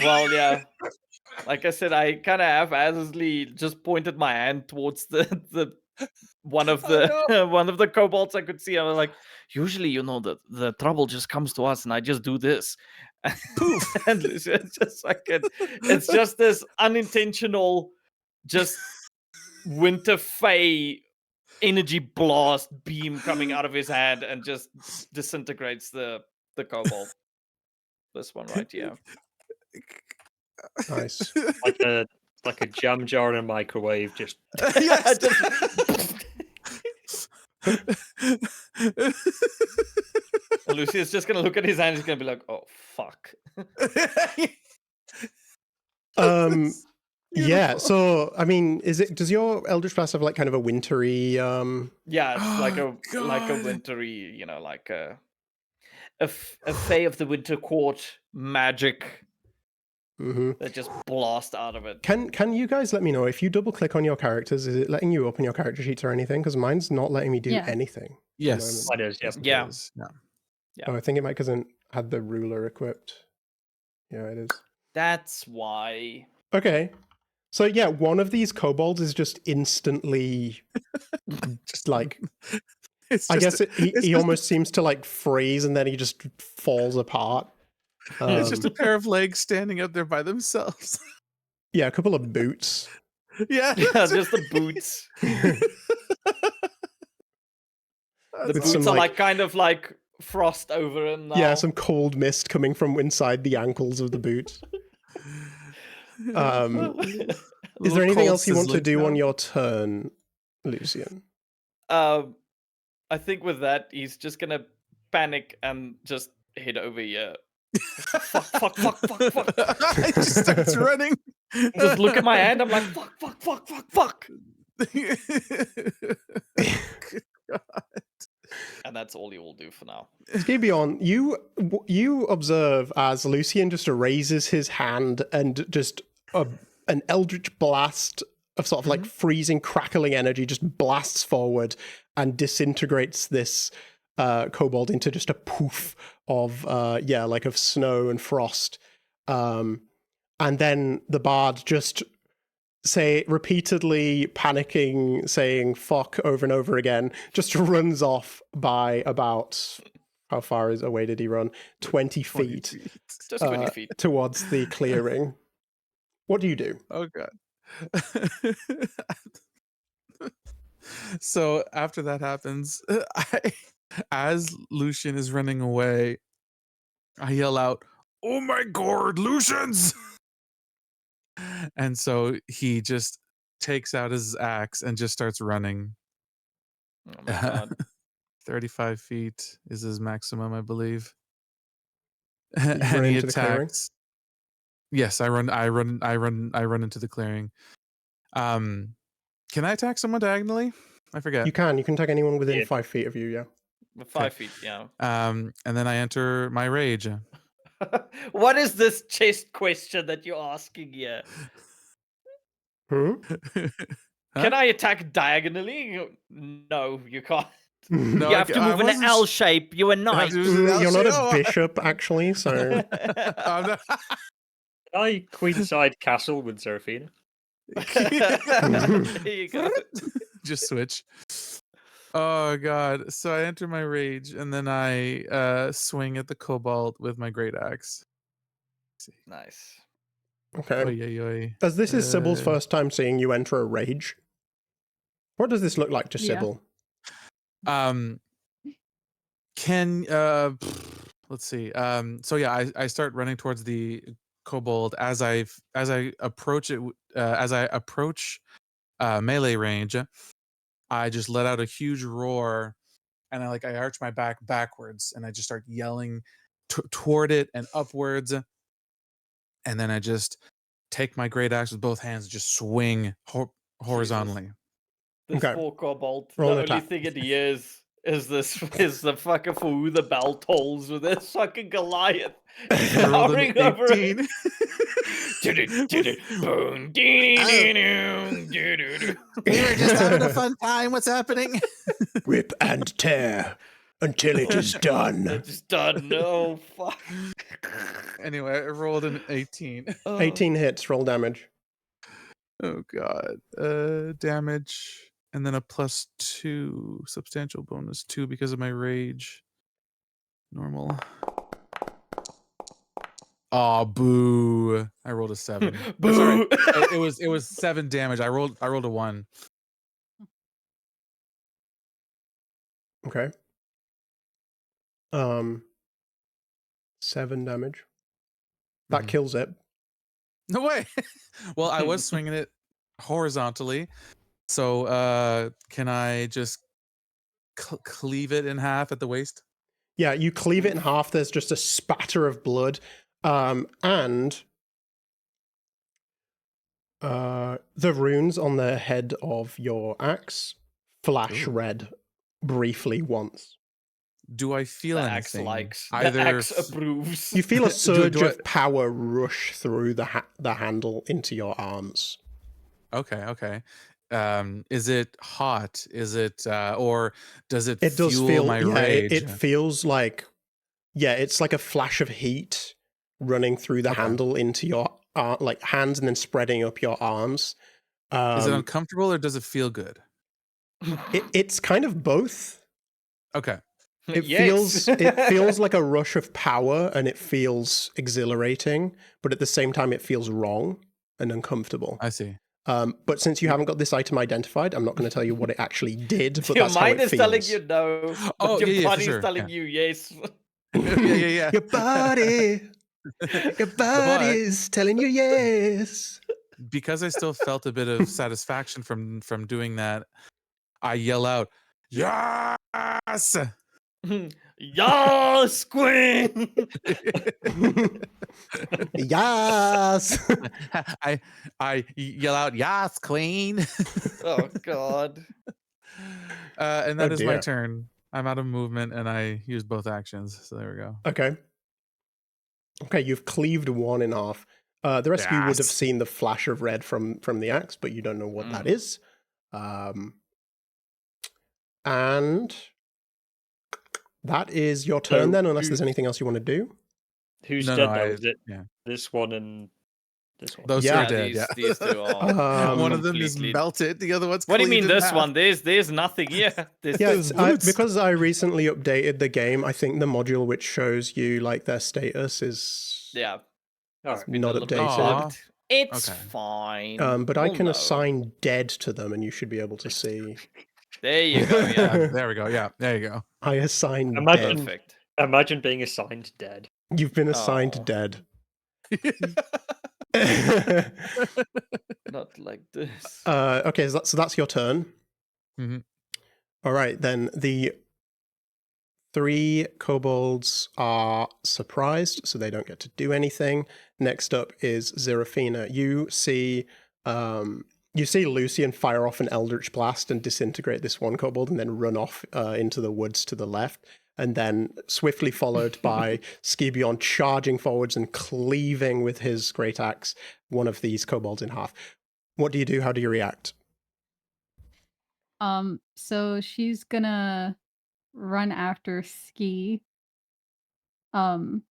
Well, yeah. Like I said, I kind of haphazardly just pointed my hand towards the one of the one of the kobolds I could see. I was like, usually, the trouble just comes to us, and I just do this. And it's just like it's just this unintentional, just winter fey energy blast beam coming out of his hand and just disintegrates the kobold. This one right here. Nice. Like a jam jar in a microwave. Just Yes. And Lucia's just gonna look at his hand. He's gonna be like, "Oh fuck." Yeah. Beautiful. So I mean, does your Eldritch Blast have like kind of a wintry Yeah, it's like Oh, a God. wintry, like a Fey of the Winter Court magic mhm. that just blast out of it. Can you guys let me know if you double click on your characters, is it letting you open your character sheets or anything? Because mine's not letting me do Yeah. anything. Yes. Mine is, Yes, it Yeah. is. Yeah. Yeah. Oh, I think it might because it had the ruler equipped. Yeah, it is. That's why. Okay. So yeah, one of these kobolds is just instantly just like It's I just guess he it's just almost seems to like freeze and then he just falls apart. it's just a Um, pair of legs standing up there by themselves. yeah, a couple of boots. Yeah. Yeah, just the boots. The With boots some, are like- like kind of like frost over him now. Yeah, some cold mist coming from inside the ankles of the boots. Is there anything else you want to do on your turn, Lucian? I think with that, he's just gonna panic and just head over here. fuck. It just starts running. Just look at my hand. I'm like, fuck. And that's all he will do for now. Skibion, you observe as Lucian just raises his hand and just an eldritch blast of sort of like freezing, crackling energy just blasts forward and disintegrates this kobold into just a poof of like of snow and frost. And then the bard just repeatedly panicking, saying fuck over and over again, just runs off by about, how far away did he run? 20 feet Just 20 feet. towards the clearing. What do you do? Oh god. So after that happens, as Lucian is running away, I yell out, "Oh my god, Lucians!" And so he just takes out his axe and just starts running. Oh my god. 35 feet is his maximum, I believe. run And he into the clearing? attacks. Yes, I run into the clearing. Can I attack someone diagonally? I forget. You can attack anyone within Yeah. 5 feet of you, yeah. With 5 feet, yeah. And then I enter my rage. What is this chest question that you're asking here? Hmm? Can I attack diagonally? No, you can't. No, You have to move in an L shape. You're a I have knight. to use an L You're not shape. a Oh, bishop, actually, so... I'm not- I Queenside Castle with Seraphina. There you go. Just switch. Oh god. So I enter my rage and then I swing at the kobold with my great axe. Nice. Okay. Oy, oy, oy. As this is Sybil's Uh, first time seeing you enter a rage, what does this look like to Yeah. Sybil? Can let's see. So yeah, I start running towards the kobold as I approach it as I approach melee range. I just let out a huge roar, and I arch my back backwards, and I just start yelling toward it and upwards, and then I just take my great axe with both hands, and just swing horizontally. This Okay. poor kobold. Roll The an only attack. thing it hears is the fucker for who the bell tolls with this fucking Goliath. I rolled an towering over it. 18. Boom, dee-dee-dee-dee-doo, doo-doo-doo. We were just having a fun time. What's happening? Rip and tear until it is done. It's done. No, fuck. Anyway, I rolled an 18. 18 hits, roll damage. Oh god. Damage and then a +2 substantial bonus 2 because of my rage. Normal. Oh boo. I rolled a 7. Boo. Sorry. It was 7 damage. I rolled a 1. Okay. 7 damage. That Mhm. kills it. No way. Well, I was swinging it horizontally. So can I just cleave it in half at the waist? Yeah, you cleave it in half. There's just a spatter of blood. And the runes on the head of your axe flash Ooh. red briefly once. Do I feel The axe anything? likes. Either The axe approves. You feel a surge do I- of power rush through the handle into your arms. Okay. Is it hot? Is it or does it It does fuel feel, my yeah, rage? it feels like, yeah, it's like a flash of heat running through the Okay. handle into your like hands and then spreading up your arms. Is it uncomfortable or does it feel good? It's kind of both. Okay. It Yes. feels like a rush of power and it feels exhilarating, but at the same time it feels wrong and uncomfortable. I see. But since you haven't got this item identified, I'm not going to tell you what it actually did, but Your that's how mind it is feels. telling you no. But Oh, your yeah, for body's sure, telling yeah. you yes. Yeah. Your body But is telling you yes. because I still felt a bit of satisfaction from doing that, I yell out, "Yes!" Yes, Queen. Yes. I yell out, "Yes, queen!" Oh God. And that Oh, is my dear. turn. I'm out of movement, and I use both actions. So there we go. Okay. Okay, you've cleaved one in half. The rest of you would have Yes. seen the flash of red from the axe, but you don't know what that is. And that is your turn So then, unless who- there's anything else you want to do. Who's No, dead no, now? I- Is it yeah. this one and this one? Those two Yeah, are dead. these two are One of them is completely- melted. The other one's. What do you mean cleaved in this half. one? There's nothing here. There's Yeah, Those it's, boots. because I recently updated the game, I think the module which shows you like their status is yeah. All right. Been not a little bit updated. bugged. It's Okay. fine. But I We'll can know. assign dead to them, and you should be able to see. There you go. Yeah. There we go. Yeah, there you go. I assign Imagine- dead. Perfect. Imagine being assigned dead. You've been assigned Oh. dead. Not like this. Okay, so that's your turn. Mhm. All right, then the 3 kobolds are surprised, so they don't get to do anything. Next up is Zerafina. You see Lucian fire off an eldritch blast and disintegrate this one kobold, and then run off into the woods to the left. And then swiftly followed by Skibion charging forwards and cleaving with his great axe one of these kobolds in half. What do you do? How do you react? So she's gonna run after Ski. Hold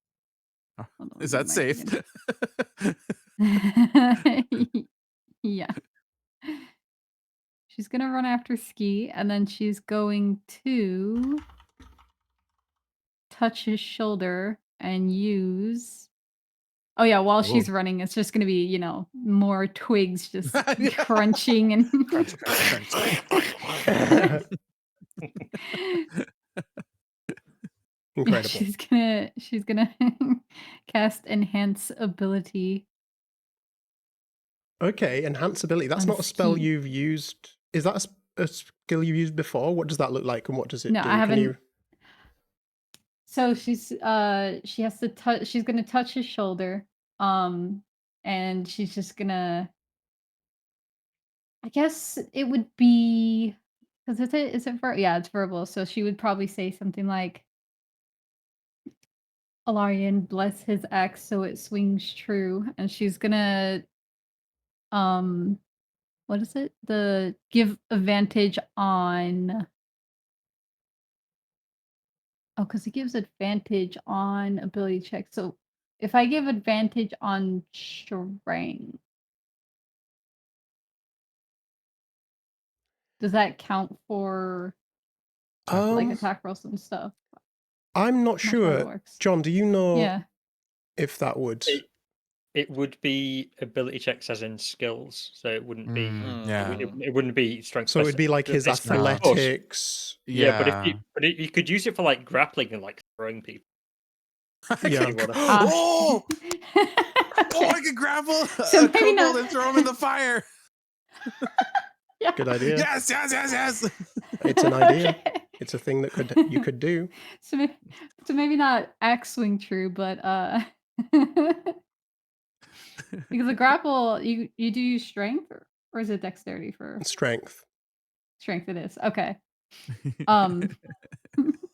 on, Is what that am I safe? thinking? Yeah. She's gonna run after Ski, and then she's going to touch his shoulder and use. Oh yeah, while she's Whoa. running, it's just gonna be, more twigs just crunching and Crunch, crunch, crunch. Incredible. She's gonna cast enhance ability. Okay, enhance ability. That's On not a spell Ski. you've used. Is that a skill you've used before? What does that look like, and what does it No, do? I haven't. Can you? So she has to touch. She's gonna touch his shoulder, and she's just gonna. I guess it would be because is it yeah, it's verbal. So she would probably say something like, "Alarian, bless his axe so it swings true," and she's gonna what is it? The give advantage on. Oh, because it gives advantage on ability checks. So if I give advantage on strength, does that count for like attack rolls and stuff? I'm not Not sure how it sure. works. John, do you know Yeah. if that would? It would be ability checks as in skills, so it wouldn't be. Yeah. It wouldn't be strength. So it'd be like his It's- athletics. Yeah, but Yeah. you could use it for like grappling and like throwing people. Yeah. You wanna- Oh, I could grapple So a maybe kobold not- and throw him in the fire. Yeah. Good idea. Yes, yes, yes, yes. It's an idea. Okay. It's a thing that you could do. So maybe not axe swing true, but because the grapple you do use strength or is it dexterity for Strength. strength? It is okay.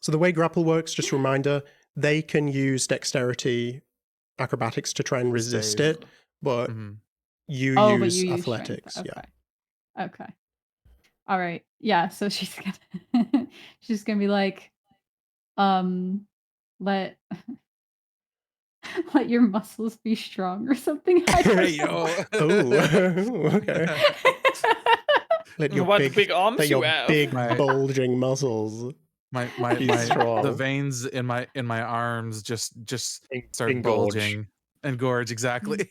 So the way grapple works, just a reminder, they can use dexterity, acrobatics to try and resist Save. it, but Mhm. you but use you use athletics. strength. Yeah. Okay. All right. Yeah. So she's gonna be like, let let your muscles be strong or something. I don't Hey, know. yo. Oh, okay. Let your What big arms let you your have. big My- bulging muscles. He's strong. The veins in my arms just start Engorge. bulging. Engorge, exactly.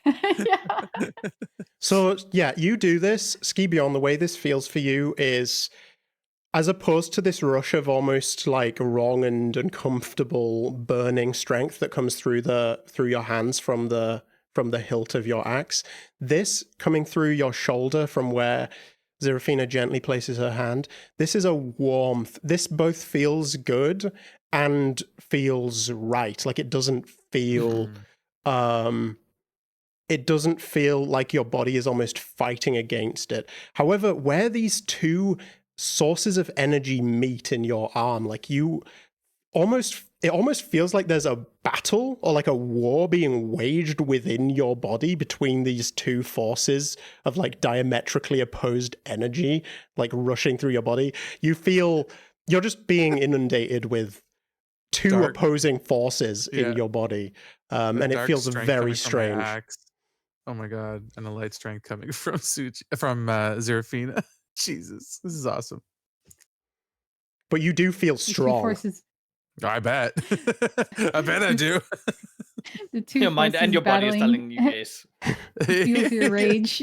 Yeah. So yeah, you do this. Ski Beyond, the way this feels for you is, as opposed to this rush of almost like wrong and uncomfortable burning strength that comes through your hands from the hilt of your axe, this coming through your shoulder from where Zerafina gently places her hand, this is a warmth. This both feels good and feels right. Like it doesn't feel it doesn't feel like your body is almost fighting against it. However, where these two sources of energy meet in your arm, like it almost feels like there's a battle or like a war being waged within your body between these two forces of like diametrically opposed energy, like rushing through your body. You feel you're just being inundated with two Dark. opposing forces in Yeah. your body. The And it dark feels strength very coming from my strange. axe. Oh my god! And the light strength coming from Zerafina. Jesus, this is awesome. But you do feel The two strong. forces. I bet. I bet I do. The two Your mind and forces your body is battling telling you yes. fuels your rage.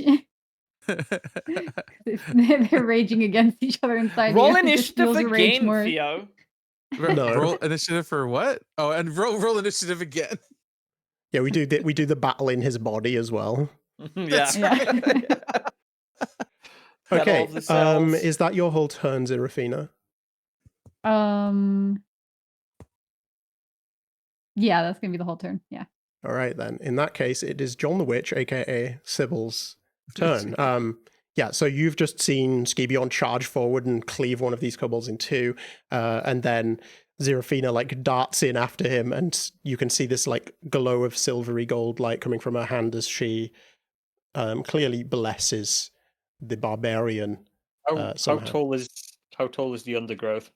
They're raging against each other inside Roll you. It just initiative fuels your rage again, more. Theo. No. Roll initiative for what? Oh, and roll initiative again. Yeah, we do the battle in his body as well. Yeah. That's Yeah. Battle Okay, of the cells. is that your whole turn, Zerafina? Yeah, that's gonna be the whole turn. Yeah. All right, then. In that case, it is John the Witch, aka Sybil's turn. Yeah, so you've just seen Skibion charge forward and cleave one of these kobolds in two, and then Zerafina like darts in after him, and you can see this like glow of silvery gold light coming from her hand as she clearly blesses the barbarian How somehow. tall is the undergrowth?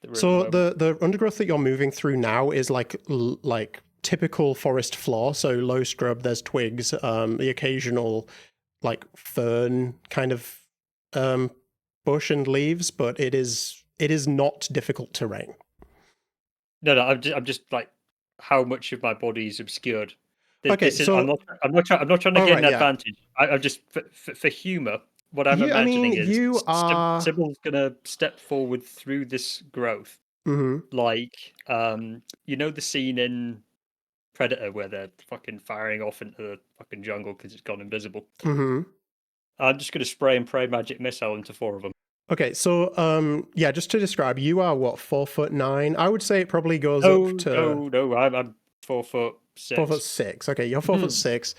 that we're at So moment? the undergrowth that you're moving through now is like typical forest floor. So low scrub, there's twigs, the occasional like fern kind of bush and leaves, but it is not difficult terrain. No, I'm just like how much of my body is obscured. Okay, so I'm not trying to all gain right, an yeah. advantage. I'm just for humor. What I'm imagining is you are. Sybil's gonna step forward through this growth, Mm-hmm. like you know the scene in Predator where they're fucking firing off into the fucking jungle because it's gone invisible. Mm-hmm. I'm just gonna spray and pray magic missile into 4 of them. Okay, so yeah, just to describe, you are what, 4'9"? I would say it probably goes No, up to no, I'm 4'6". 4'6". Okay, you're 4'6".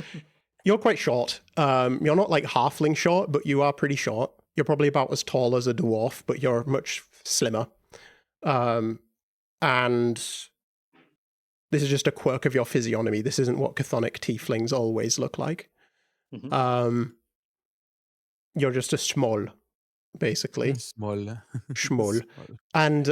You're quite short. You're not like halfling short, but you are pretty short. You're probably about as tall as a dwarf, but you're much slimmer. And this is just a quirk of your physiognomy. This isn't what chthonic tieflings always look like. Mhm. You're just a small, basically. Small. Schmoll. And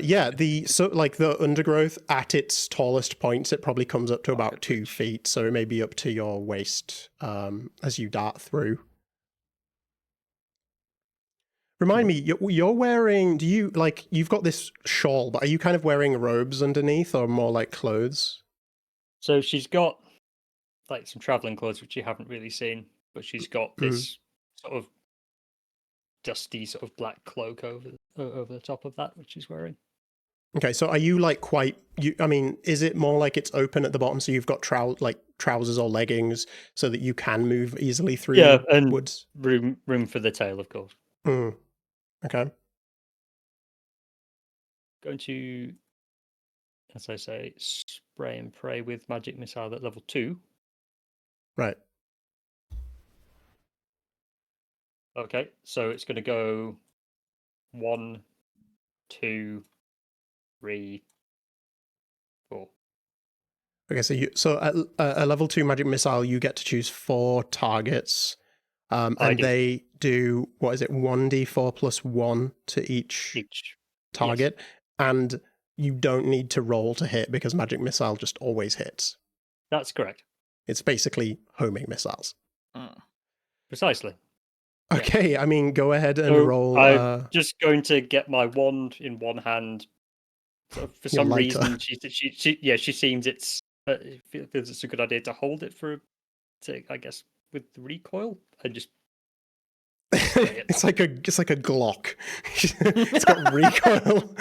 yeah, the undergrowth at its tallest points, it probably comes up to about 2 feet. So it may be up to your waist as you dart through. Remind me, you're wearing, you've got this shawl, but are you kind of wearing robes underneath or more like clothes? So she's got like some traveling clothes, which you haven't really seen, but she's got this sort of dusty sort of black cloak over the top of that, which she's wearing. Okay, so are you like is it more like it's open at the bottom so you've got trousers or leggings so that you can move easily through and woods? Room for the tail, of course. Okay. Going to, as I say, spray and pray with magic missile at level 2. Right. Okay, so it's going to go 1, 2, 3, 4. Okay, so at a level 2 magic missile, you get to choose 4 targets, and they do, what is it, 1d4 plus 1 to each target, yes. And you don't need to roll to hit because magic missile just always hits. That's correct. It's basically homing missiles. Precisely. Okay, yeah. I mean, go ahead and roll. I'm just going to get my wand in one hand. So for some reason, she seems it feels it's a good idea to hold it I guess, with the recoil and just. It's like a Glock. It's got recoil.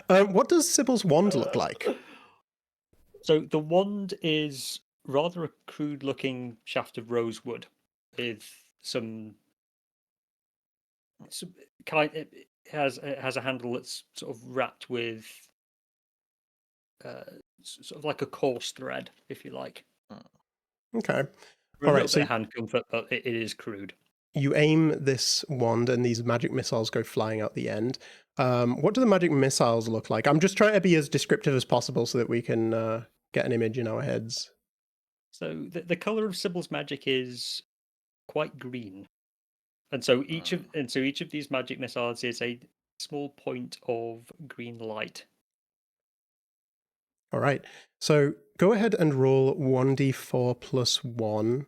What does Sybil's wand look like? So the wand is rather a crude-looking shaft of rosewood with some kind. It has a handle that's sort of wrapped with sort of like a coarse thread, if you like. Okay. All right. So hand comfort, but it is crude. You aim this wand, and these magic missiles go flying out the end. What do the magic missiles look like? I'm just trying to be as descriptive as possible so that we can get an image in our heads. So the color of Sybil's magic is quite green, and so each of these magic missiles is a small point of green light. All right. So go ahead and roll 1d4 plus 1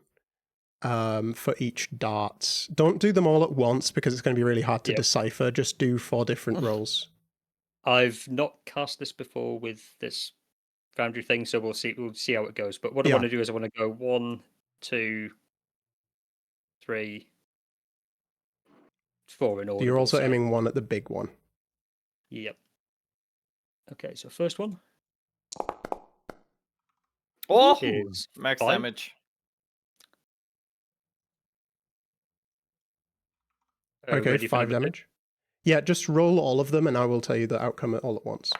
for each dart. Don't do them all at once because it's going to be really hard to decipher. Just do 4 different rolls. I've not cast this before with this Foundry thing, so we'll see how it goes. But what I want to do is I want to go 1, 2, 3, 4 in order. You're also aiming 1 at the big one. Yep. Okay, so first one. Oh, is max 5. damage. Okay, 5 damage. Yeah, just roll all of them and I will tell you the outcome all at once.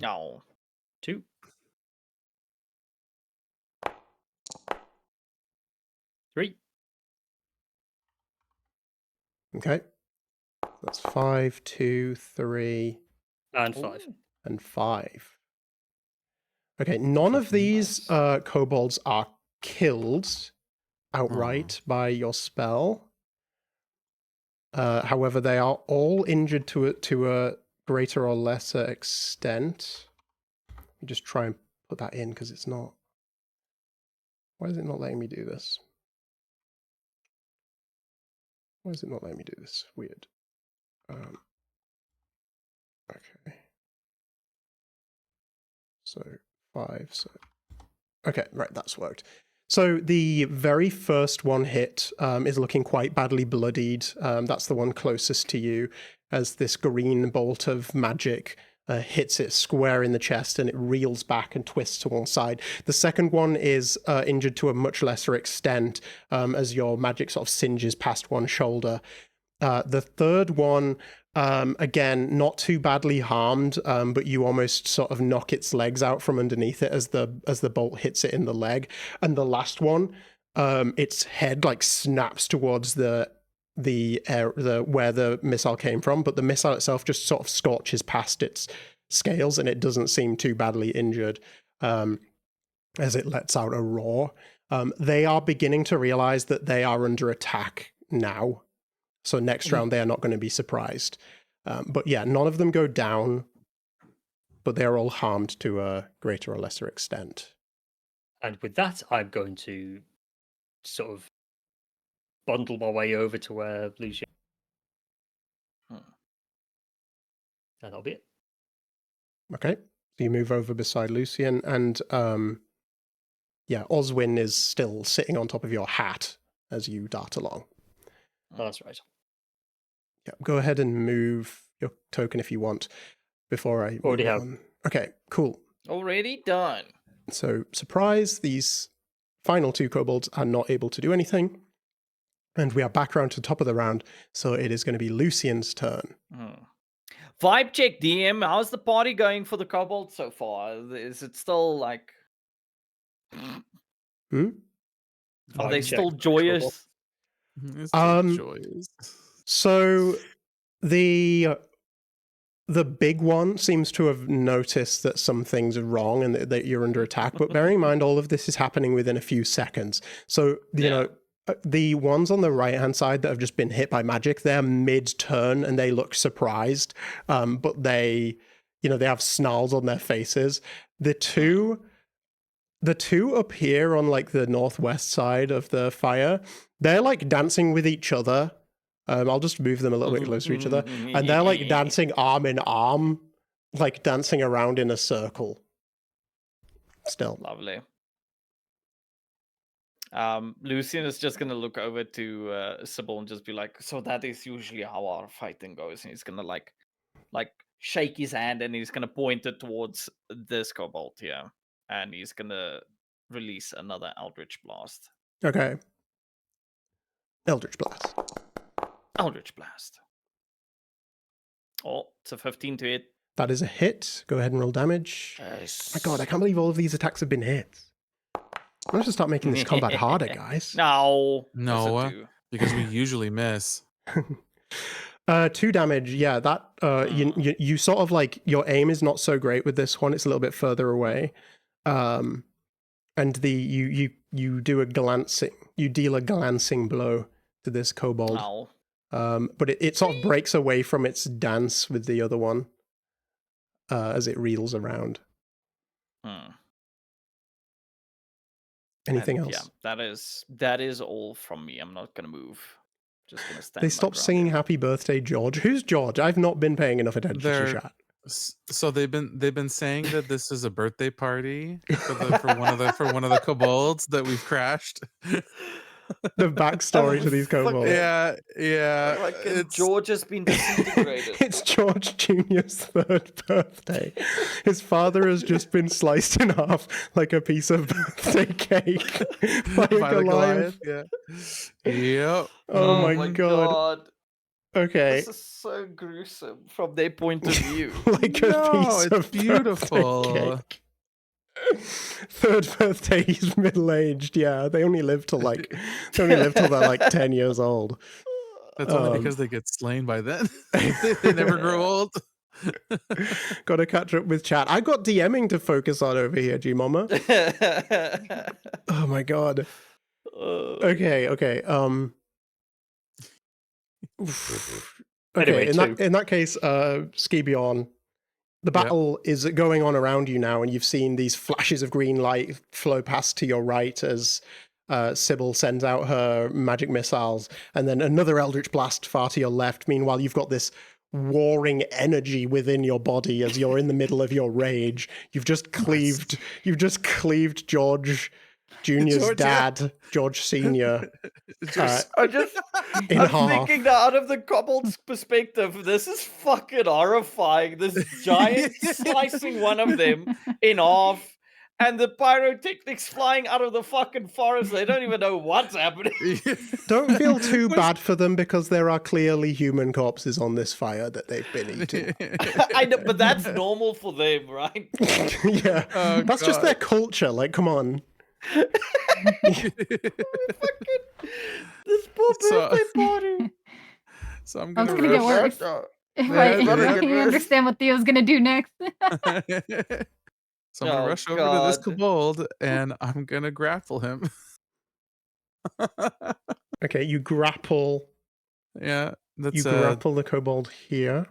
No. 2. 3. Okay. That's 5, 2, 3. And 5. And 5. Okay, none of these kobolds are killed outright by your spell. However, they are all injured to a greater or lesser extent. Let me just try and put that in because it's not. Why is it not letting me do this? Why is it not letting me do this? Weird. Okay. So 5. So okay, right, that's worked. So the very first one hit is looking quite badly bloodied. That's the one closest to you, as this green bolt of magic hits it square in the chest and it reels back and twists to one side. The second one is injured to a much lesser extent, as your magic sort of singes past one shoulder. The third one, again, not too badly harmed, but you almost sort of knock its legs out from underneath it as the bolt hits it in the leg. And the last one, its head like snaps towards the where the missile came from, but the missile itself just sort of scorches past its scales, and it doesn't seem too badly injured as it lets out a roar. They are beginning to realize that they are under attack now. So next round, they are not going to be surprised. But yeah, none of them go down, but they're all harmed to a greater or lesser extent. And with that, I'm going to sort of bundle my way over to where Lucian. And that'll be it. Okay, so you move over beside Lucian, and yeah, Oswin is still sitting on top of your hat as you dart along. Oh, that's right. Yeah, go ahead and move your token if you want before I Already move have. on. Okay, cool. Already done. So, surprise, these final 2 kobolds are not able to do anything. And we are back around to the top of the round, so it is going to be Lucian's turn. Vibe check, DM. How's the party going for the kobold so far? Is it still like... Are Vibe they check still for the joyous? It's still joyous. So the big one seems to have noticed that some things are wrong and that you're under attack, but bearing in mind all of this is happening within a few seconds. So, you know, the ones on the right-hand side that have just been hit by magic, they're mid-turn and they look surprised, but they, you know, they have snarls on their faces. The two up here on like the northwest side of the fire, they're like dancing with each other. I'll just move them a little bit closer to each other. And they're like dancing arm in arm, like dancing around in a circle. Still. Lovely. Lucian is just gonna look over to Sybil and just be like, so that is usually how our fighting goes. And he's gonna like shake his hand and he's gonna point it towards this kobold here. And he's gonna release another Eldritch Blast. Okay. Eldritch Blast. Eldritch Blast. Oh, it's a 15 to hit. That is a hit. Go ahead and roll damage. Yes. My god, I can't believe all of these attacks have been hits. I'm going to start making this combat harder, guys. No. No, because we usually miss. 2 damage. Yeah, that you sort of like your aim is not so great with this one. It's a little bit further away. And you do a glancing, you deal a glancing blow to this kobold. Ow. But it sort of breaks away from its dance with the other one as it reels around. Anything else? Yeah, that is all from me. I'm not gonna move. Just gonna stand. They stopped singing "Happy Birthday, George." Who's George? I've not been paying enough attention to chat. So they've been saying that this is a birthday party for one of the kobolds that we've crashed. The backstory to these kobolds. Yeah. Like George has been disintegrated. It's George Jr.'s 3rd birthday. His father has just been sliced in half like a piece of birthday cake by a Goliath. Yeah. Yep. Oh my god. Okay. This is so gruesome from their point of view. Like a piece of beautiful. Cake. 3rd birthday, he's middle-aged. Yeah, they only live till they're like 10 years old. That's only because they get slain by then. They never grow old. Got to catch up with chat. I got DMing to focus on over here, G-Mama. Oh my god. Okay. Okay, Anyway, in that case, Skibion, the battle is going on around you now, and you've seen these flashes of green light flow past to your right as Sybil sends out her magic missiles, and then another Eldritch Blast far to your left. Meanwhile, you've got this warring energy within your body as you're in the middle of your rage. You've just cleaved George Jr.'s dad, George Sr. I'm half. thinking that out of the kobold's perspective, this is fucking horrifying. This giant slicing one of them in half, and the pyrotechnics flying out of the fucking forest. They don't even know what's happening. Don't feel too bad for them because there are clearly human corpses on this fire that they've been eating. I know, but that's normal for them, right? Yeah, that's just their culture. Like, come on. This poor birthday party. So I'm I was gonna gonna get rush. worse. Yeah, Right, yeah. you understand what Theo's gonna do next. So I'm gonna Oh, rush over to this God. kobold and I'm gonna grapple him. Okay, you grapple Yeah, that's the kobold here.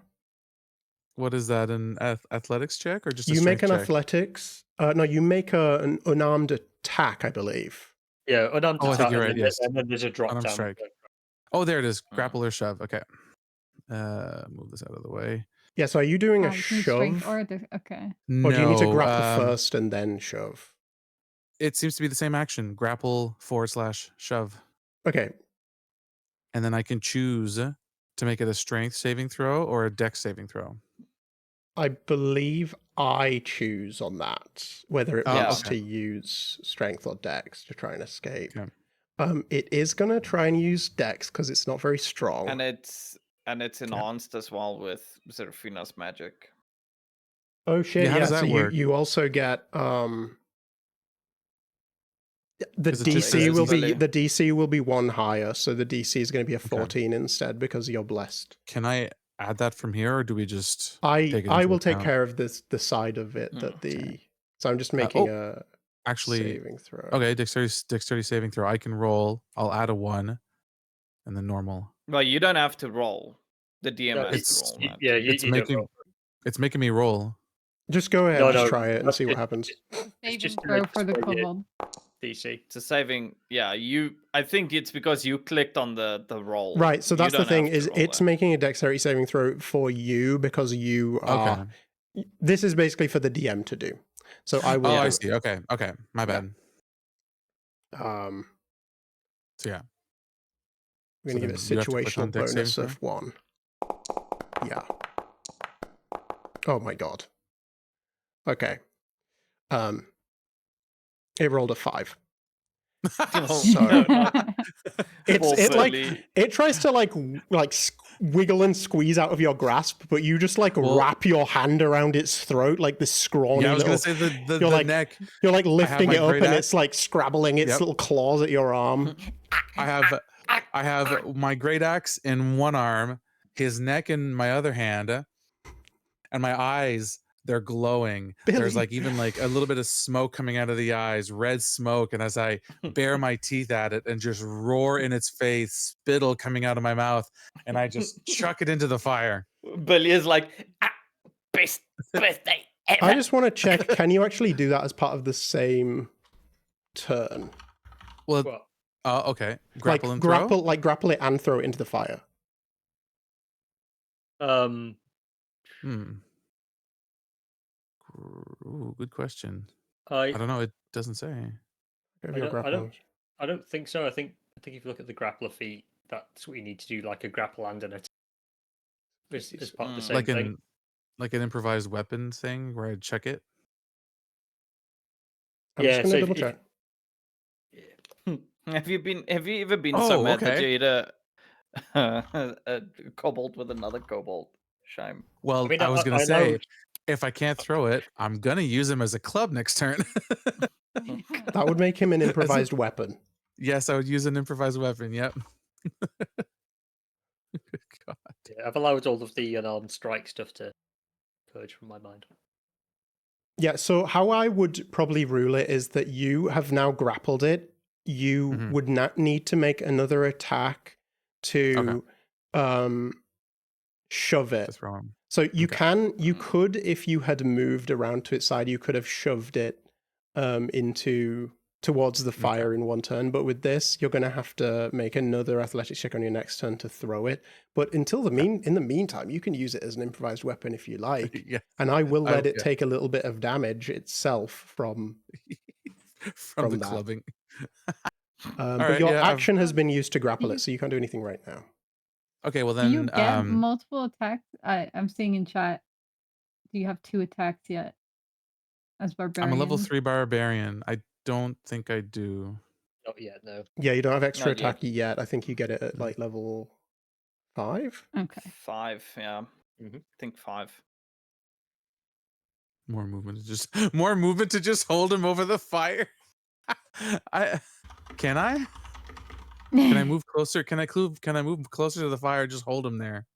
what is that? An athletics check or just a You make strength an check? athletics. No, you make an unarmed attack, I believe. Yeah, unarmed Oh, I think attack, you're and right, then yes. and then there's a drop Unarmed down. strike. Oh, there it is. Grapple or shove. Okay. Move this out of the way. Yeah, so are you doing a You can strength shove? or okay. Or do you need to No, grapple first and then shove? it seems to be the same action. Grapple / shove. Okay, And then I can choose to make it a strength saving throw or a dex saving throw. I believe I choose on that, whether it Oh, wants okay. to use strength or dex to try and escape. Okay. It is going to try and use dex because it's not very strong. And it's enhanced as well with Zerafina's magic. Oh shit, Yeah, how does that so work? you also get the Is it just DC will physical? be the DC will be one higher, so the DC is going to be a Okay. 14 instead because you're blessed. Can I add that from here or do we just I take it I into will take account? care of the side of it that the Okay. so I'm just making oh, a Actually, saving throw. okay, dexterity saving throw. I can roll. I'll add a 1 and then normal. Well, you don't have to roll. The DM No, has to It's roll that. Yeah, it's you don't making roll. it's making me roll. Just go ahead, No, just no, try it and that's see what just- happens. It's Saving just throw for the display kobold. DC. It's a saving. Yeah, I think it's because you clicked on the roll. Right, so You that's the don't thing have to is roll it's that. making a dexterity saving throw for you because you are Okay. this is basically for the DM to do. So I will Oh, I do see. Okay. Okay. My bad. it. So yeah. We're So going to give it then you have to click situational on dex saving bonus throw? of 1. Yeah. Oh my god. Okay. It rolled a 5. Oh, So- no, no. Poor It Billy. it tries to wiggle and squeeze out of your grasp, but you just Well- wrap your hand around its throat like this scrawny Yeah, I was little. gonna say the you're like- neck. You're lifting my it up great and axe. it's scrabbling its Yep. little claws at your arm. I have my great axe in one arm, his neck in my other hand, and my eyes, they're glowing. There's Billy. even a little bit of smoke coming out of the eyes, red smoke, and as I bare my teeth at it and just roar in its face, spittle coming out of my mouth, and I just chuck it into the fire. Billy is like, best birthday ever. I just want to check, can you actually do that as part of the same turn? Well, Well, okay. Grapple and throw? grapple it and throw it into the fire. um, Ooh, good question. I I don't know. It doesn't say. Have I your don't- I grapple. I don't think so. I think if you look at the grappler feat, that's what you need to do, like a grapple and an attack. As part of the same Like thing. an improvised weapon thing where I check it. I'm Yeah, just going so to if- double check. Have you ever been so Oh, mad that okay. you ate a kobold with another kobold? Shame. Well, mean, I was gonna I say, know- if I can't throw it, I'm gonna use him as a club next turn. That would make him an improvised weapon. Yes, I would use an improvised weapon. Yep. Good God. Yeah, I've allowed all of the unarmed strike stuff to purge from my mind. Yeah, so how I would probably rule it is that you have now grappled it. You Mhm. would not need to make another attack to shove To it. throw him. So you Okay. you could, if you had moved around to its side, you could have shoved it towards the fire in one turn. But with this, you're going to have to make another athletics check on your next turn to throw it. But in the meantime, you can use it as an improvised weapon if you like. Yeah. And I will let it yeah. take a little bit of damage itself from from the that. clubbing. But right, your yeah, action has been used to grapple it, so you can't do anything right now. Okay, well Do you then get multiple attacks? I'm seeing in chat. Do you have 2 attacks yet as I'm barbarian? a level 3 barbarian. I don't think I do. Not yet, no. Yeah, you don't have extra Not yet. attack yet. I think you get it at like level 5. Okay. 5, yeah. Mhm. I think 5. More movement to just hold him over the fire. Can I move closer? Can I move closer to the fire? Just hold him there.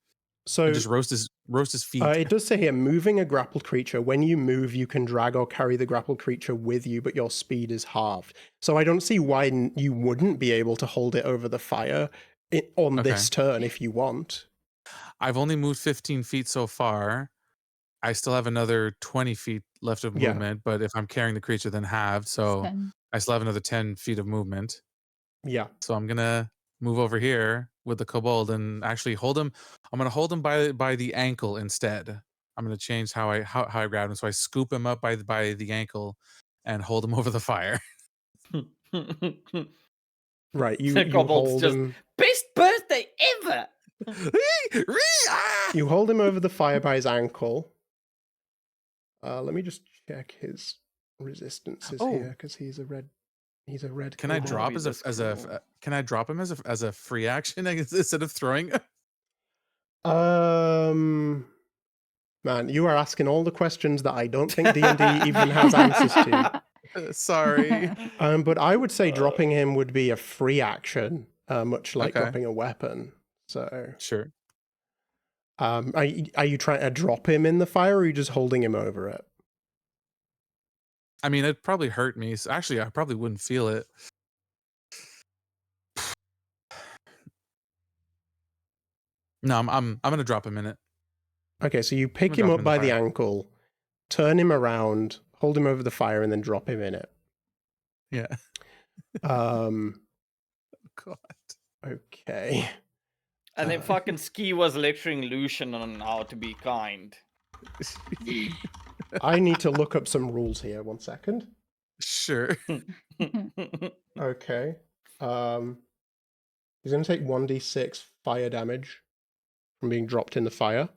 So And just roast his feet. it does say here, moving a grappled creature. When you move, you can drag or carry the grappled creature with you, but your speed is halved. So I don't see why you wouldn't be able to hold it over the fire on this turn if you want. I've only moved 15 feet so far. I still have another 20 feet left of Yeah. movement, but if I'm carrying the creature, then halved. So 10. I still have another 10 feet of movement. Yeah. So I'm gonna move over here with the kobold and actually hold him. I'm gonna hold him by the ankle instead. I'm gonna change how I grab him. So I scoop him up by the ankle and hold him over the fire. Right. You The kobold's hold just him. best birthday ever. You hold him over the fire by his ankle. Let me just check his resistances here because he's a red. He's a red. Can I kobold. drop can I drop him as a free action instead of throwing him? Man, you are asking all the questions that I don't think D&D even has answers to. Sorry. But I would say dropping him would be a free action, much like dropping a weapon. So, Sure. are you trying to drop him in the fire, or are you just holding him over it? I mean, it'd probably hurt me. So actually, I probably wouldn't feel it. No, I'm gonna drop him in it. Okay, so you pick I'm him gonna up drop him in the by the fire. ankle, turn him around, hold him over the fire, and then drop him in it. Yeah. Um. God. Okay. And then fucking Ski was lecturing Lucian on how to be kind. I need to look up some rules here. 1 second. Sure. Okay. He's going to take 1d6 fire damage from being dropped in the fire.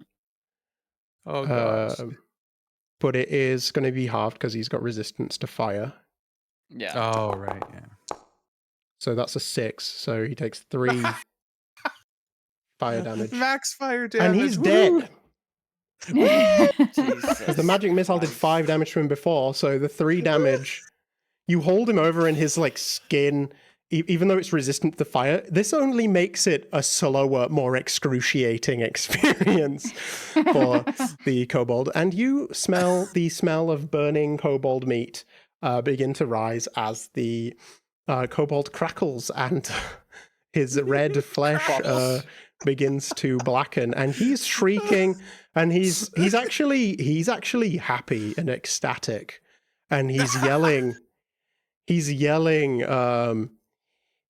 Oh gosh. But it is going to be halved because he's got resistance to fire. Yeah. Oh right, yeah. So that's a 6. So he takes 3 fire damage. Max fire damage. And he's Woo! dead. Jesus. Because the magic missile did 5 damage to him before, so the 3 damage. You hold him over and his like skin, even though it's resistant to the fire, this only makes it a slower, more excruciating experience for the kobold. And you smell the smell of burning kobold meat begin to rise as the kobold crackles and his red flesh begins to blacken, and he's shrieking, and he's actually happy and ecstatic, and he's yelling. He's yelling, him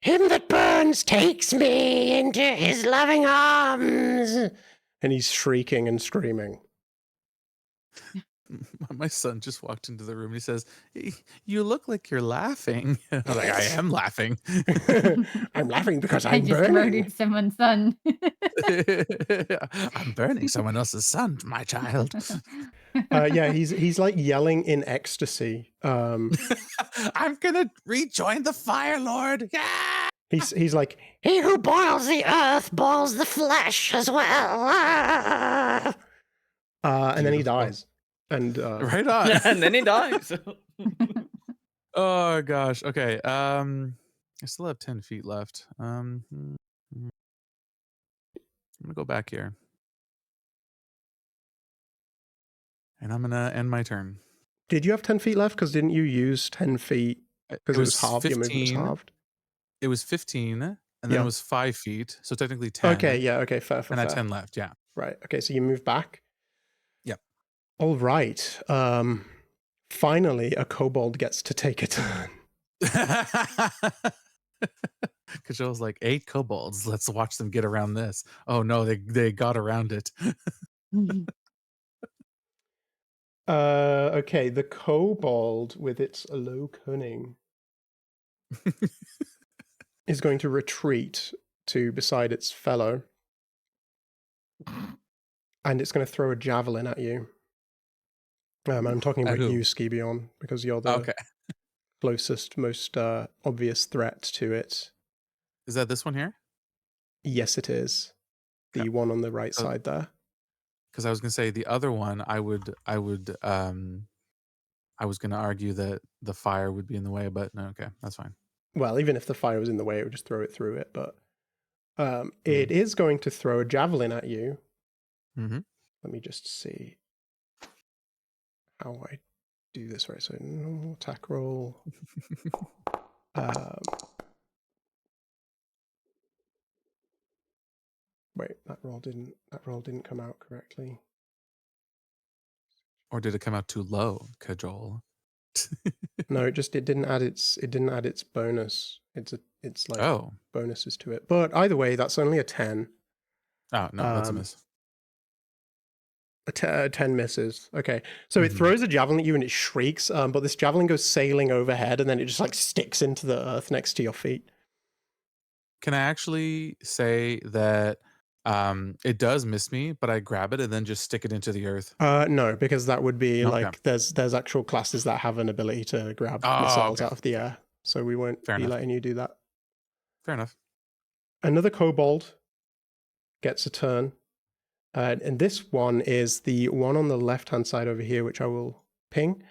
that burns takes me into his loving arms. And he's shrieking and screaming. My son just walked into the room and he says, "You look like you're laughing." I was like, I am laughing. I'm laughing because I I'm just burning. murdered someone's son. I'm burning someone else's son, my child. Yeah, he's like yelling in ecstasy. I'm gonna rejoin the Fire Lord. Yeah! He's like, he who boils the earth boils the flesh as well. And then he dies. And Right on. And then he dies. Oh gosh. Okay. I still have 10 feet left. I'm gonna go back here. And I'm gonna end my turn. did you have 10 feet left? Because didn't you use 10 feet? Because it was halved. Your movement was halved. It was 15, and and then Yeah. it was 5 feet, so technically 10. Okay, yeah, okay, fair. And I had 10 left, yeah. Right. Okay, so you move back. Yep. All right. Finally, a kobold gets to take a turn. Kajol's like, 8 kobolds. Let's watch them get around this. Oh no, they got around it. Okay, the kobold with its low cunning is going to retreat to beside its fellow, and it's going to throw a javelin at you. I'm talking At about who? you, Skibion, because you're the Okay. closest, most obvious threat to it. Is that this one here? Yes, it is. The Okay. one on the right So- side there. Because I was gonna say the other one, I was gonna argue that the fire would be in the way, but no, okay, that's fine. Well, even if the fire was in the way, it would just throw it through it. But it is going to throw a javelin at you. Mm-hmm. Let me just see how I do this right. So normal attack roll. Wait, that roll didn't come out correctly. Or did it come out too low, Kajol? No, it didn't add its bonus. It's like Oh. bonuses to it. But either way, that's only a 10. Oh no, that's a miss. 10 misses. Okay. So it throws a javelin at you and it shrieks, but this javelin goes sailing overhead and then it just like sticks into the earth next to your feet. Can I actually say that it does miss me, but I grab it and then just stick it into the earth? No, because that would be Okay. like there's actual classes that have an ability to grab missiles out of the air. So we won't Fair be enough. letting you do that. Fair enough. Another kobold gets a turn. And this one is the one on the left-hand side over here, which I will ping.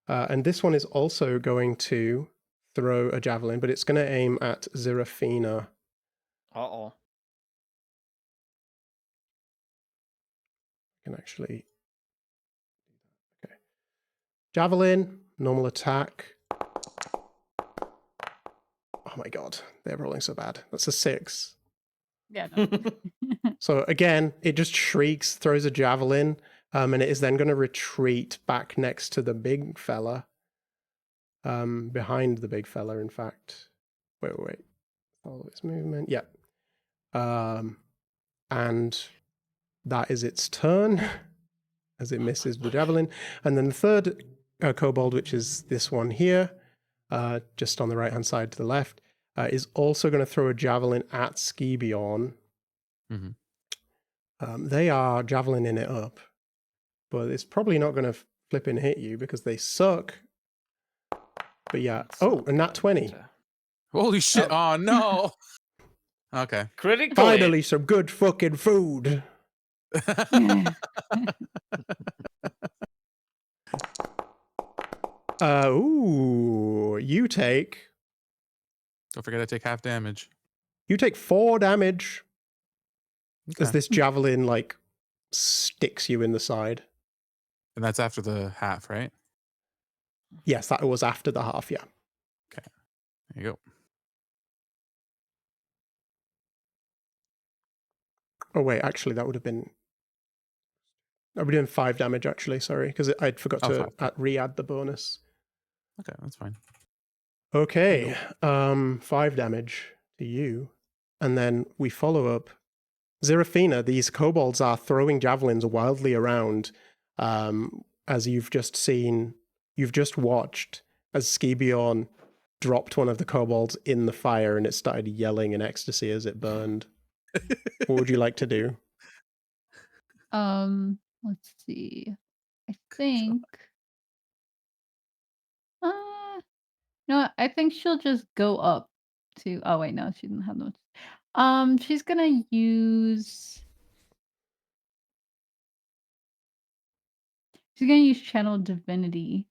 And this one is also going to throw a javelin, but it's going to aim at Zerafina. Uh-oh. I can actually... Okay. Javelin, normal attack. Oh my god, they're rolling so bad. That's a 6. Yeah. No. So again, it just shrieks, throws a javelin, and it is then going to retreat back next to the big fella. Behind the big fella, in fact. Wait. Follow its movement. Yeah. And that is its turn as it misses the javelin. And then the third kobold, which is this one here, just on the right-hand side to the left, is also going to throw a javelin at Skibion. They are javelining it up, but it's probably not going to flip and hit you because they suck. But yeah. Oh, and nat 20. Holy shit. Oh no. Okay. Critical Finally, hit. some good fucking food. You take... Don't forget I take half damage. You take 4 damage as Okay. this javelin, like, sticks you in the side. And that's after the half, right? Yes, that was after the half, yeah. Okay. There you go. Oh, wait, actually, that would have been... I'll be doing 5 damage, actually, sorry, because I'd forgot to re-add the bonus. Okay, that's fine. Okay, 5 damage to you. And then we follow up. Zerafina, these kobolds are throwing javelins wildly around, as you've just watched as Skibion dropped one of the kobolds in the fire and it started yelling in ecstasy as it burned. What would you like to do? Let's see. I think no, I think she'll just go up to oh wait, no, she didn't have no. She's gonna use channel divinity.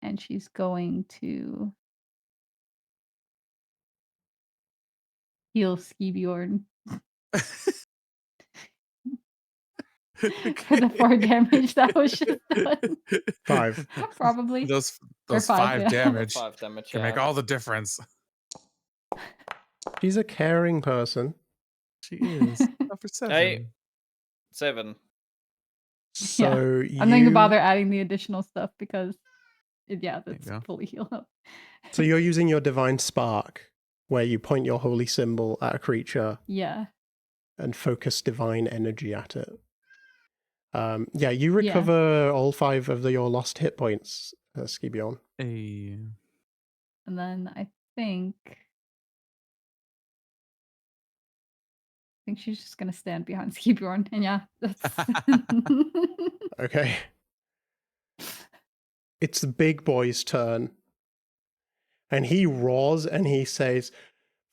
And she's going to heal Skibiorn for the 4 damage that was just done. 5. Probably. Those Or 5 yeah. damage 5 damage. can make all the difference. She's a caring person. She is. Oh, for 7. Hey. 7. So I'm not gonna you bother adding the additional stuff because, yeah, There you that's go. fully heal up. so you're using your divine spark, where you point your holy symbol at a creature Yeah. and focus divine energy at it. Yeah, you Yeah. recover all 5 of your lost hit points, Skibion. Hey. And then I think she's just gonna stand behind Skibjorn, and yeah, that's Okay. It's the big boy's turn. And he roars and he says,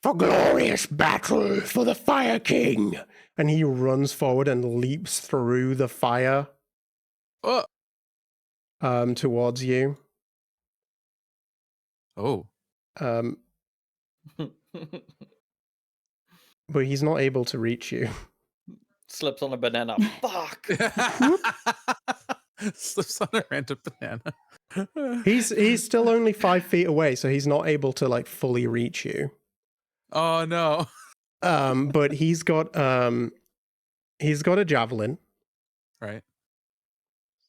"For glorious battle for the Fire King!" And he runs forward and leaps through the fire Oh. Towards you. Oh. Um, but he's not able to reach you. Slips on a banana. Fuck. Slips on a random banana. He's still only 5 feet away, so he's not able to like fully reach you. Oh no. But he's got a javelin, Right.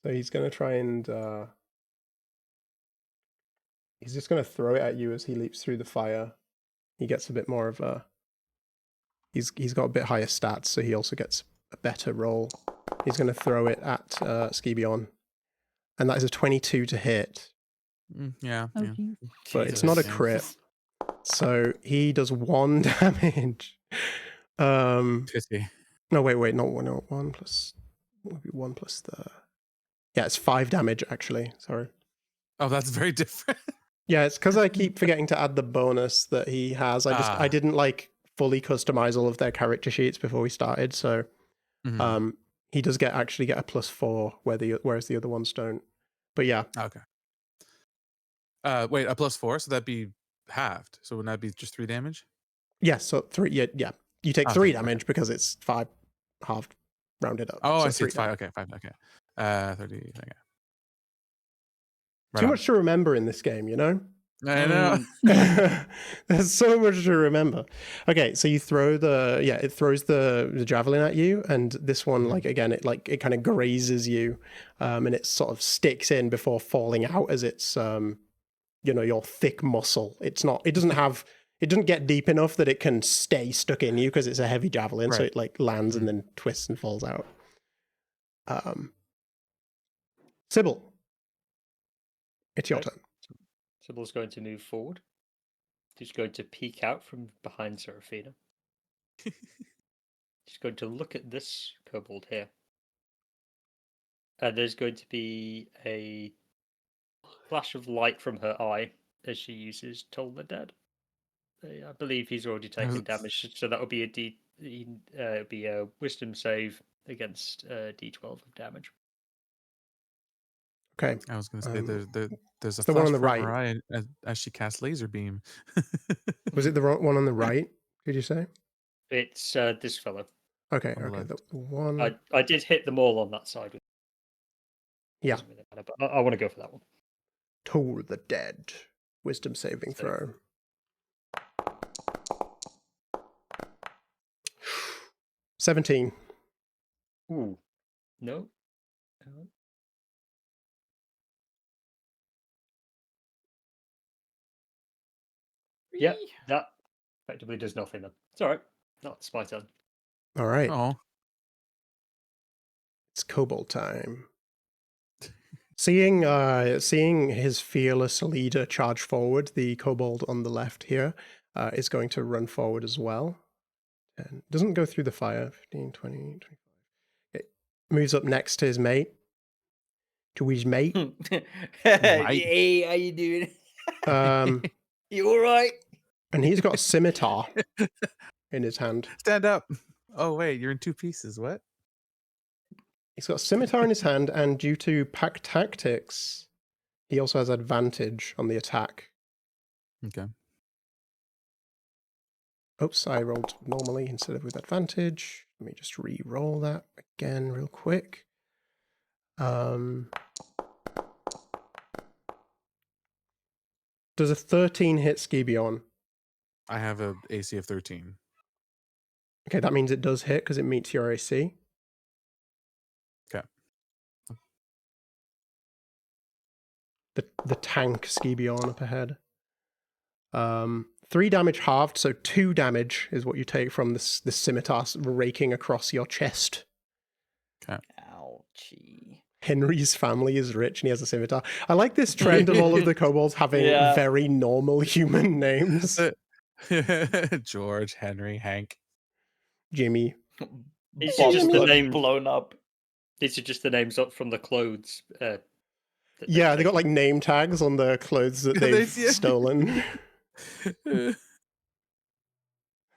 so he's gonna try and he's just gonna throw it at you as he leaps through the fire. He gets a bit more of a. He's got a bit higher stats, so he also gets a better roll. He's gonna throw it at Skibion, and that is a 22 to hit. Yeah. oh Yeah. geez. But it's not a Jesus. crit. So he does 1 damage. Pity. No, wait, not 1 plus. Would be 1 plus the. Yeah, it's 5 damage actually. Sorry. Oh, that's very different. Yeah, it's because I keep forgetting to add the bonus that he has. I didn't like fully customize all of their character sheets before we started, so Mhm. he does actually get a +4 whereas the other ones don't. But yeah, Okay. Wait, a +4, so that'd be halved. So wouldn't that be just 3 damage? yeah. So 3. Yeah. You take Oh, 3 okay. damage because it's 5 halved rounded up. Oh, so I see. 3 It's 5. damage. Okay, 5. Okay. 30. Okay. Right Too on. much to remember in this game, you know. I know. There's so much to remember. Okay, so you throw it throws the javelin at you, and this one, like again, it kind of grazes you, and it sort of sticks in before falling out as it's your thick muscle. It doesn't get deep enough that it can stay stuck in you because it's a heavy javelin, so Right. it like lands and then twists and falls out. Sybil, it's your Okay. turn. Sybil's going to move forward. She's going to peek out from behind Seraphina. She's going to look at this kobold here. And there's going to be a flash of light from her eye as she uses Toll the Dead. I believe he's already taken damage, so that would be a wisdom save against D12 of damage. Okay. I was going to say there's a the one flash on the from right. her eye as she casts laser beam. Was it the one on the right? Did you say? It's this fellow. Okay. On the Okay. left. The one. I did hit them all on that side. Yeah. Doesn't really matter, but I want to go for that one. Toll the Dead. Wisdom saving throw. 17. Ooh. No. Yeah, that effectively does nothing then. It's alright. That's my turn. All right. Oh. It's kobold time. Seeing his fearless leader charge forward, the kobold on the left here is going to run forward as well. And doesn't go through the fire. 15, 20, 25. It moves up next to his mate. To his mate. Hey, how you doing? You all right? And he's got a scimitar in his hand. Stand up. Oh, wait, you're in 2 pieces. What? He's got a scimitar in his hand, and due to pack tactics, he also has advantage on the attack. Okay. Oops, I rolled normally instead of with advantage. Let me just re-roll that again real quick. Does a 13 hit Skibion? I have a AC of 13. Okay, that means it does hit because it meets your AC. Okay. The tank Skibion up ahead. 3 damage halved, so 2 damage is what you take from the scimitar raking across your chest. Okay. Ouchie. Henry's family is rich and he has a scimitar. I like this trend of all of the kobolds having Yeah. very normal human names. George, Henry, Hank. Jimmy. These Bob are just the Blood names. blown up. These are just the names up from the clothes. That they've Yeah, they got taken. like name tags on the clothes that Yeah, they've yeah. stolen.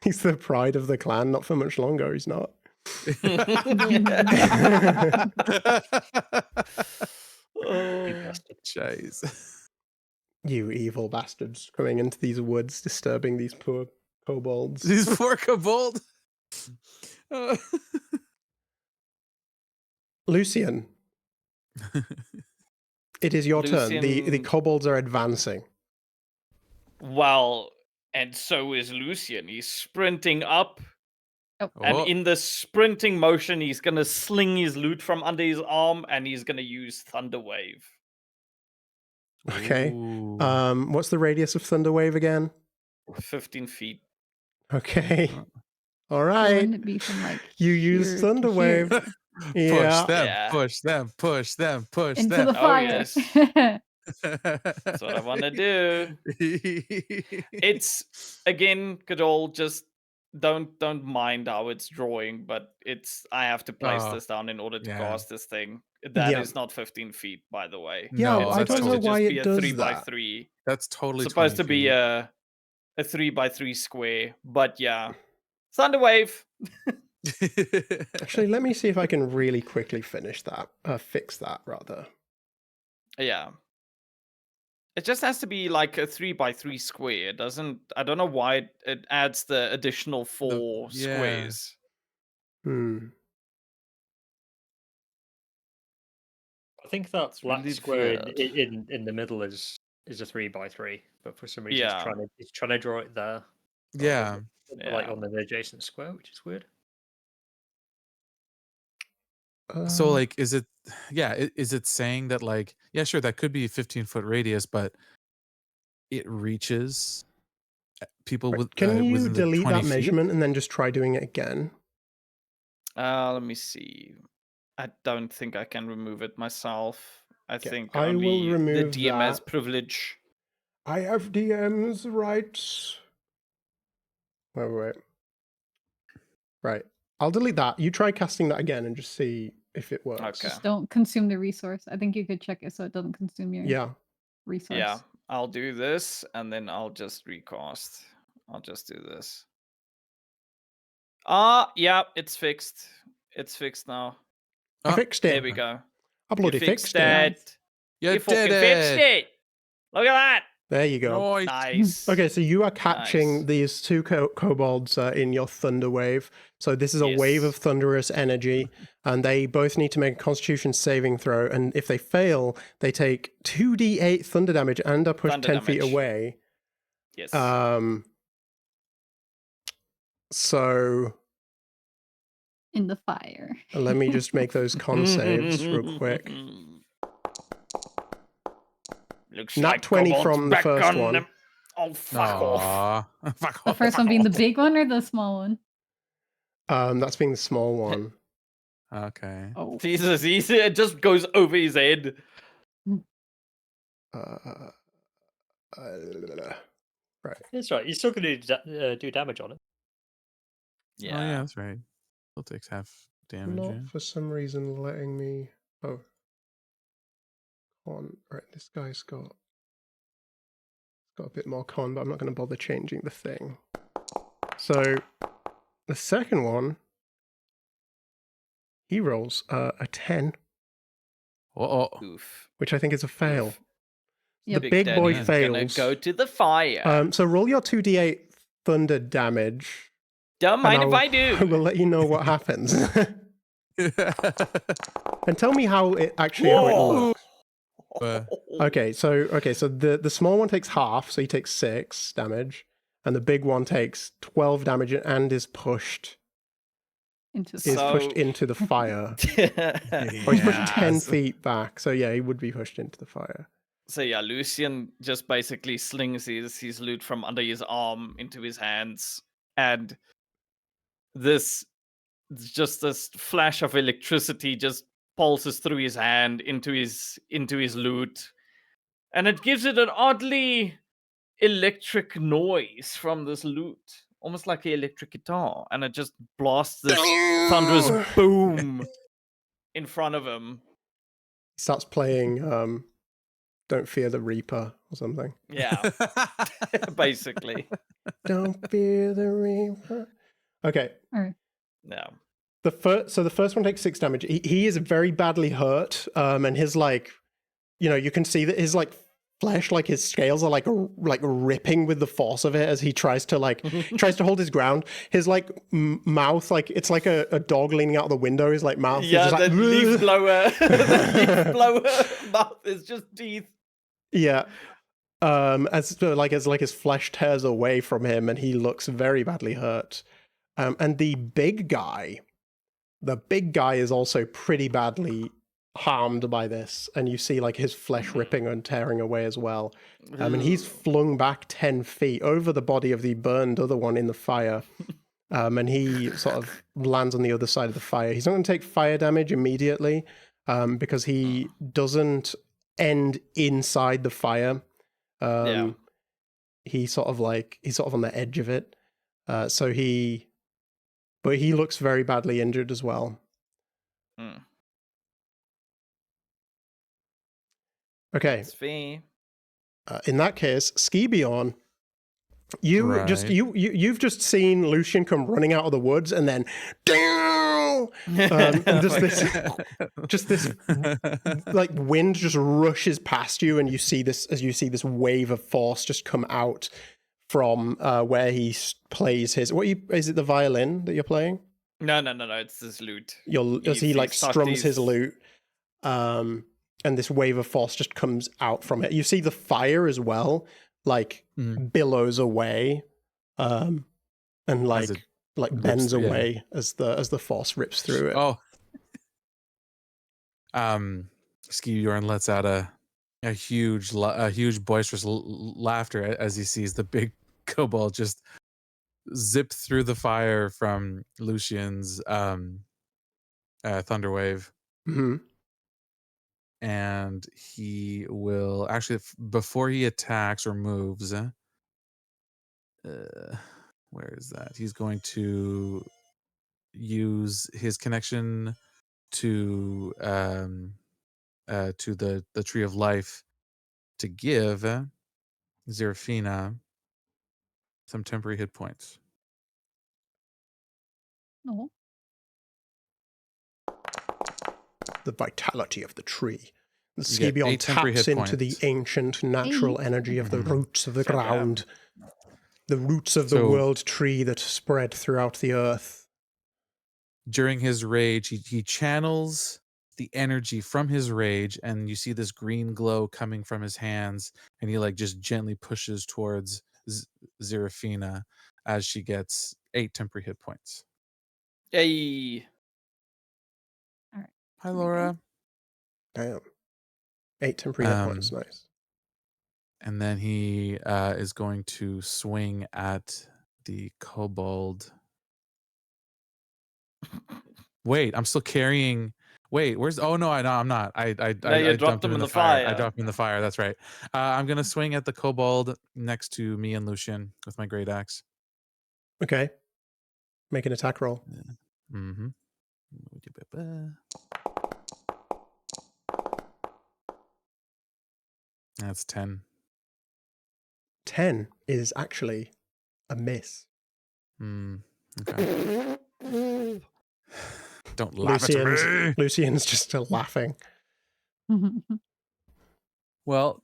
He's the pride of the clan, not for much longer, he's not. You bastard. Jeez. You evil bastards coming into these woods, disturbing these poor kobolds. These poor kobold. Lucian, it is your turn. The Lucian- kobolds are advancing. Well, and so is Lucian. He's sprinting up, and Oh, in the sprinting motion, he's gonna sling his loot from under his arm, and he's gonna use Thunder Wave. Okay. ooh. What's the radius of Thunderwave again? 15 feet. Okay. All So right. wouldn't it be from like You here use to Thunderwave. here? Yeah. Push them, Yeah. push them, push them, push Into them. the Oh, fire. yes. That's what I want to do. It's again, good old. Just don't mind how it's drawing, but it's I have to place Oh, this down in order to yeah. cast this thing. That is Yeah. not 15 feet, by the way. Yeah, No, I that's don't know totally, why just it be a does 3x3. that. that's totally It's supposed to 20 be feet. a 3x3 square, but yeah, Thunder Wave. Actually, let me see if I can really quickly finish that. Fix that, rather. Yeah. It just has to be like a 3x3 square. It doesn't. I don't know why it adds the additional 4 yeah. squares. I think that It's black really square weird. in the middle is a 3x3, but for some reason Yeah. it's trying to draw it there. Yeah. Like Yeah. on the adjacent square, which is weird. So like, is it? Yeah, is it saying that like, yeah, sure, that could be a 15-foot radius, but it reaches people right, with can you within the delete 20 that feet? measurement and then just try doing it again? Let me see. I don't think I can remove it myself. I Okay, think I will only the remove DMS that. privilege. I have DM's rights. Wait. Right. I'll delete that. You try casting that again and just see if it works. Okay. Just don't consume the resource. I think you could check it so it doesn't consume your Yeah. resource. Yeah, I'll do this and then I'll just recast. I'll just do this. Yeah, it's fixed. It's fixed now. I fixed it. There we go. I bloody You fixed fixed it. it. You You fucking did fixed it. it. Look at that. There you go. Nice. Nice. Okay, so you are catching Nice. these 2 kobolds in your thunder wave. So this is a wave of Yes. thunderous energy, and they both need to make a Constitution saving throw. And if they fail, they take 2d8 thunder damage and are pushed Thunder 10 feet damage. away. Yes. So In the fire. let me just make those con saves real quick. Looks Nat like 20 Kobold's from the back first on one. them. Oh, fuck off. Aw. Fuck The off. first one being the big one or the small one? That's being the small one. Okay. Oh. Jesus, it just goes over his head. Right. That's right. You're still going to do damage on it. Oh yeah, that's right. Still takes half damage. Not Yeah. for some reason letting me. Oh. Con. Right, this guy's got a bit more con, but I'm not going to bother changing the thing. So the second one, he rolls a 10, Oh. Oof. which I think is a fail. Oof. Yep. The big boy Daddy's gonna fails. go to the fire. So roll your 2d8 thunder damage. Don't mind and if I do. I will let you know what happens. And tell me how it actually how it looks. Okay, so the small one takes half, so he takes 6 damage, and the big one takes 12 damage and is pushed Into is the pushed So- into the fire. Or he's pushed 10 Yes. feet back. So yeah, he would be pushed into the fire. So yeah, Lucian just basically slings his loot from under his arm into his hands, and this flash of electricity just pulses through his hand into his loot, and it gives it an oddly electric noise from this loot, almost like an electric guitar, and it just blasts this thunderous boom in front of him. He starts playing Don't Fear the Reaper or something. Yeah, basically. Don't fear the Reaper. Okay. Or Yeah. The first one takes 6 damage. He is very badly hurt, and his like, you can see that his like flesh, like his scales are like ripping with the force of it as he tries to hold his ground. His like mouth, like it's like a dog leaning out of the window. His like mouth, is Yeah, just the like, leaf blower. The leaf blower mouth is just teeth. yeah. As his flesh tears away from him, and he looks very badly hurt. And the big guy is also pretty badly harmed by this, and you see like his flesh ripping and tearing away as well. And he's flung back 10 feet over the body of the burned other one in the fire. And he sort of lands on the other side of the fire. He's not going to take fire damage immediately, because he doesn't end inside the fire. Yeah. He's sort of on the edge of it. But he looks very badly injured as well. Mm. Okay. That's fair. In that case, Skibion, you've just seen Lucian come running out of the woods, and then and just this like wind just rushes past you, and you see this wave of force just come out from where he plays his. Is it the violin that you're playing? No. It's this loot. As he like stuck strums these- his lute, and this wave of force just comes out from it. You see the fire as well, like billows away, and like bends away as the force rips through it. Oh. Skibiorn lets out a huge boisterous laughter as he sees the big kobold just zip through the fire from Lucian's thunderwave. Mm-hmm. And he will actually, before he attacks or moves, where is that? He's going to use his connection to the Tree of Life to give Zerafina some temporary hit points. no. The vitality of the tree. The You get Skibion 8 temporary taps hit into the points. ancient natural energy of the roots of the ground. The roots of the So- world tree that spread throughout the earth. During his rage, he channels the energy from his rage, and you see this green glow coming from his hands, and he like just gently pushes towards Zerafina as she gets 8 temporary hit points. Yay. Hi, There you Laura. Damn. 8 temporary hit points, nice. And then he is going to swing at the kobold. Wait, I'm still carrying. Wait, where's? Oh no, I'm not. I you dropped dumped him in the I fire. dropped him in the fire. That's right. I'm gonna swing at the kobold next to me and Lucian with my great axe. Okay. Make an attack roll. Mm-hmm. That's 10. 10 is actually a miss. Okay. Don't laugh at me. Lucian's just still laughing. Well,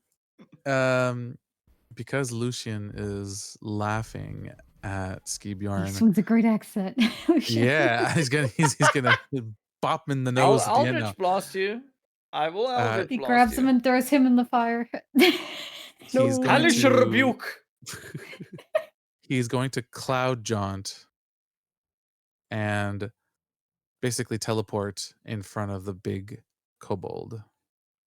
because Lucian is laughing at He Skibiorn. swings a great accent. Yeah, he's gonna bop him in the nose I'll at the end. Eldritch Blast you. I will Eldritch He Blast grabs you. him and throws him in the fire. He's going Hellish to rebuke. He's going to cloud jaunt and basically teleport in front of the big kobold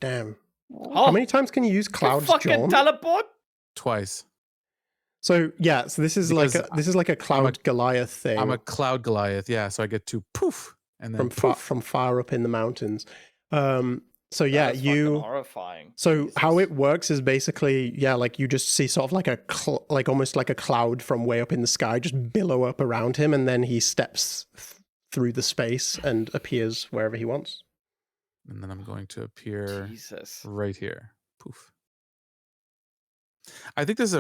Damn. Oh, How many times can you use you cloud fucking jaunt? teleport? twice. So yeah, so this is Because like a cloud Goliath thing. I'm a cloud Goliath, yeah. So I get to poof and then from far up in the mountains. So yeah, That is fucking horrifying. So Jesus. how it works is basically, yeah, like you just see sort of like like almost like a cloud from way up in the sky just billow up around him, and then he steps through the space and appears wherever he wants. And then I'm going to appear Jesus. right here. Poof. I think there's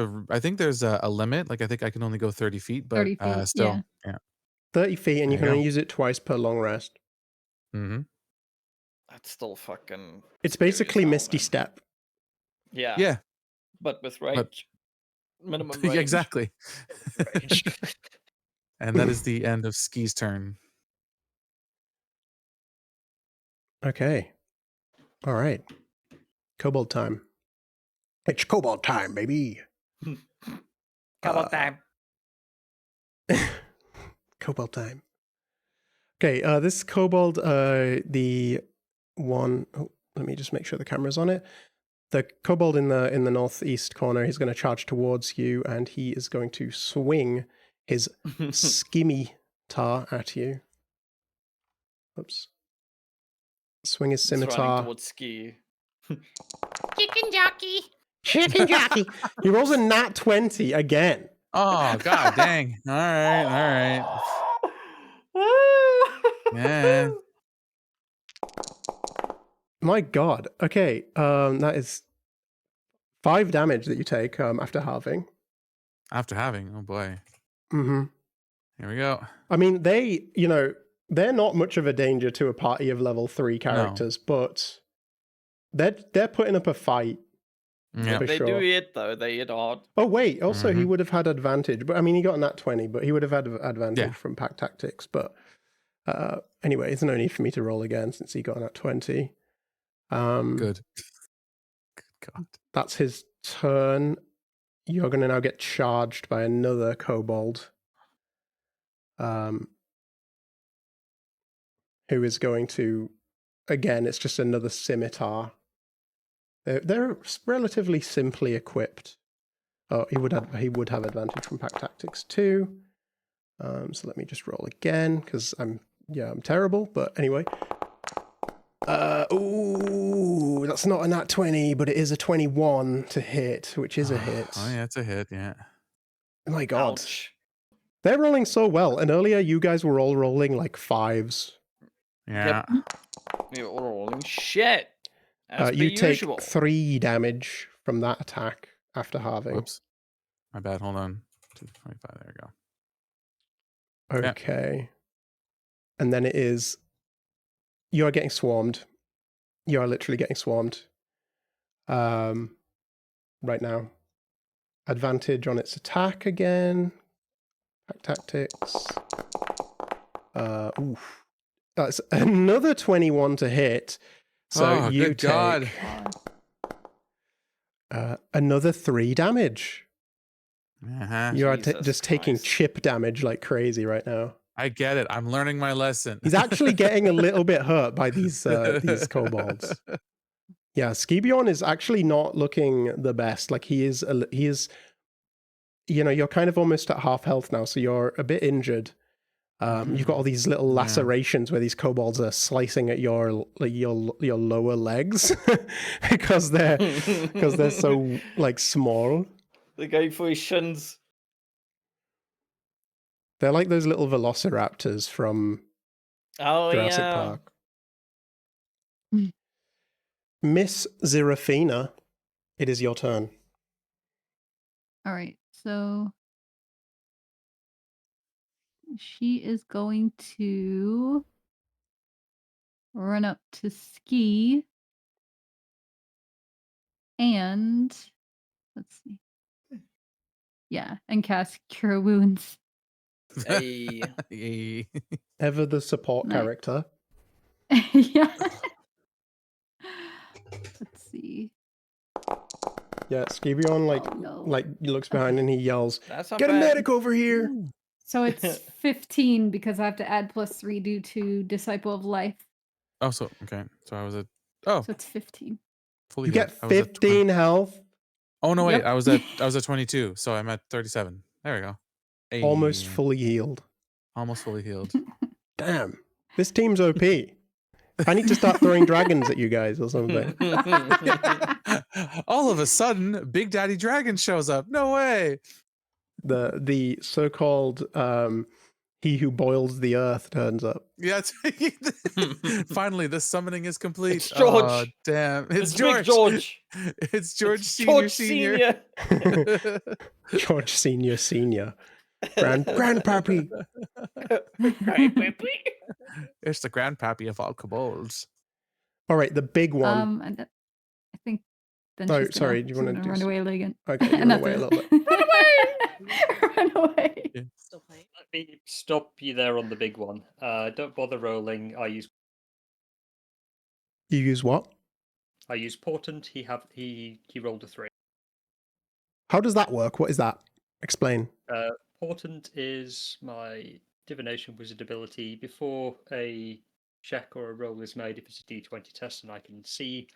a limit. Like I think I can only go 30 feet, but 30 feet, still, yeah. 30 feet, and you There can you only use it twice per long rest. Mm-hmm. That's still fucking. It's scary as basically hell, Misty man. Step. Yeah. Yeah. But with range. Minimum Yeah, range. exactly. Range. And that is the end of Ski's turn. Okay. All right. Kobold time. It's kobold time, baby. Come time. Kobold time. Okay, this kobold, the one. Oh, let me just make sure the camera's on it. The kobold in the northeast corner, he's going to charge towards you, and he is going to swing his scimitar at you. Oops. Swing his It's running scimitar. towards Ski. Chicken jockey. Chicken jockey. He rolls a nat 20 again. Oh, god dang. All right. Yeah. My god. Okay, that is 5 damage that you take after halving. After having, oh boy. Mm-hmm. Here we go. I mean, they're not much of a danger to a party of level 3 characters, but they're putting up a fight. Yeah. For They sure. do hit though. They hit hard. Oh wait, also he Mhm. would have had advantage, but I mean he got nat 20, but he would have had advantage Yeah. from pack tactics. But anyway, there's no need for me to roll again since he got nat 20. Good. Good god. That's his turn. You're going to now get charged by another kobold. Who is going to, again, it's just another scimitar. They're relatively simply equipped. Oh, he would have advantage from pack tactics too. So let me just roll again because I'm terrible. But anyway, ooh, that's not a nat 20, but it is a 21 to hit, which is a hit. Oh yeah, it's a hit. Yeah. My God, Ouch. they're rolling so well. And earlier, you guys were all rolling like 5s. Yeah. You're rolling shit. As per You take usual. 3 damage from that attack after halving. Whoops. My bad. Hold on. 225. There we go. Yeah. Okay. And then it is, you're getting swarmed. You are literally getting swarmed. Right now. Advantage on its attack again. Pack tactics. Oof. That's another 21 to hit. So Oh, you good take God. another 3 damage. Uh-huh. You are Jesus just taking Christ. chip damage like crazy right now. I get it. I'm learning my lesson. He's actually getting a little bit hurt by these kobolds. Yeah, Skibiorn is actually not looking the best. Like he is, you're kind of almost at half health now, so you're a bit injured. You've got all these little lacerations where these kobolds are slicing at your lower legs because they're so like small. The guy for his shins. They're like those little velociraptors from Oh Jurassic yeah. Park. Miss Zerafina, it is your turn. All right, so she is going to run up to Ski and let's see. Yeah, and cast Cure Wounds. Hey. Yay. Ever the support Nice. character. Yeah. Let's see. Yeah, Skibion no. looks behind and he yells, That's not "Get a bad. medic over here!" So it's 15 because I have to add +3 due to Disciple of Life. Oh, so okay. So I was at so it's 15. fully You healed. get I was at 15 health, Oh no, wait. Yep. I was at 22, so I'm at 37. There we go. almost Hey, fully healed. almost fully healed. Damn, this team's OP. I need to start throwing dragons at you guys or something. All of a sudden, Big Daddy Dragon shows up. No way. The so-called he who boils the earth turns up. Yeah. Finally, the summoning is complete. It's George. Oh, damn. It's Big George. George. It's George It's Senior George Senior. George Senior. Grandpappy. It's the grandpappy of all kobolds. All right, the big one. And I think then Oh, she's sorry, do you wanna gonna do run s- away again. Okay, you run away a little bit. Run away! Still playing. Let me stop you there on the big one. Don't bother rolling. I use You use what? portent. He rolled a 3. How does that work? What is that? Explain. Portent is my divination wizard ability. Before a check or a roll is made, if it's a D20 test and I can see,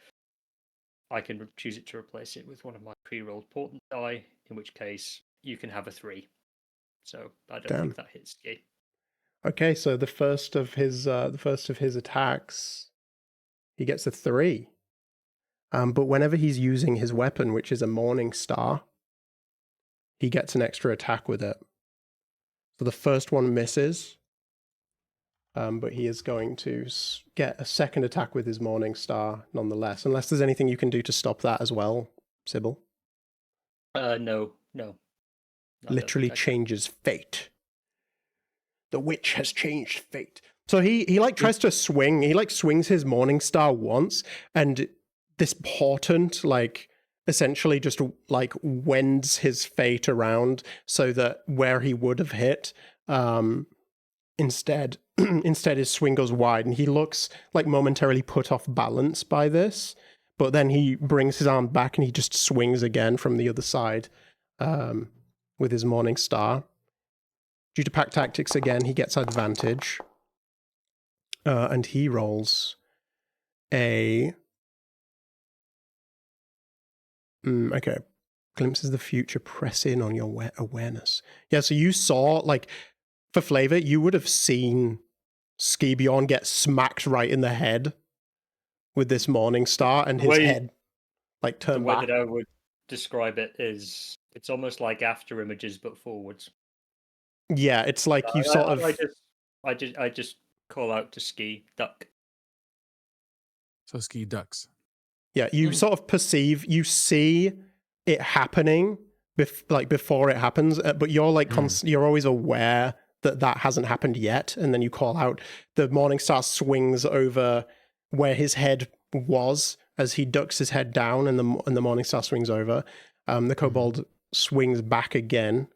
I can choose it to replace it with one of my pre-rolled portent die, in which case you can have a 3. So I don't Damn. think that hits you. Okay, so the first of his attacks, he gets a 3. But whenever he's using his weapon, which is a Morning Star, he gets an extra attack with it. So the first one misses, but he is going to get a second attack with his Morning Star nonetheless, unless there's anything you can do to stop that as well, Sybil. No. Literally changes fate. The witch has changed fate. So he tries to swing. He swings his Morning Star once, and this portent essentially just wends his fate around so that where he would have hit, instead his swing goes wide, and he looks momentarily put off balance by this. But then he brings his arm back and he just swings again from the other side, with his Morning Star. Due to pack tactics again, he gets advantage. And he rolls a... okay. Glimpses the future, press in on your awareness. Yeah, so you saw, for flavor, you would have seen Skibion get smacked right in the head with this Morning Star, and his head, turned The way back. that I would describe it is, it's almost like after images but forwards. Yeah, it's like you sort of... I just call out to Ski, duck. So Ski ducks. Yeah, you sort of perceive, you see it happening before it happens, but you're you're always aware that hasn't happened yet, and then you call out. The Morning Star swings over where his head was as he ducks his head down, and the Morning Star swings over. The kobold swings back again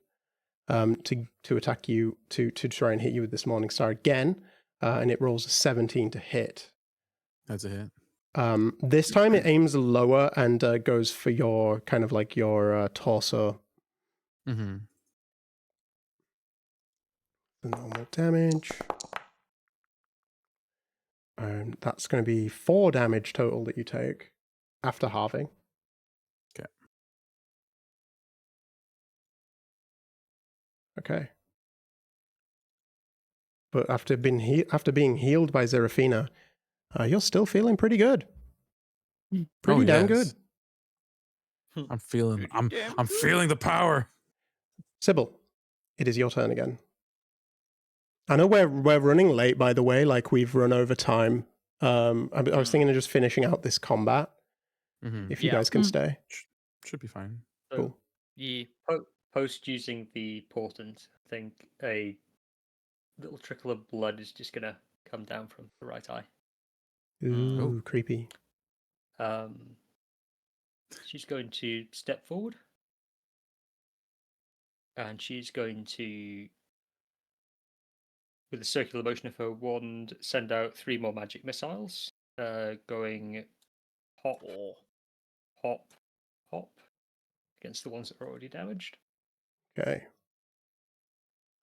to attack you, to try and hit you with this Morning Star again, and it rolls a 17 to hit. That's a hit. This time it aims lower and goes for your kind of your torso. Mm-hmm. The normal damage. That's going to be 4 damage total that you take after halving. Okay. But after being healed by Zerafina, you're still feeling pretty good. Pretty damn good. I'm feeling the power. Sybil, it is your turn again. I know we're running late, by the way. We've run over time. I was thinking of just finishing out this combat. If you guys can stay. Should be fine. So, Cool. Yeah. Post using the portent, I think a little trickle of blood is just gonna come down from the right eye. Ooh, creepy. She's going to step forward, and she's going to, with the circular motion of her wand, send out 3 more magic missiles, going hop, hop, hop, against the ones that are already damaged. Okay.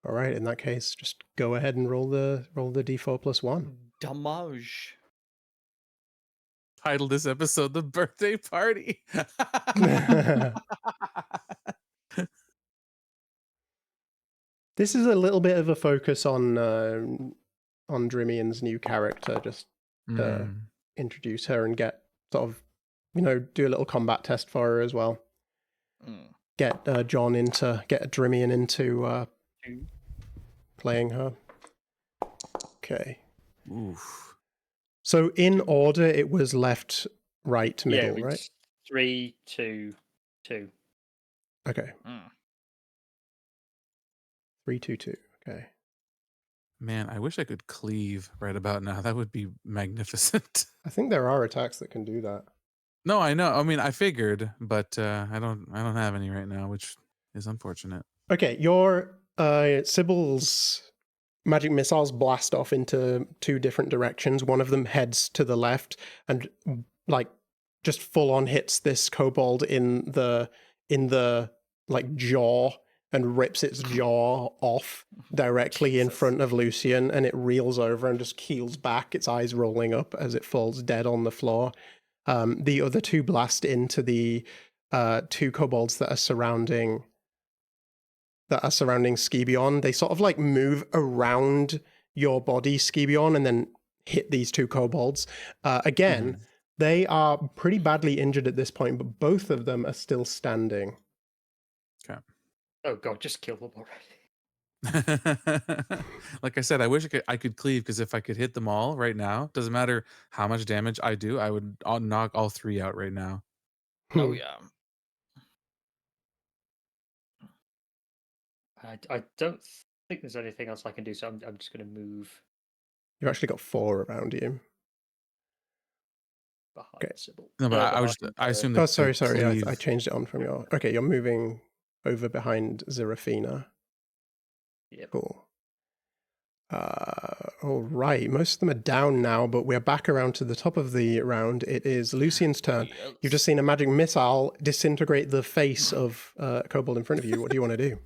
All right. In that case, just go ahead and roll the d4 plus 1. Damage. Title this episode "The Birthday Party." This is a little bit of a focus on Drimian's new character, just to introduce her and get sort of, do a little combat test for her as well. Get Drimian into playing her. Okay. Oof. So in order, it was left, right, middle, yeah, right? 3, 2, 2. Okay. 3, 2, 2. Okay. Man, I wish I could cleave right about now. That would be magnificent. I think there are attacks that can do that. No, I know. I mean, I figured, but I don't have any right now, which is unfortunate. Okay, your Sybil's magic missiles blast off into 2 different directions. One of them heads to the left and just full on hits this kobold in the jaw and rips its jaw off directly in front of Lucian, and it reels over and just keels back, its eyes rolling up as it falls dead on the floor. The other 2 blast into the 2 kobolds that are surrounding Scibion. They sort of move around your body, Scibion, and then hit these 2 kobolds. Again, they are pretty badly injured at this point, but both of them are still standing. Okay. Oh god, just kill them already. Like I said, I wish I could cleave, because if I could hit them all right now, doesn't matter how much damage I do, I'll knock all 3 out right now. Oh yeah. I don't think there's anything else I can do, so I'm just going to move You've actually got 4 around you. behind Okay. Sybil. No, but I assume that. Oh, sorry. cleave- I changed it on from your... Okay, you're moving over behind Zerafina. Yep. Cool. All right. Most of them are down now, but we're back around to the top of the round. It is Lucian's turn. You've just seen a magic missile disintegrate the face of a kobold in front of you. What do you want to do?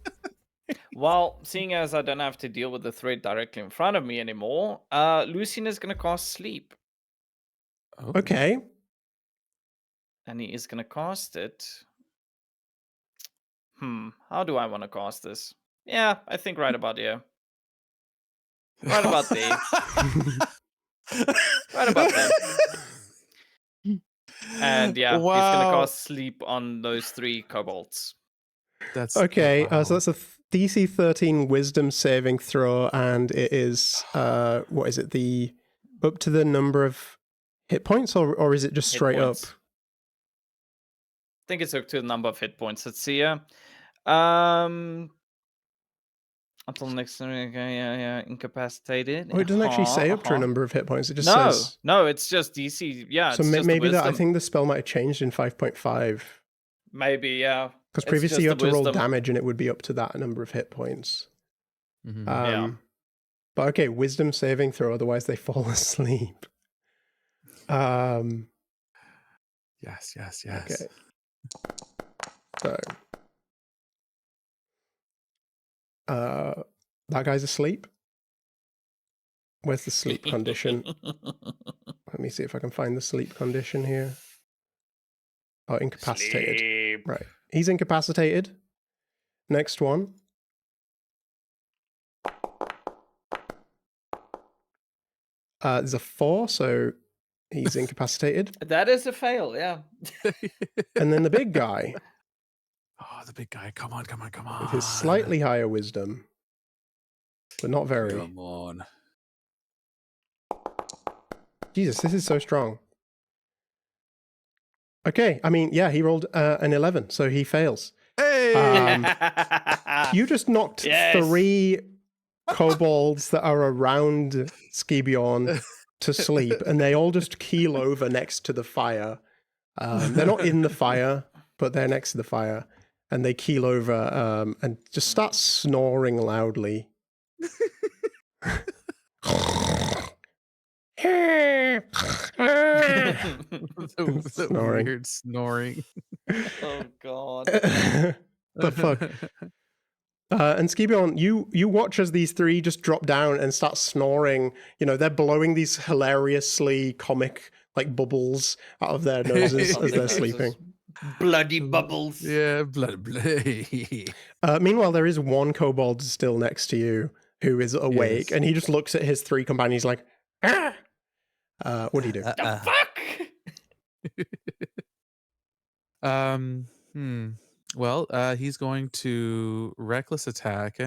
Well, seeing as I don't have to deal with the threat directly in front of me anymore, Lucian is going to cast Sleep. Oh. Okay. And he is going to cast it. How do I want to cast this? Yeah, I think right about here. Right about there. Right about there. And yeah, he's going to cast Sleep on those 3 kobolds. That's Okay. wow. So that's a DC 13 Wisdom saving throw, and it is what is it? The up to the number of hit points, or is it just Hit straight points. up? I think it's up to the number of hit points. Let's see here. Until next time, yeah, incapacitated. Oh, it doesn't actually say up to a number of hit points. It just says... No, it's just DC. Yeah, So it's just maybe the I wisdom. think the spell might have changed in 5.5. Maybe, yeah. Because It's previously you had just to the roll wisdom. damage and it would be up to that number of hit points. Mhm. Yeah. But okay, wisdom saving throw, otherwise they fall asleep. Yes. Okay. So that guy's asleep. Where's the sleep condition? Let me see if I can find the sleep condition here. Oh, incapacitated. Sleep. Right. He's incapacitated. Next one. There's a 4, so he's incapacitated. That is a fail, yeah. And then the big guy Oh, the big guy! Come on! with his slightly higher wisdom, but not very. Come on. Jesus, this is so strong. Okay, I mean, yeah, he rolled an 11, so he fails. Hey! You just knocked Yes. 3 kobolds that are around Scibion to sleep, and they all just keel over next to the fire. They're not in the fire, but they're next to the fire, and they keel over and just start snoring loudly. The Snoring. weird snoring. Oh god. The fuck. And Skibion, you watch as these three just drop down and start snoring. You know, they're blowing these hilariously comic like bubbles out of their noses Out as their they're sleeping. noses. Bloody bubbles. Yeah, blood. Meanwhile, there is one kobold still next to you who is awake, Yes. and he just looks at his three companions like, ah! What do you do? The fuck? Well, he's going to reckless attack.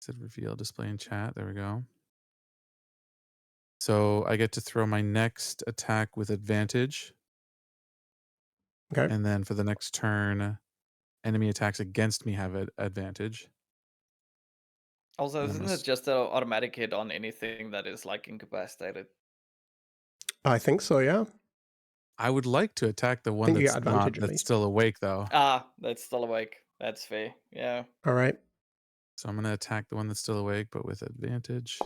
Said reveal display in chat. There we go. So I get to throw my next attack with advantage. Okay. And then for the next turn, enemy attacks against me have advantage. Also, And I'm isn't gonna it just an automatic hit on anything that is like incapacitated? I think so, yeah. I would like to attack the one think you that's get not advantage at that's least. still awake though. Ah, that's still awake. That's fair. Yeah. All right. So I'm gonna attack the one that's still awake, but with advantage.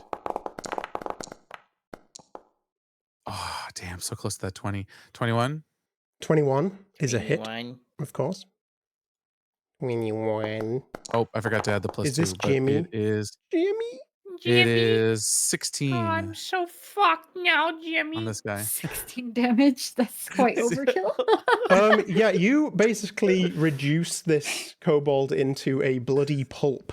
Oh, damn, so close to that 20. 21? 21 is a hit, 21. of course. 21. Oh, I forgot to add the plus Is this 2, but Jimmy? it is Jimmy? it is 16 I'm so fucked now, Jimmy. on this guy. 16 damage. That's quite overkill. Yeah, you basically reduce this kobold into a bloody pulp.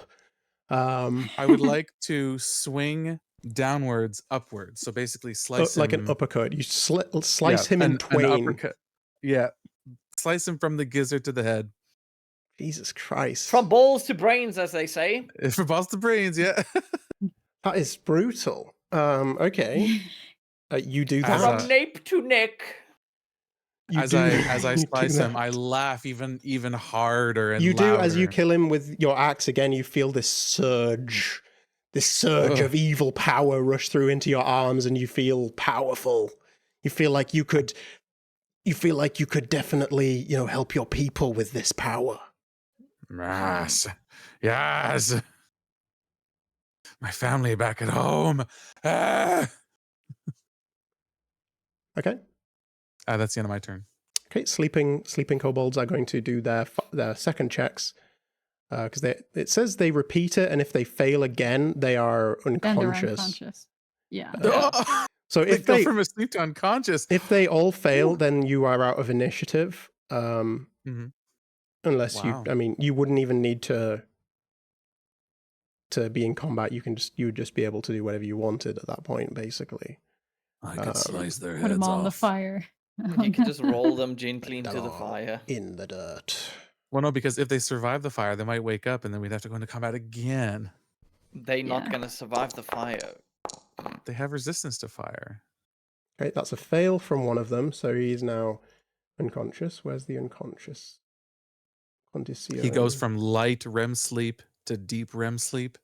I would like to swing downwards, upwards. So basically slice like him an uppercut. You slice him in an twain. uppercut. Yeah. Slice him from the gizzard to the head. Jesus Christ. From balls to brains, as they say. For balls to brains, yeah. That is brutal. Okay. You do As that. From nape to neck. You as do- I you do slice him, that. I laugh even harder and You do as you louder. kill him with your axe again. You feel this surge of evil power rush through into your arms, and you feel powerful. You feel like you could definitely, help your people with this power. Yes. Yes. My family back at home. Ah! Okay. That's the end of my turn. Okay. Sleeping kobolds are going to do their second checks because it says they repeat it, and if they fail again, they are Then they're unconscious. unconscious. Yeah. So They if go they from asleep to unconscious. if they all fail, then you are out of initiative. Mhm. Unless Wow. you wouldn't even need to be in combat. You would just be able to do whatever you wanted at that point, basically. I could slice their Put heads them on the off. fire. You can just roll them gently into the Oh, fire. in the dirt. Well, no, because if they survive the fire, they might wake up and then we'd have to go into combat again. They're not Yeah. gonna survive the fire. They have resistance to fire. Okay, that's a fail from one of them, so he's now unconscious. Where's the unconscious? He goes from light REM sleep to deep REM sleep.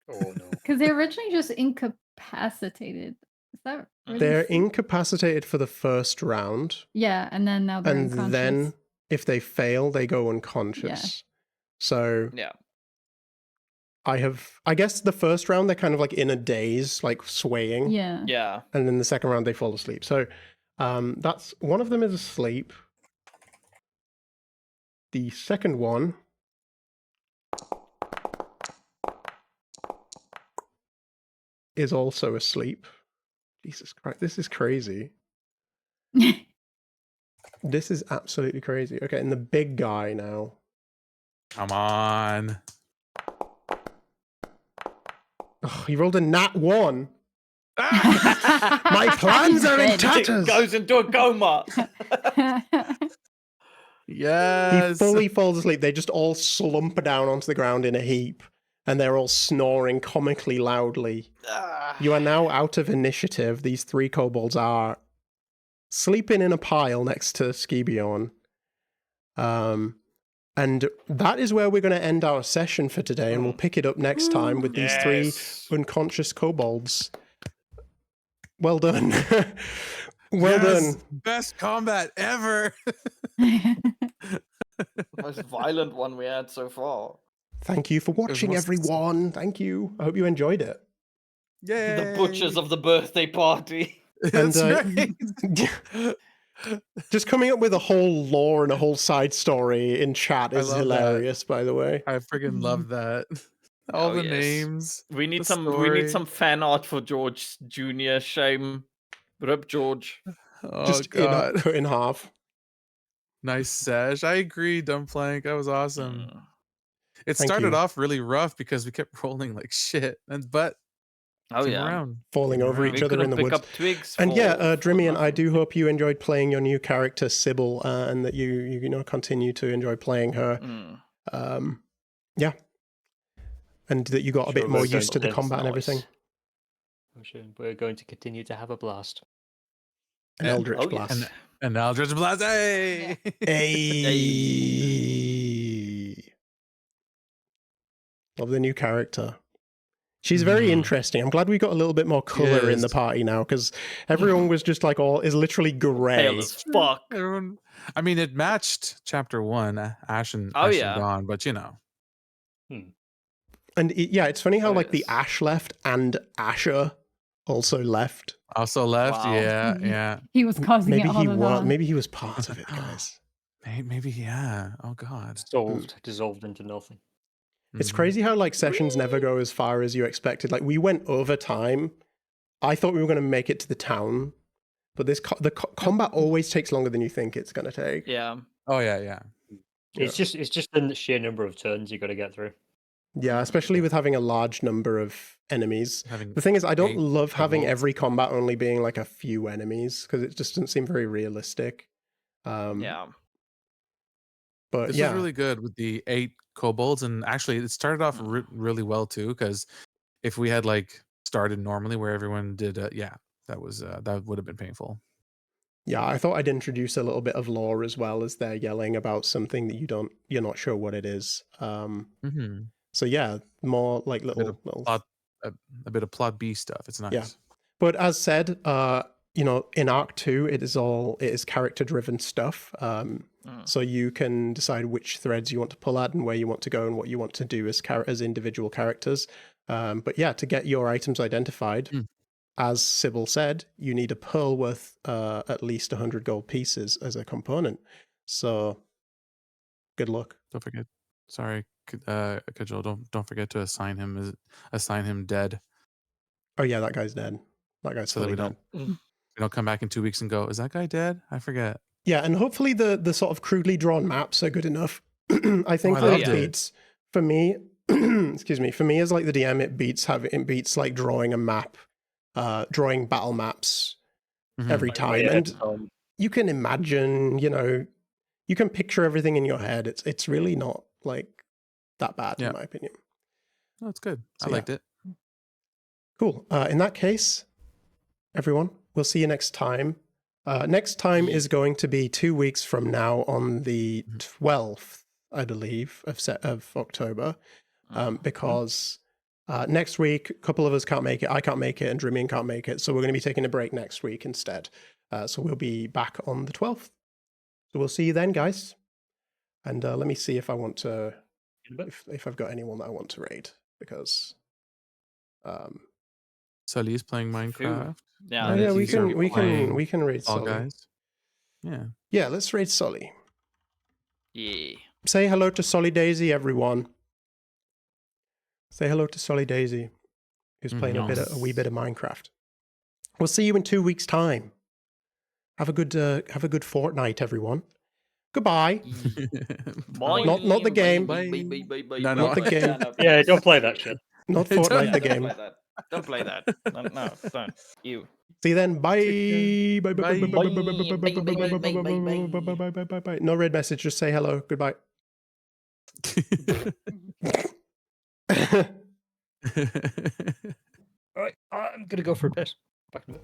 Oh no. Because they're originally just incapacitated. Is that really They're sleep? incapacitated for the first round, Yeah, and then now they're and unconscious. then if they fail, they go unconscious. So Yeah. I guess the first round they're kind of like in a daze, like swaying. Yeah. Yeah. And then the second round they fall asleep. So that's one of them is asleep. The second one is also asleep. Jesus Christ, this is crazy. This is absolutely crazy. Okay, and the big guy now. Come on. Oh, he rolled a nat 1. My plans are in Dead. tatters. Goes into a coma. He Yes. fully falls asleep. They just all slump down onto the ground in a heap, and they're all snoring comically loudly. You are now out of initiative. These 3 kobolds are sleeping in a pile next to Skibion. And that is where we're going to end our session for today, and we'll pick it up next time with these 3 unconscious kobolds. Well done. Well Yes. done. Best combat ever. The most violent one we had so far. Thank you for watching, most- everyone. Thank you. I hope you enjoyed it. Yay! The butchers of the birthday party. That's And, right. just coming up with a whole lore and a whole side story in chat I is love that. hilarious, by the way. I freaking love that. All Oh, the yes. names. We need the some story. fan art for George Jr. Shame. Rip George. Oh Just god. cut in half. Nice sesh. I agree, Dumplank. That was awesome. Mm. It Thank started you. off really rough because we kept rolling like shit. But Oh came yeah. around. Falling Came over around. each We other in couldn't the pick woods. up twigs. And yeah, for Drimian, I nothing. do hope you enjoyed playing your new character Sybil, and that you know continue to enjoy playing her. Mm. Yeah, and that you got a bit Sure, more we're used to the going- combat and everything. I'm sure we're going to continue to have a blast. An Eldritch Oh, Blast. yes. And now Eldritch Blast. Hey! Hey. Love the new character. She's very Mhm. interesting. I'm glad we got a little bit more color in the is. party now, because everyone was just like all is literally Pale gray. as fuck. Everyone, I mean, it matched chapter 1, Ash and Oh, Ash yeah. and Dawn, but you know. And yeah, it's funny how Oh, like the yes. Ash left and Asher also left. Also left, Wow. yeah, Mhm. yeah. He was causing Maybe it all he along. was. Maybe he was part of it, guys. Maybe, yeah. Oh god. Dissolved into nothing. It's Mhm. crazy how like sessions never go as far as you expected. Like we went over time. I thought we were going to make it to the town, but this combat always takes longer than you think it's going to take. Yeah. Oh yeah, yeah. It's just the sheer number of turns you got to get through. Yeah, especially with having a large number of enemies. Having The thing is, I don't 8 love having kobolds. every combat only being like a few enemies because it just doesn't seem very realistic. Yeah. But This yeah, was really good with the 8 kobolds, and actually it started off really well too, because if we had like started normally where everyone did that would have been painful. yeah, I thought I'd introduce a little bit of lore as well as they're yelling about something that you're not sure what it is. Mm-hmm. So yeah, more like a bit little of plot, a bit of plot B stuff. It's nice. Yeah. But as said, you know, in Arc 2, it is character driven stuff. So you can decide which threads you want to pull at and where you want to go and what you want to do as individual characters. But yeah, to get your items identified, as Sybil said, you need a pearl worth at least 100 gold pieces as a component. So good luck. Don't forget. Sorry, Kajol. Don't forget to assign him dead. Oh yeah, that guy's dead. That guy's So that fully we dead. don't come back in 2 weeks and go, is that guy dead? I forget. Yeah, and hopefully the sort of crudely drawn maps are good enough. I think I that loved it it. beats for me. Excuse me. For me, as like the DM, it beats like drawing a map, drawing battle maps Mhm. every Like, time, way ahead and of time. you can imagine. You know, you can picture everything in your head. It's really not like that bad Yeah. in my opinion. Oh, it's good. So, I liked it. Cool. In that case, everyone, we'll see you next time. Next time is going to be 2 weeks from now on the 12th, I believe, of October, because next week, a couple of us can't make it. I can't make it, and Drimian can't make it. So we're going to be taking a break next week instead. So we'll be back on the 12th. So we'll see you then, guys. And let me see if I want to, if I've got anyone that I want to raid, because... Sully's playing Minecraft. Yeah. oh yeah, there's we a few can people we can playing we can raid All Sully. guys. Yeah. Yeah, let's raid Sully. Yeah. Say hello to Solly Daisy, everyone. Say hello to Solly Daisy, who's playing a wee bit of Minecraft. We'll see you in 2 weeks' time. Have a good fortnight, everyone. Goodbye. Bye. Not the game. Bye. No, Not the game. Yeah, don't play that shit. Not Fortnite, the game. Don't play that. No, don't. You. See you then. Bye. Bye. Bye. Bye. No red message. Just say hello. Goodbye. All right, I'm gonna go for a piss. Back in a bit.